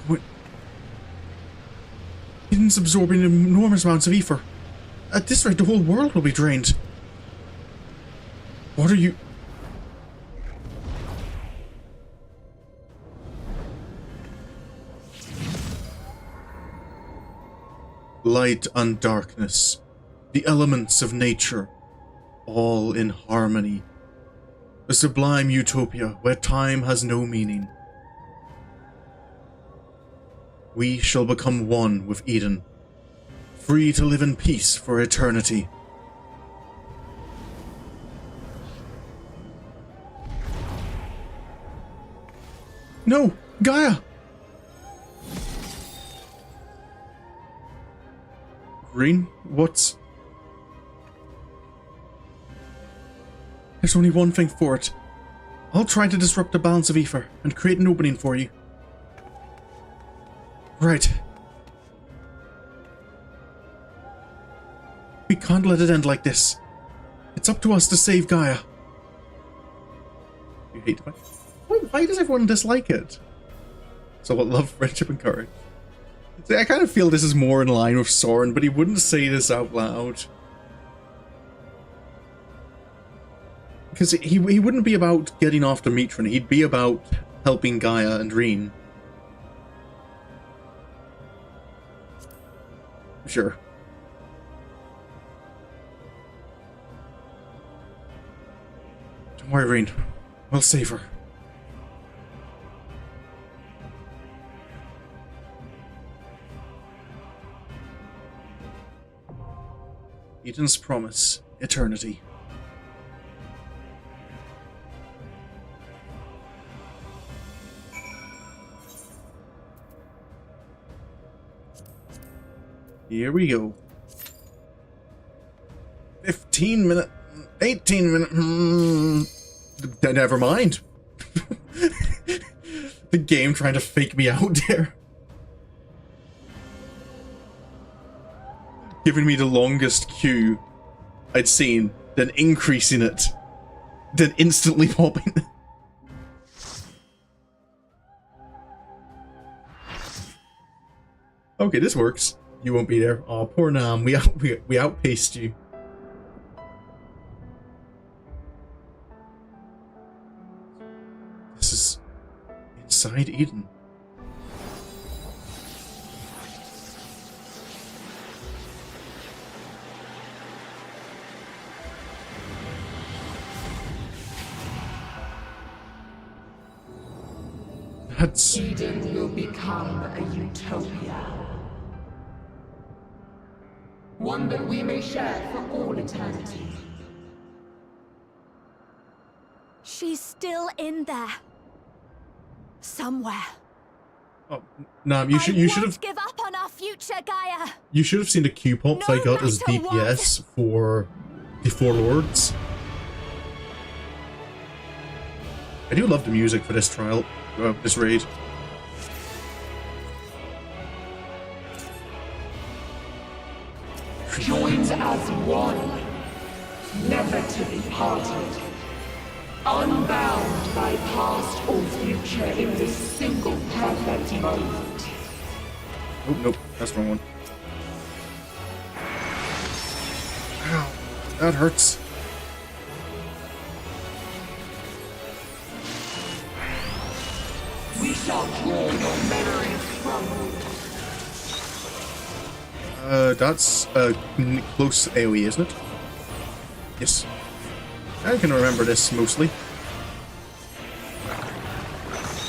What... Eden's absorbing enormous amounts of ether. At this rate, the whole world will be drained. What are you... Light and darkness, the elements of nature, all in harmony. A sublime utopia where time has no meaning. We shall become one with Eden, free to live in peace for eternity. No! Gaia! Ryne, what's... There's only one thing for it. I'll try to disrupt the balance of ether and create an opening for you. Right. We can't let it end like this. It's up to us to save Gaia. You hate to fight. Why does everyone dislike it? So what, love, friendship, and courage? See, I kind of feel this is more in line with Sorin, but he wouldn't say this out loud. Because he wouldn't be about getting after Mitron, he'd be about helping Gaia and Ryne. Sure. Don't worry, Ryne. We'll save her. Eden's promise, eternity. Here we go. 15 minute, 18 minute. Never mind. The game trying to fake me out there. Giving me the longest queue I'd seen, then increasing it, then instantly popping. Okay, this works. You won't be there. Oh, poor Nam. We outpaced you. This is inside Eden. That's... Eden will become a utopia. One that we may share for all eternity. She's still in there. Somewhere. Oh, Nam, you should have give up on our future, Gaia. You should have seen the Q pops I got as DPS for the Four Lords. I do love the music for this trial, this raid. Joined as one, never to be parted. Unbound by past or future in this single perfect moment. Oh, nope, that's the wrong one. Ow, that hurts. We shall draw your memories from you. That's a close AoE, isn't it? Yes. I can remember this mostly.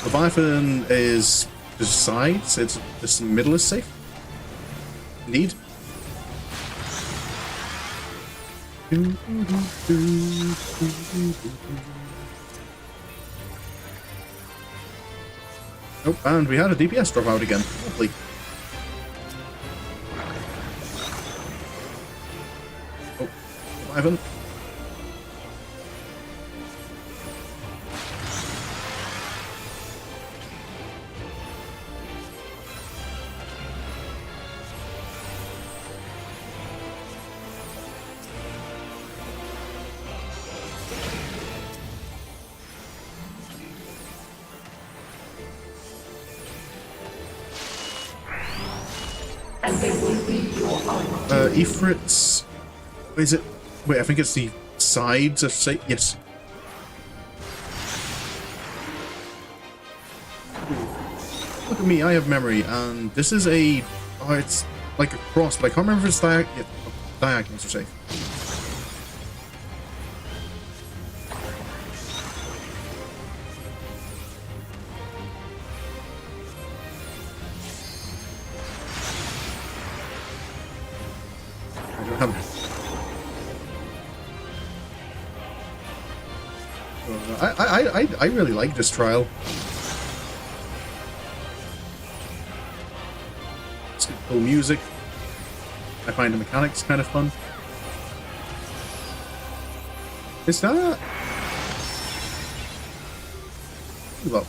Leviathan is the sides, this middle is safe. Indeed. Oh, and we had a DPS drop out again. Lovely. Oh, Leviathan. And they will Ifrit's... Is it... Wait, I think it's the sides of... Yes. Look at me, I have memory, and this is a... Oh, it's like a cross, but I can't remember if it's diagonals are safe. I don't have... I really like this trial. It's got cool music. I find the mechanics kind of fun. Is that... Well...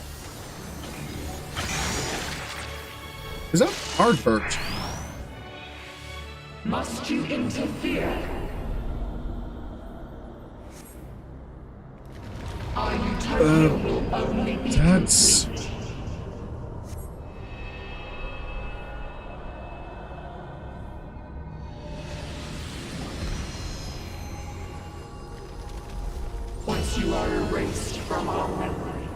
Is that Ardbert? Must you interfere? Are you will only be That's... complete? Once you are erased from our memory,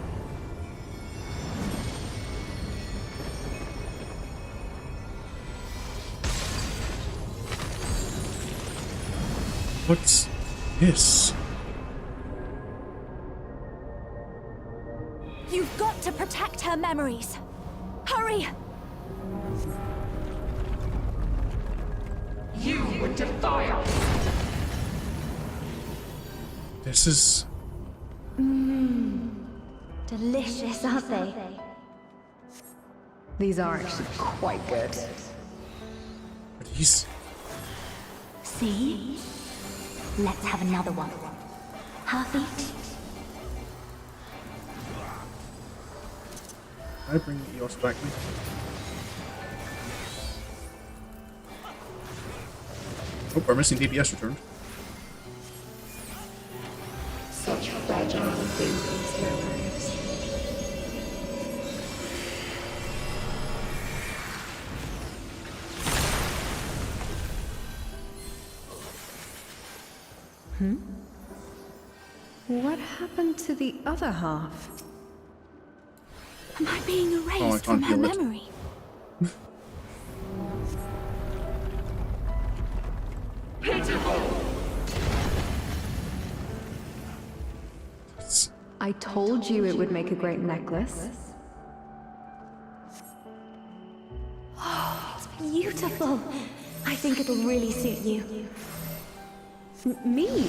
What's this? You've got to protect her memories. Hurry! you would defy us. This is... Delicious, aren't they? These are actually quite good. Are these... See? Let's have another one. Half each? Can I bring yours back? Oh, our missing DPS returned. Such fragile things, memories. What happened to the other half? Am I being erased Oh, I from can't her feel it. memory? Pitiful! It's... I told you it would make a great necklace. It's beautiful. I think it'll really suit you. Me?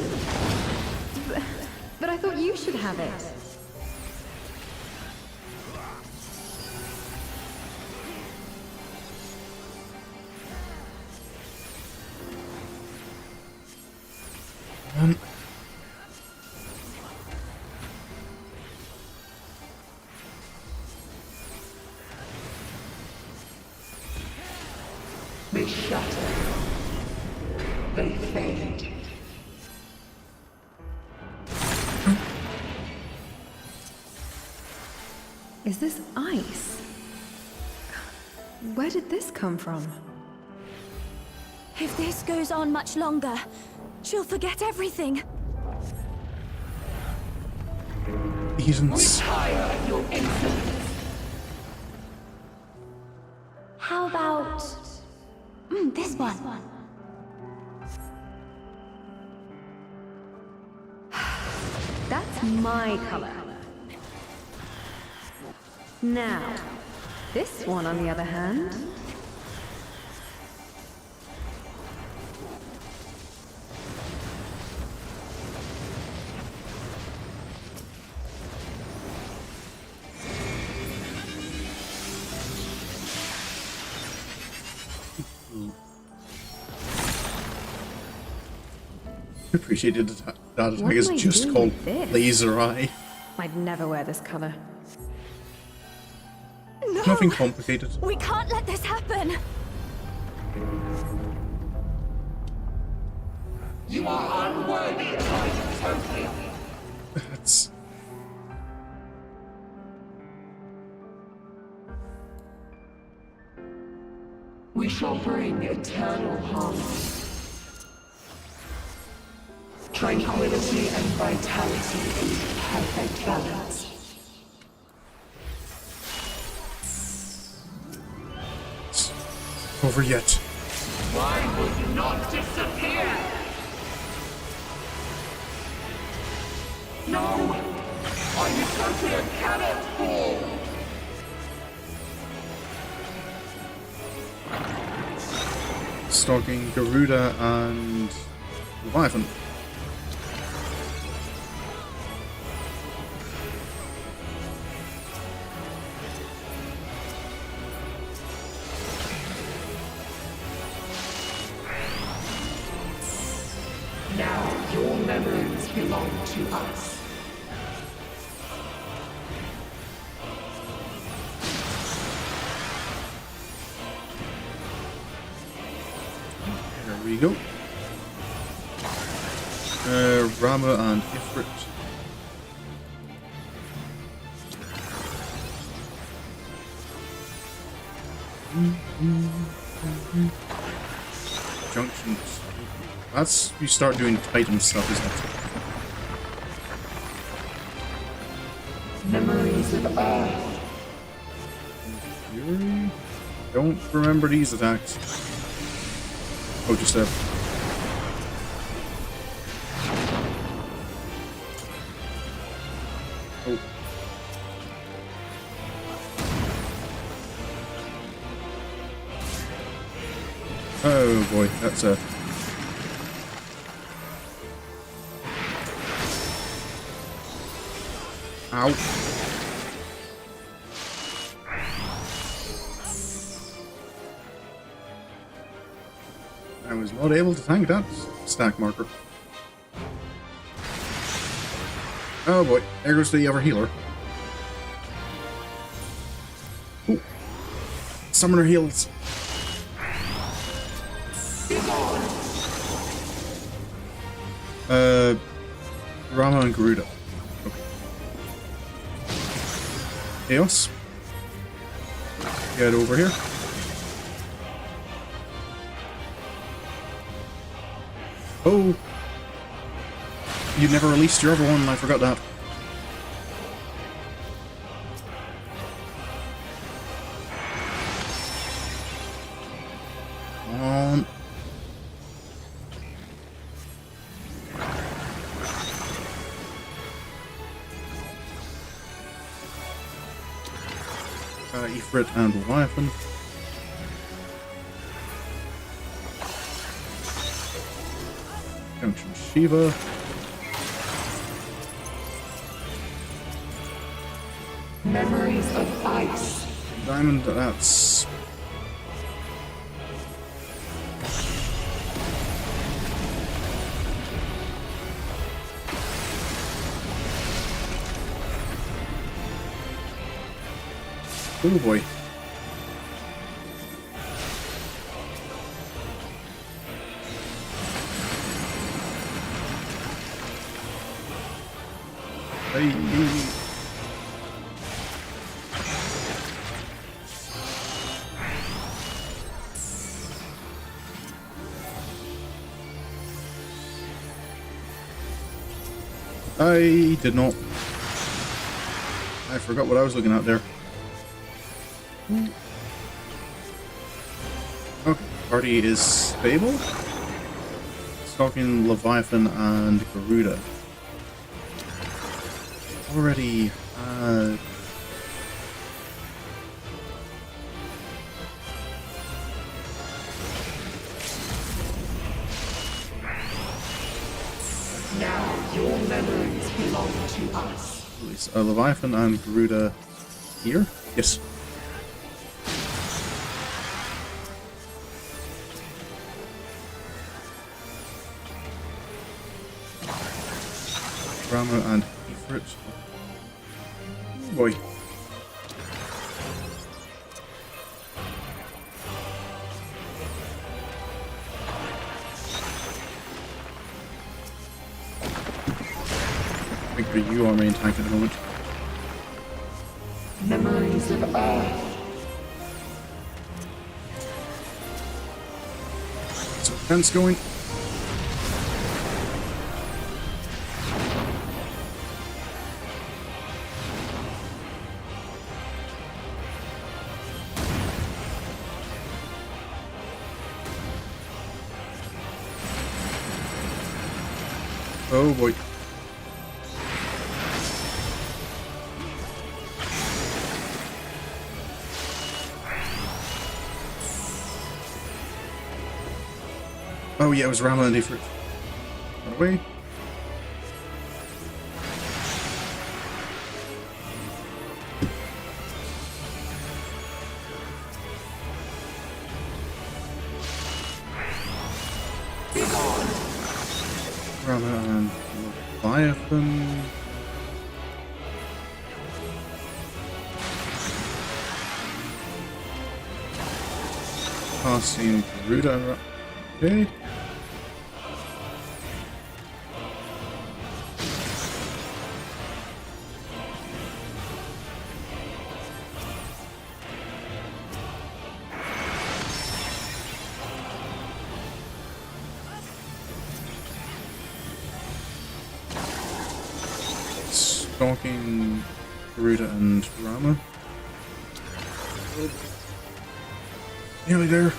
But I thought you should have it. They shatter. They fade. Is this ice? Where did this come from? If this goes on much longer, she'll forget everything. Ethan's... Tire your insolence. How about... this one. That's my color. Now, this one on the other hand. Appreciated that What attack is am I just doing called with this? Laser Eye. I'd never wear this color. No! Nothing complicated. We can't let this happen! You are unworthy of my utopia. That's... We shall bring eternal harmony. Tranquility and vitality in perfect balance. Over yet. Why will you not disappear? No! Our utopia cannot fall! Stalking Garuda and Leviathan. Now your memories belong to us. There we go. Rama and Ifrit. Junctions. That's you start doing Titan stuff, isn't it? Memories of Earth. Fury? Don't remember these attacks. Oh, just a. Oh. Oh boy, that's a. Ow. I was not able to tank that stack marker. Oh boy, there goes the other healer. Ooh. Summoner heals. Rama and Garuda. Okay. Chaos. Get over here. Oh! You never released your other one, I forgot that. Come on. Ifrit and Leviathan. Junction Shiva. Memories of ice. Diamond, that's... Oh boy. Hey. I did not. I forgot what I was looking at there. Okay, party is stable. Stalking Leviathan and Garuda. Already, Now your memories belong to us. Leviathan and Garuda here? Yes. Rama and Ifrit. Oh boy. I think you are main tank at the moment. Memories of Earth. So defense going. Oh boy. Oh yeah, it was Rama and Ifrit. Run away. Rama and Leviathan. Passing Garuda. Okay. Stalking Garuda and Rama. Nearly there.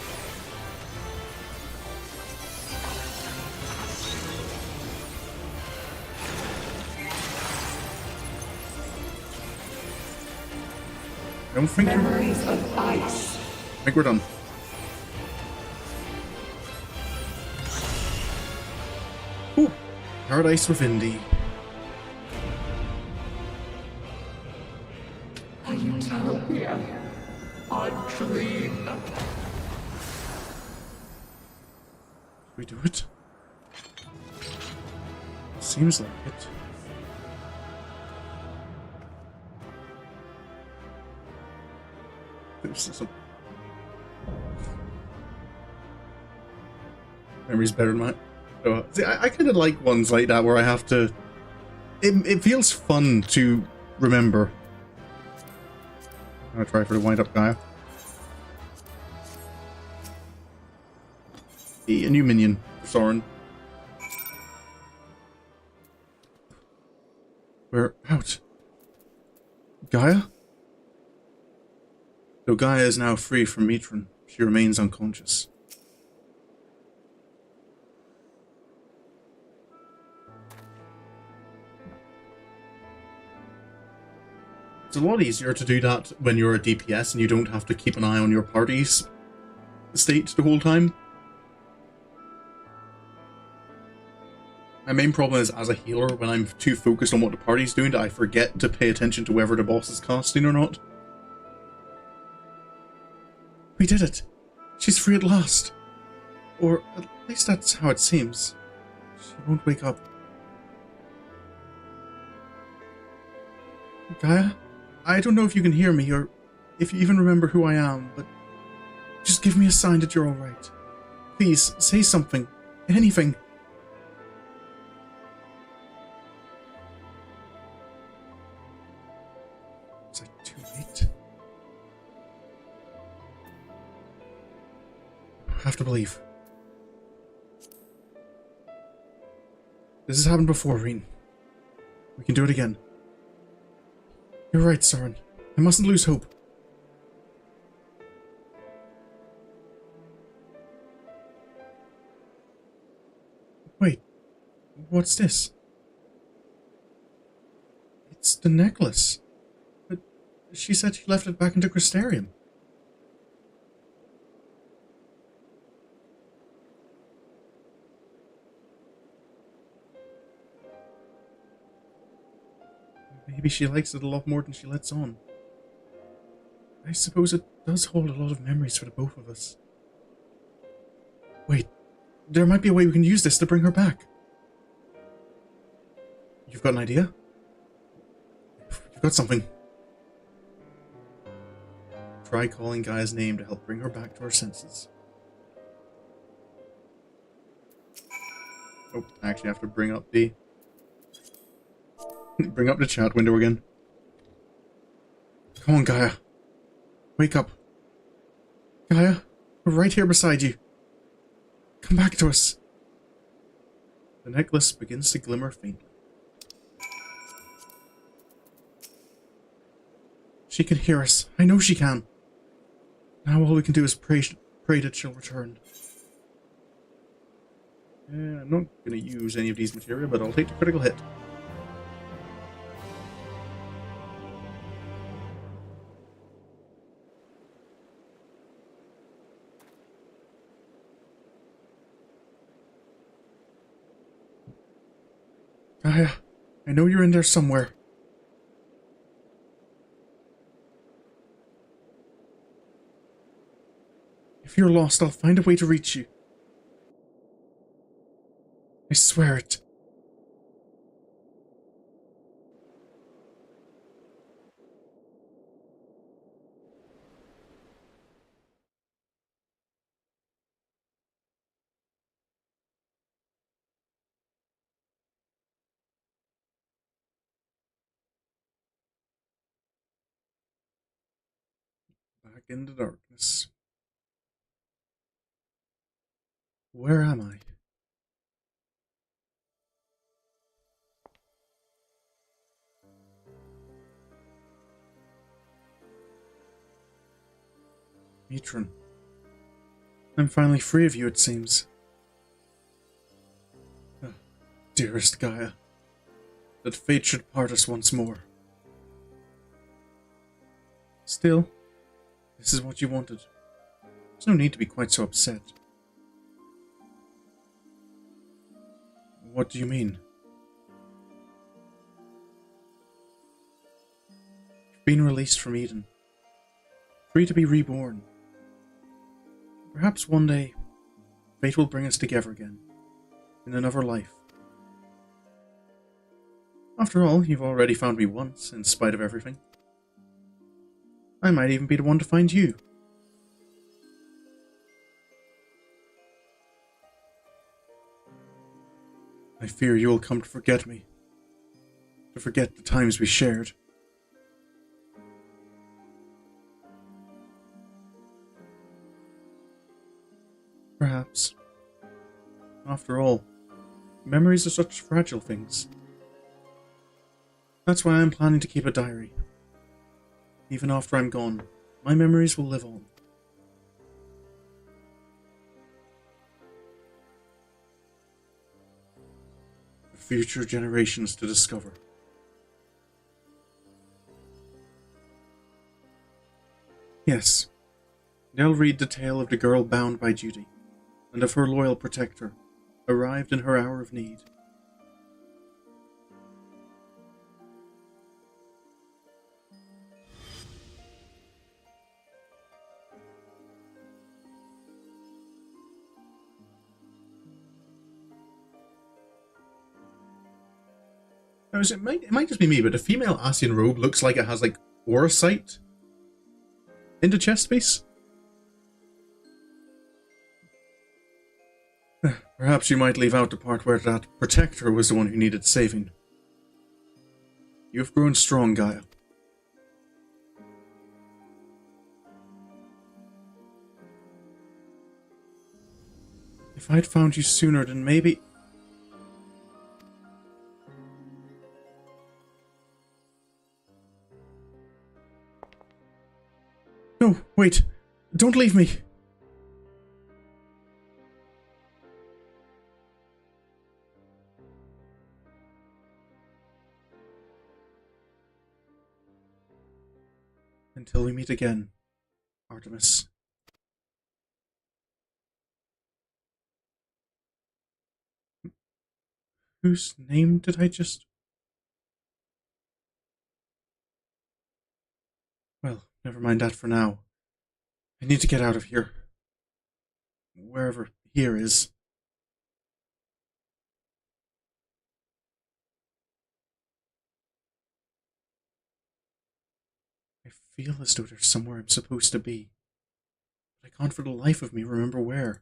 I don't think Memories of ice. I think we're done. Ooh, paradise within thee. A utopia. A dream. We do it? Seems like it. There's some memory's better than mine. Oh, see, I kind of like ones like that where I have to. It feels fun to remember. I'm gonna try for the wind up Gaia. A new minion for Sorin. We're out. Gaia? Though Gaia is now free from Mitran, she remains unconscious. It's a lot easier to do that when you're a DPS and you don't have to keep an eye on your party's state the whole time. My main problem is, as a healer, when I'm too focused on what the party's doing, that I forget to pay attention to whether the boss is casting or not. We did it! She's free at last! Or at least that's how it seems. She won't wake up. Gaia? I don't know if you can hear me, or if you even remember who I am, but just give me a sign that you're alright. Please, say something. Anything. Is it too late? I have to believe. This has happened before, Ryne. We can do it again. You're right, Sorin. I mustn't lose hope. Wait, what's this? It's the necklace. But she said she left it back into Crystarium. Maybe she likes it a lot more than she lets on. I suppose it does hold a lot of memories for the both of us. Wait, there might be a way we can use this to bring her back. You've got an idea? You've got something. Try calling Gaia's name to help bring her back to her senses. Oh, I actually have to bring up the chat window again. Come on, Gaia. Wake up. Gaia, we're right here beside you. Come back to us. The necklace begins to glimmer faintly. She can hear us. I know she can. Now all we can do is pray that she'll return. I'm not going to use any of these materia, but I'll take the critical hit. Gaia, I know you're in there somewhere. If you're lost, I'll find a way to reach you. I swear it. Back in the darkness. Where am I? Matron. I'm finally free of you, it seems. Oh, dearest Gaia, that fate should part us once more. Still, this is what you wanted. There's no need to be quite so upset. What do you mean? You've been released from Eden, free to be reborn. Perhaps one day, fate will bring us together again, in another life. After all, you've already found me once, in spite of everything. I might even be the one to find you. I fear you will come to forget me, to forget the times we shared. Perhaps. After all, memories are such fragile things. That's why I'm planning to keep a diary. Even after I'm gone, my memories will live on. For future generations to discover. Yes, they'll read the tale of the girl bound by duty, and of her loyal protector, arrived in her hour of need. Now, it might just be me, but a female Asian robe looks like it has, like, aura sight in the chest space. Perhaps you might leave out the part where that protector was the one who needed saving. You have grown strong, Gaia. If I'd found you sooner, then maybe... No, wait. Don't leave me. Until we meet again, Artemis. Whose name did I just... Well, never mind that for now. I need to get out of here. Wherever here is. I feel as though there's somewhere I'm supposed to be, but I can't for the life of me remember where.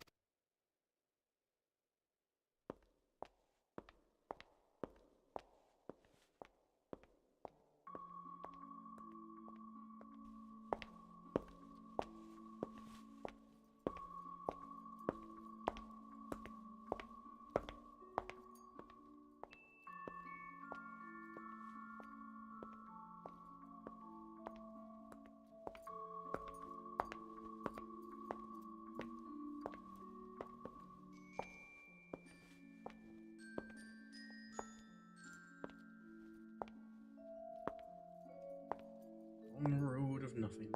long road of nothing.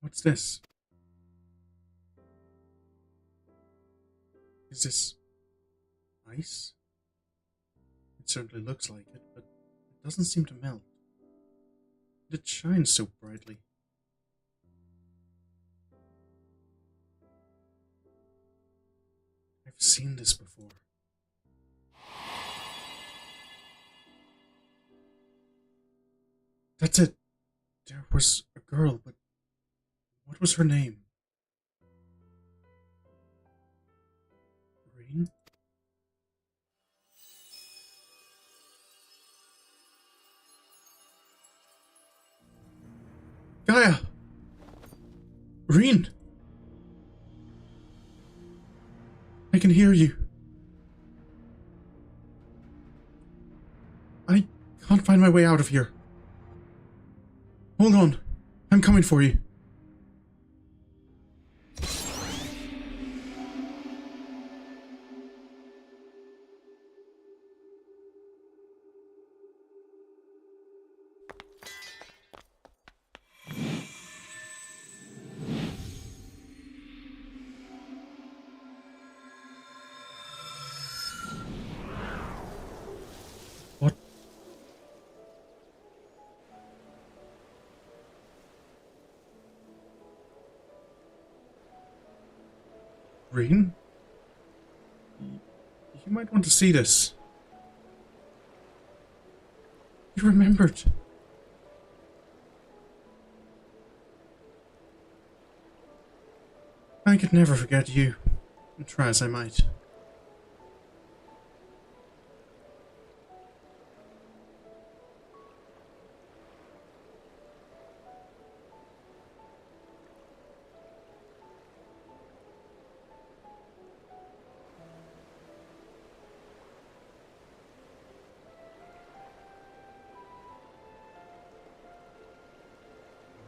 What's this? Is this ice? It certainly looks like it, but it doesn't seem to melt. It shines so brightly. I've seen this before. That's it. There was a girl, but what was her name? Ryne? Gaia! Ryne! I can hear you. I can't find my way out of here. Hold on. I'm coming for you. What? Ryne? You might want to see this. You remembered. I could never forget you, try as I might.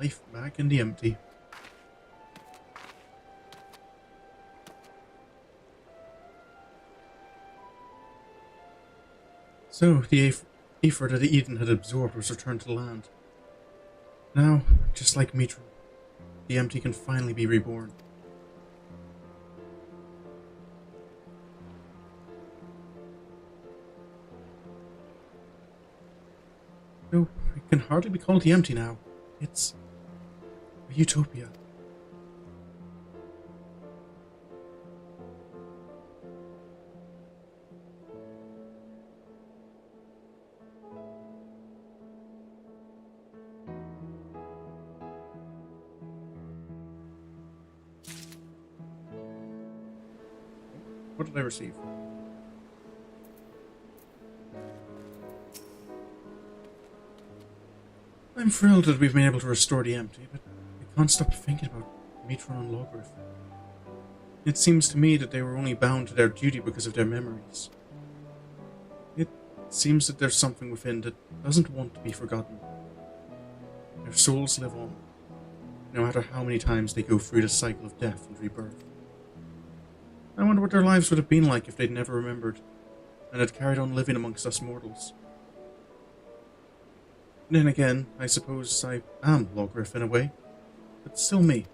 Life back in the empty. So, the ether that Eden had absorbed was returned to land. Now, just like Mitron, the empty can finally be reborn. No, it can hardly be called the empty now. It's a utopia. What did I receive? I'm thrilled that we've been able to restore the empty, but I can't stop thinking about Mitron and Logrith. It seems to me that they were only bound to their duty because of their memories. It seems that there's something within that doesn't want to be forgotten. Their souls live on, no matter how many times they go through the cycle of death and rebirth. I wonder what their lives would have been like if they'd never remembered, and had carried on living amongst us mortals. Then again, I suppose I am Logrith in a way, but still me.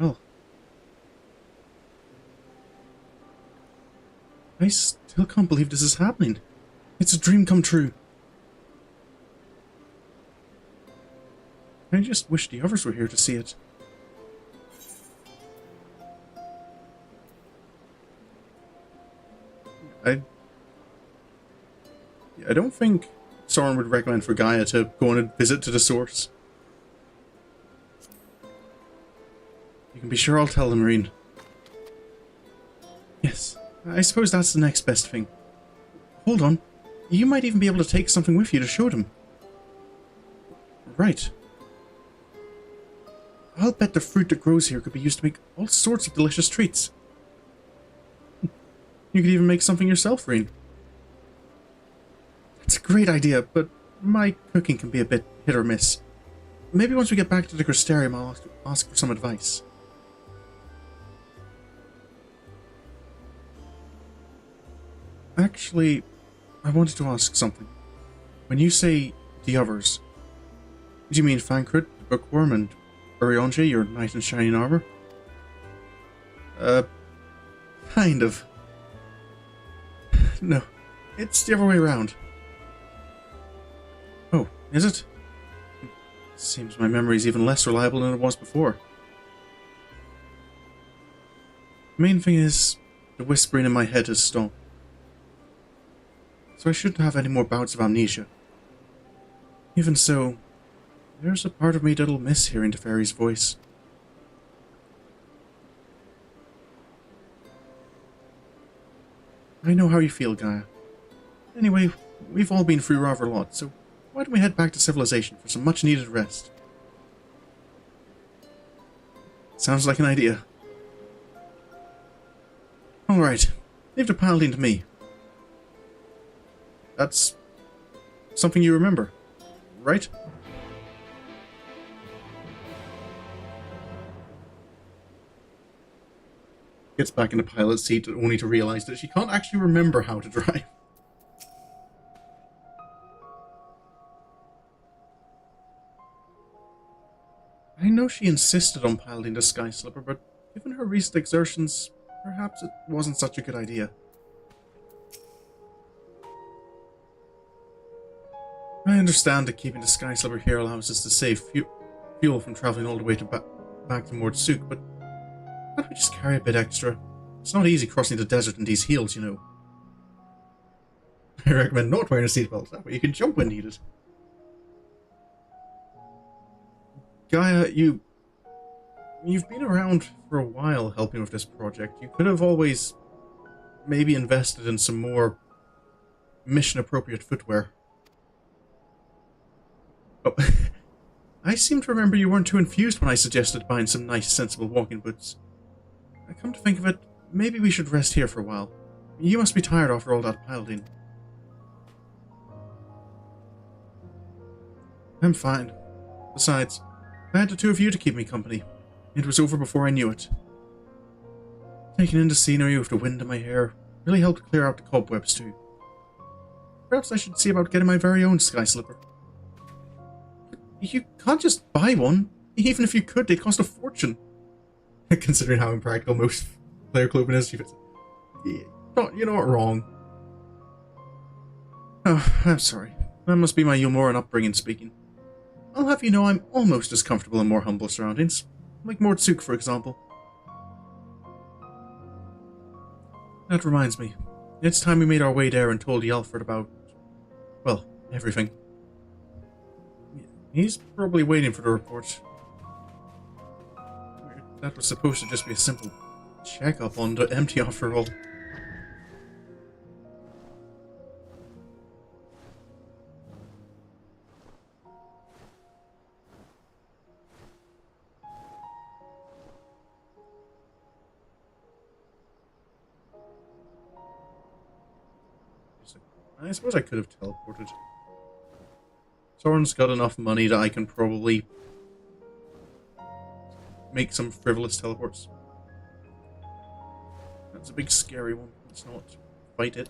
Well, I still can't believe this is happening. It's a dream come true. I just wish the others were here to see it. I don't think Sorin would recommend for Gaia to go on a visit to the source. You can be sure I'll tell them, Ryne. Yes, I suppose that's the next best thing. Hold on. You might even be able to take something with you to show them. Right. I'll bet the fruit that grows here could be used to make all sorts of delicious treats. You could even make something yourself, Ryne. It's a great idea, but my cooking can be a bit hit or miss. Maybe once we get back to the Crystarium, I'll ask for some advice. Actually, I wanted to ask something. When you say the others, do you mean Thancred, the Bookworm, and Urianger, your knight in shining armor? Kind of. No, it's the other way around. Oh, is it? Seems my memory's even less reliable than it was before. The main thing is, the whispering in my head has stopped. So I shouldn't have any more bouts of amnesia. Even so, there's a part of me that'll miss hearing the fairy's voice. I know how you feel, Gaia. Anyway, we've all been through rather a lot, so why don't we head back to civilization for some much-needed rest? Sounds like an idea. Alright, leave the Paladin to me. That's something you remember, right? Gets back in the pilot's seat only to realize that she can't actually remember how to drive. I know she insisted on piloting the Sky Slipper, but given her recent exertions, perhaps it wasn't such a good idea. I understand that keeping the Sky Slipper here allows us to save fuel from travelling all the way to back to Mordsuk, but why don't we just carry a bit extra? It's not easy crossing the desert in these heels, you know. I recommend not wearing a seatbelt, that way you can jump when needed. Gaia, you've been around for a while helping with this project. You could have always maybe invested in some more mission-appropriate footwear. Oh, I seem to remember you weren't too enthused when I suggested buying some nice, sensible walking boots. Come to think of it, maybe we should rest here for a while. You must be tired after all that piloting. I'm fine. Besides, I had the two of you to keep me company. It was over before I knew it. Taking in the scenery with the wind in my hair really helped clear out the cobwebs too. Perhaps I should see about getting my very own Sky Slipper. You can't just buy one. Even if you could, they'd cost a fortune. Considering how impractical most player clothing is, you're not wrong. Oh, I'm sorry. That must be my Yomoran upbringing speaking. I'll have you know I'm almost as comfortable in more humble surroundings. Like Mordsuk, for example. That reminds me. It's time we made our way there and told Alfred about, well, everything. He's probably waiting for the report. That was supposed to just be a simple check-up on the empty after all. I suppose I could have teleported. Sorin's got enough money that I can probably make some frivolous teleports. That's a big scary one. Let's not fight it.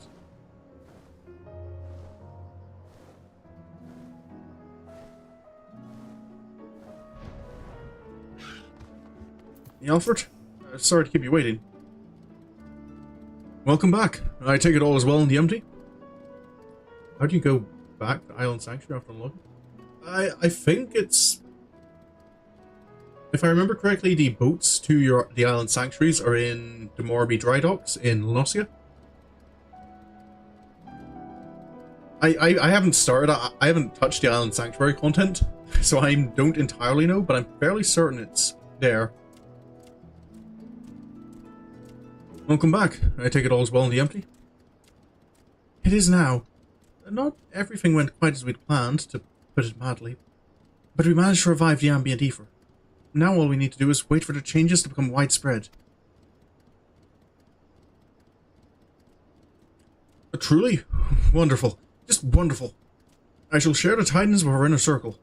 Alfred? Sorry to keep you waiting. Welcome back. I take it all is well in the empty? How do you go back to Island Sanctuary after unlocking? I think it's If I remember correctly, the boats to the island sanctuaries are in the Morby dry docks in Lanosia. I haven't started, I haven't touched the island sanctuary content, so I don't entirely know, but I'm fairly certain it's there. Welcome back. I take it all's well in the empty? It is now. Not everything went quite as we'd planned, to put it mildly, but we managed to revive the ambient ether. Now all we need to do is wait for the changes to become widespread. Truly? Wonderful. Just wonderful. I shall share the tidings with our inner circle.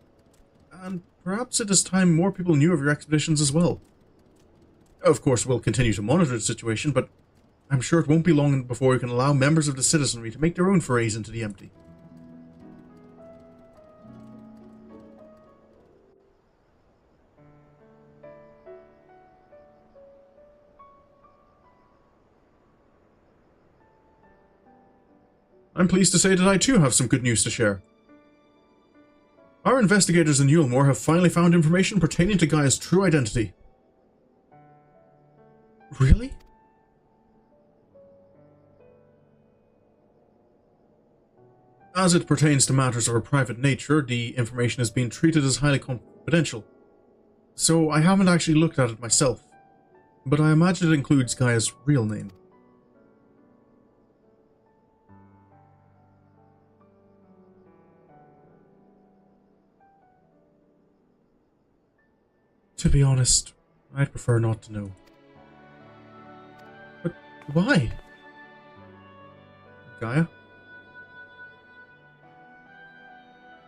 And perhaps it is time more people knew of your expeditions as well. Of course, we'll continue to monitor the situation, but I'm sure it won't be long before we can allow members of the citizenry to make their own forays into the empty. I'm pleased to say that I too have some good news to share. Our investigators in Yulmore have finally found information pertaining to Gaia's true identity. Really? As it pertains to matters of a private nature, the information is being treated as highly confidential. So I haven't actually looked at it myself, but I imagine it includes Gaia's real name. To be honest, I'd prefer not to know. But why? Gaia?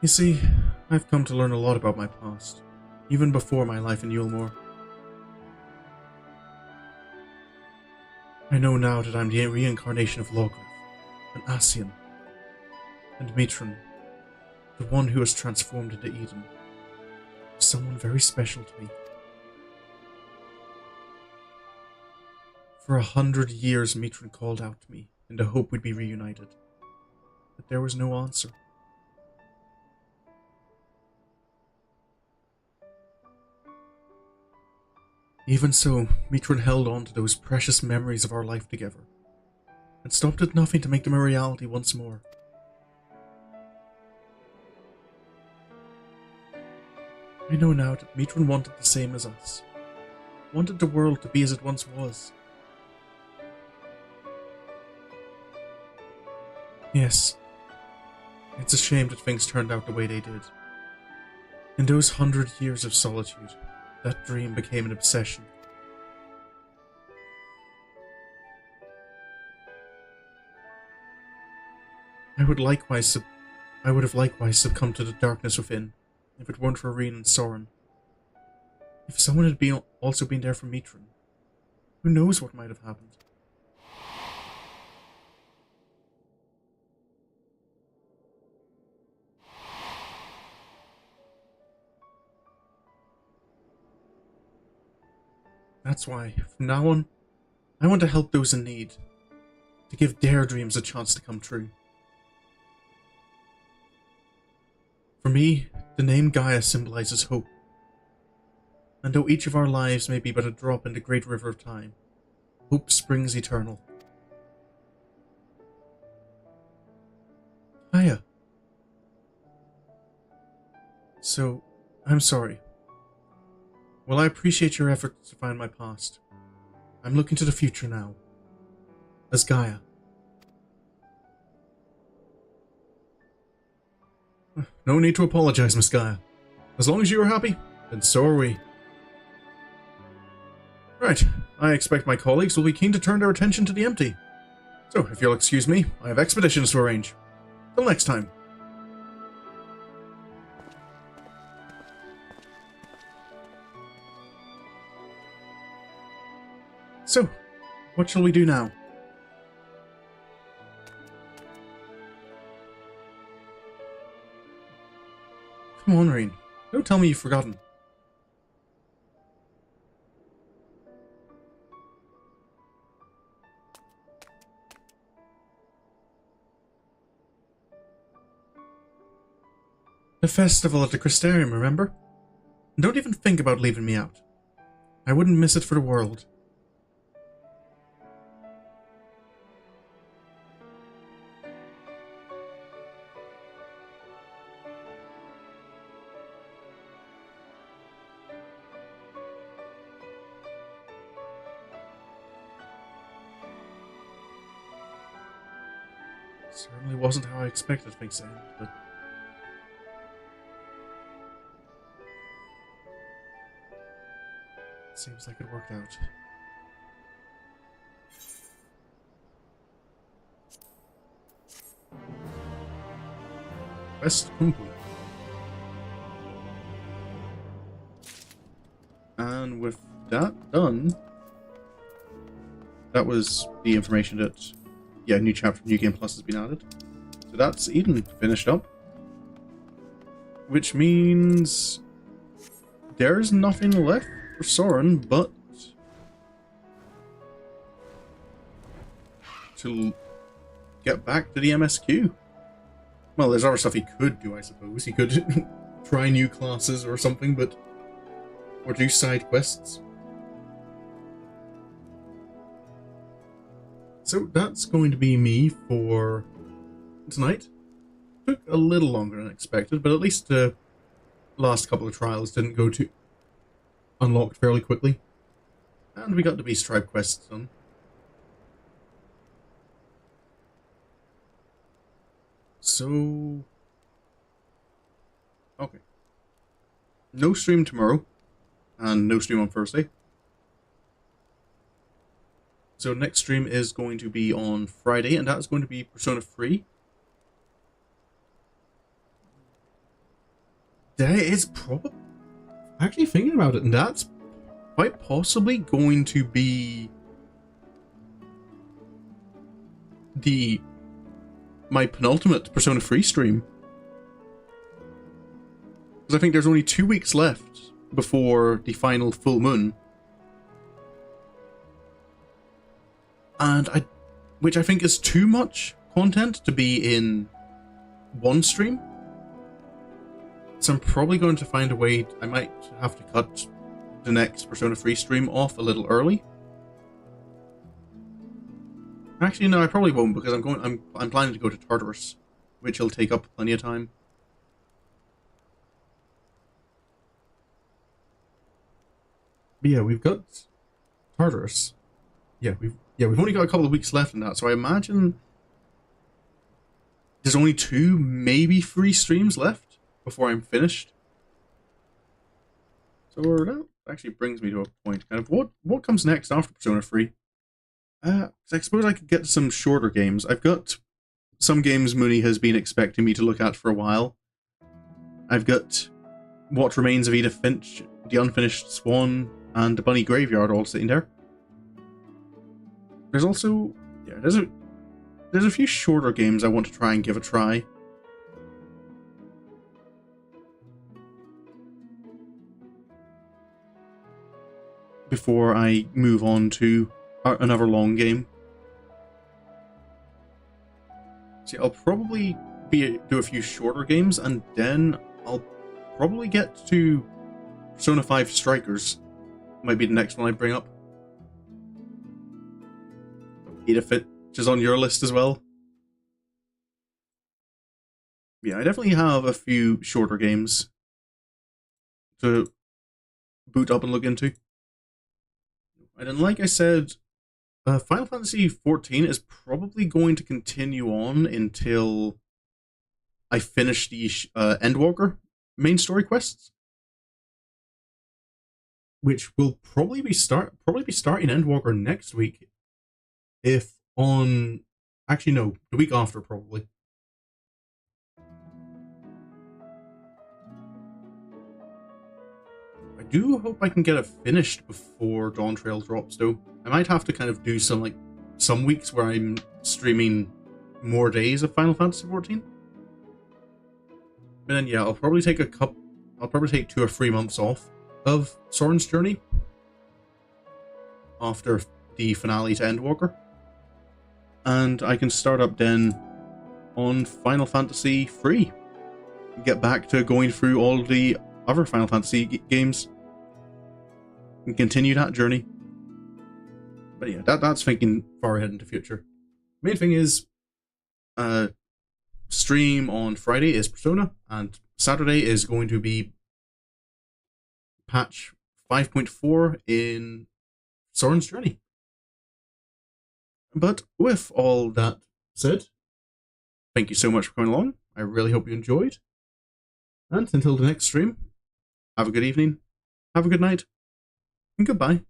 You see, I've come to learn a lot about my past, even before my life in Yulmore. I know now that I'm the reincarnation of Logreth, an Ascian, and Mitron, the one who was transformed into Eden. Someone very special to me. For 100 years, Mitron called out to me in the hope we'd be reunited, but there was no answer. Even so, Mitron held on to those precious memories of our life together, and stopped at nothing to make them a reality once more. I know now that Mitron wanted the same as us, wanted the world to be as it once was. Yes, it's a shame that things turned out the way they did. In those 100 years of solitude, that dream became an obsession. I would have likewise succumbed to the darkness within, if it weren't for Ryne and Sorin. If someone had also been there for Mitron, who knows what might have happened? That's why, from now on, I want to help those in need, to give their dreams a chance to come true. For me, the name Gaia symbolizes hope. And though each of our lives may be but a drop in the great river of time, hope springs eternal. Gaia. So, I'm sorry. While I appreciate your efforts to find my past, I'm looking to the future now, as Gaia. No need to apologize, Miss Gaia. As long as you are happy, then so are we. Right, I expect my colleagues will be keen to turn their attention to the empty. So, if you'll excuse me, I have expeditions to arrange. Till next time. So, what shall we do now? Come on, Ryne. Don't tell me you've forgotten. The festival at the Crystarium, remember? And don't even think about leaving me out. I wouldn't miss it for the world. Certainly wasn't how I expected things to end, but seems like it worked out. Quest complete. And with that done, that was the information that, yeah, new chapter, new game plus has been added. So that's Eden finished up. Which means there's nothing left for Sorin but to get back to the MSQ. Well, there's other stuff he could do, I suppose. He could try new classes or something, but or do side quests. So that's going to be me for tonight. Took a little longer than expected, but at least the last couple of trials didn't go to unlocked fairly quickly. And we got the Beast Tribe quests done. So... okay. No stream tomorrow. And no stream on Thursday. So next stream is going to be on Friday, and that's going to be Persona 3. That is probably... actually thinking about it, and that's quite possibly going to be my penultimate Persona 3 stream. Because I think there's only 2 weeks left before the final full moon. And which I think is too much content to be in one stream. So I'm probably going to find a way. I might have to cut the next Persona 3 stream off a little early. Actually, no, I probably won't, because I'm planning to go to Tartarus, which will take up plenty of time. But yeah, we've got Tartarus. Yeah, we've only got a couple of weeks left in that, so I imagine there's only 2, maybe 3 streams left before I'm finished. So that actually brings me to a point. Kind of what comes next after Persona 3? I suppose I could get to some shorter games. I've got some games Mooney has been expecting me to look at for a while. I've got What Remains of Edith Finch, The Unfinished Swan, and The Bunny Graveyard all sitting there. There's also, yeah, there's a few shorter games I want to try and give a try. Before I move on to another long game. See, I'll probably do a few shorter games, and then I'll probably get to Persona 5 Strikers. Might be the next one I bring up. Edith Finch is on your list as well. Yeah, I definitely have a few shorter games to boot up and look into. And then, like I said, Final Fantasy XIV is probably going to continue on until I finish the Endwalker main story quests, which will probably be starting Endwalker next week. If on... actually, no, the week after, probably. I do hope I can get it finished before Dawn Trail drops, though. I might have to kind of do some weeks where I'm streaming more days of Final Fantasy XIV. But then, yeah, I'll probably take 2 or 3 months off of Sorin's Journey after the finale to Endwalker. And I can start up then on Final Fantasy III. Get back to going through all the other Final Fantasy games. and continue that journey. But yeah, that's thinking far ahead into the future. Main thing is, stream on Friday is Persona, and Saturday is going to be patch 5.4 in Sorin's Journey. But with all that said, thank you so much for coming along. I really hope you enjoyed. And until the next stream, have a good evening, have a good night, and goodbye.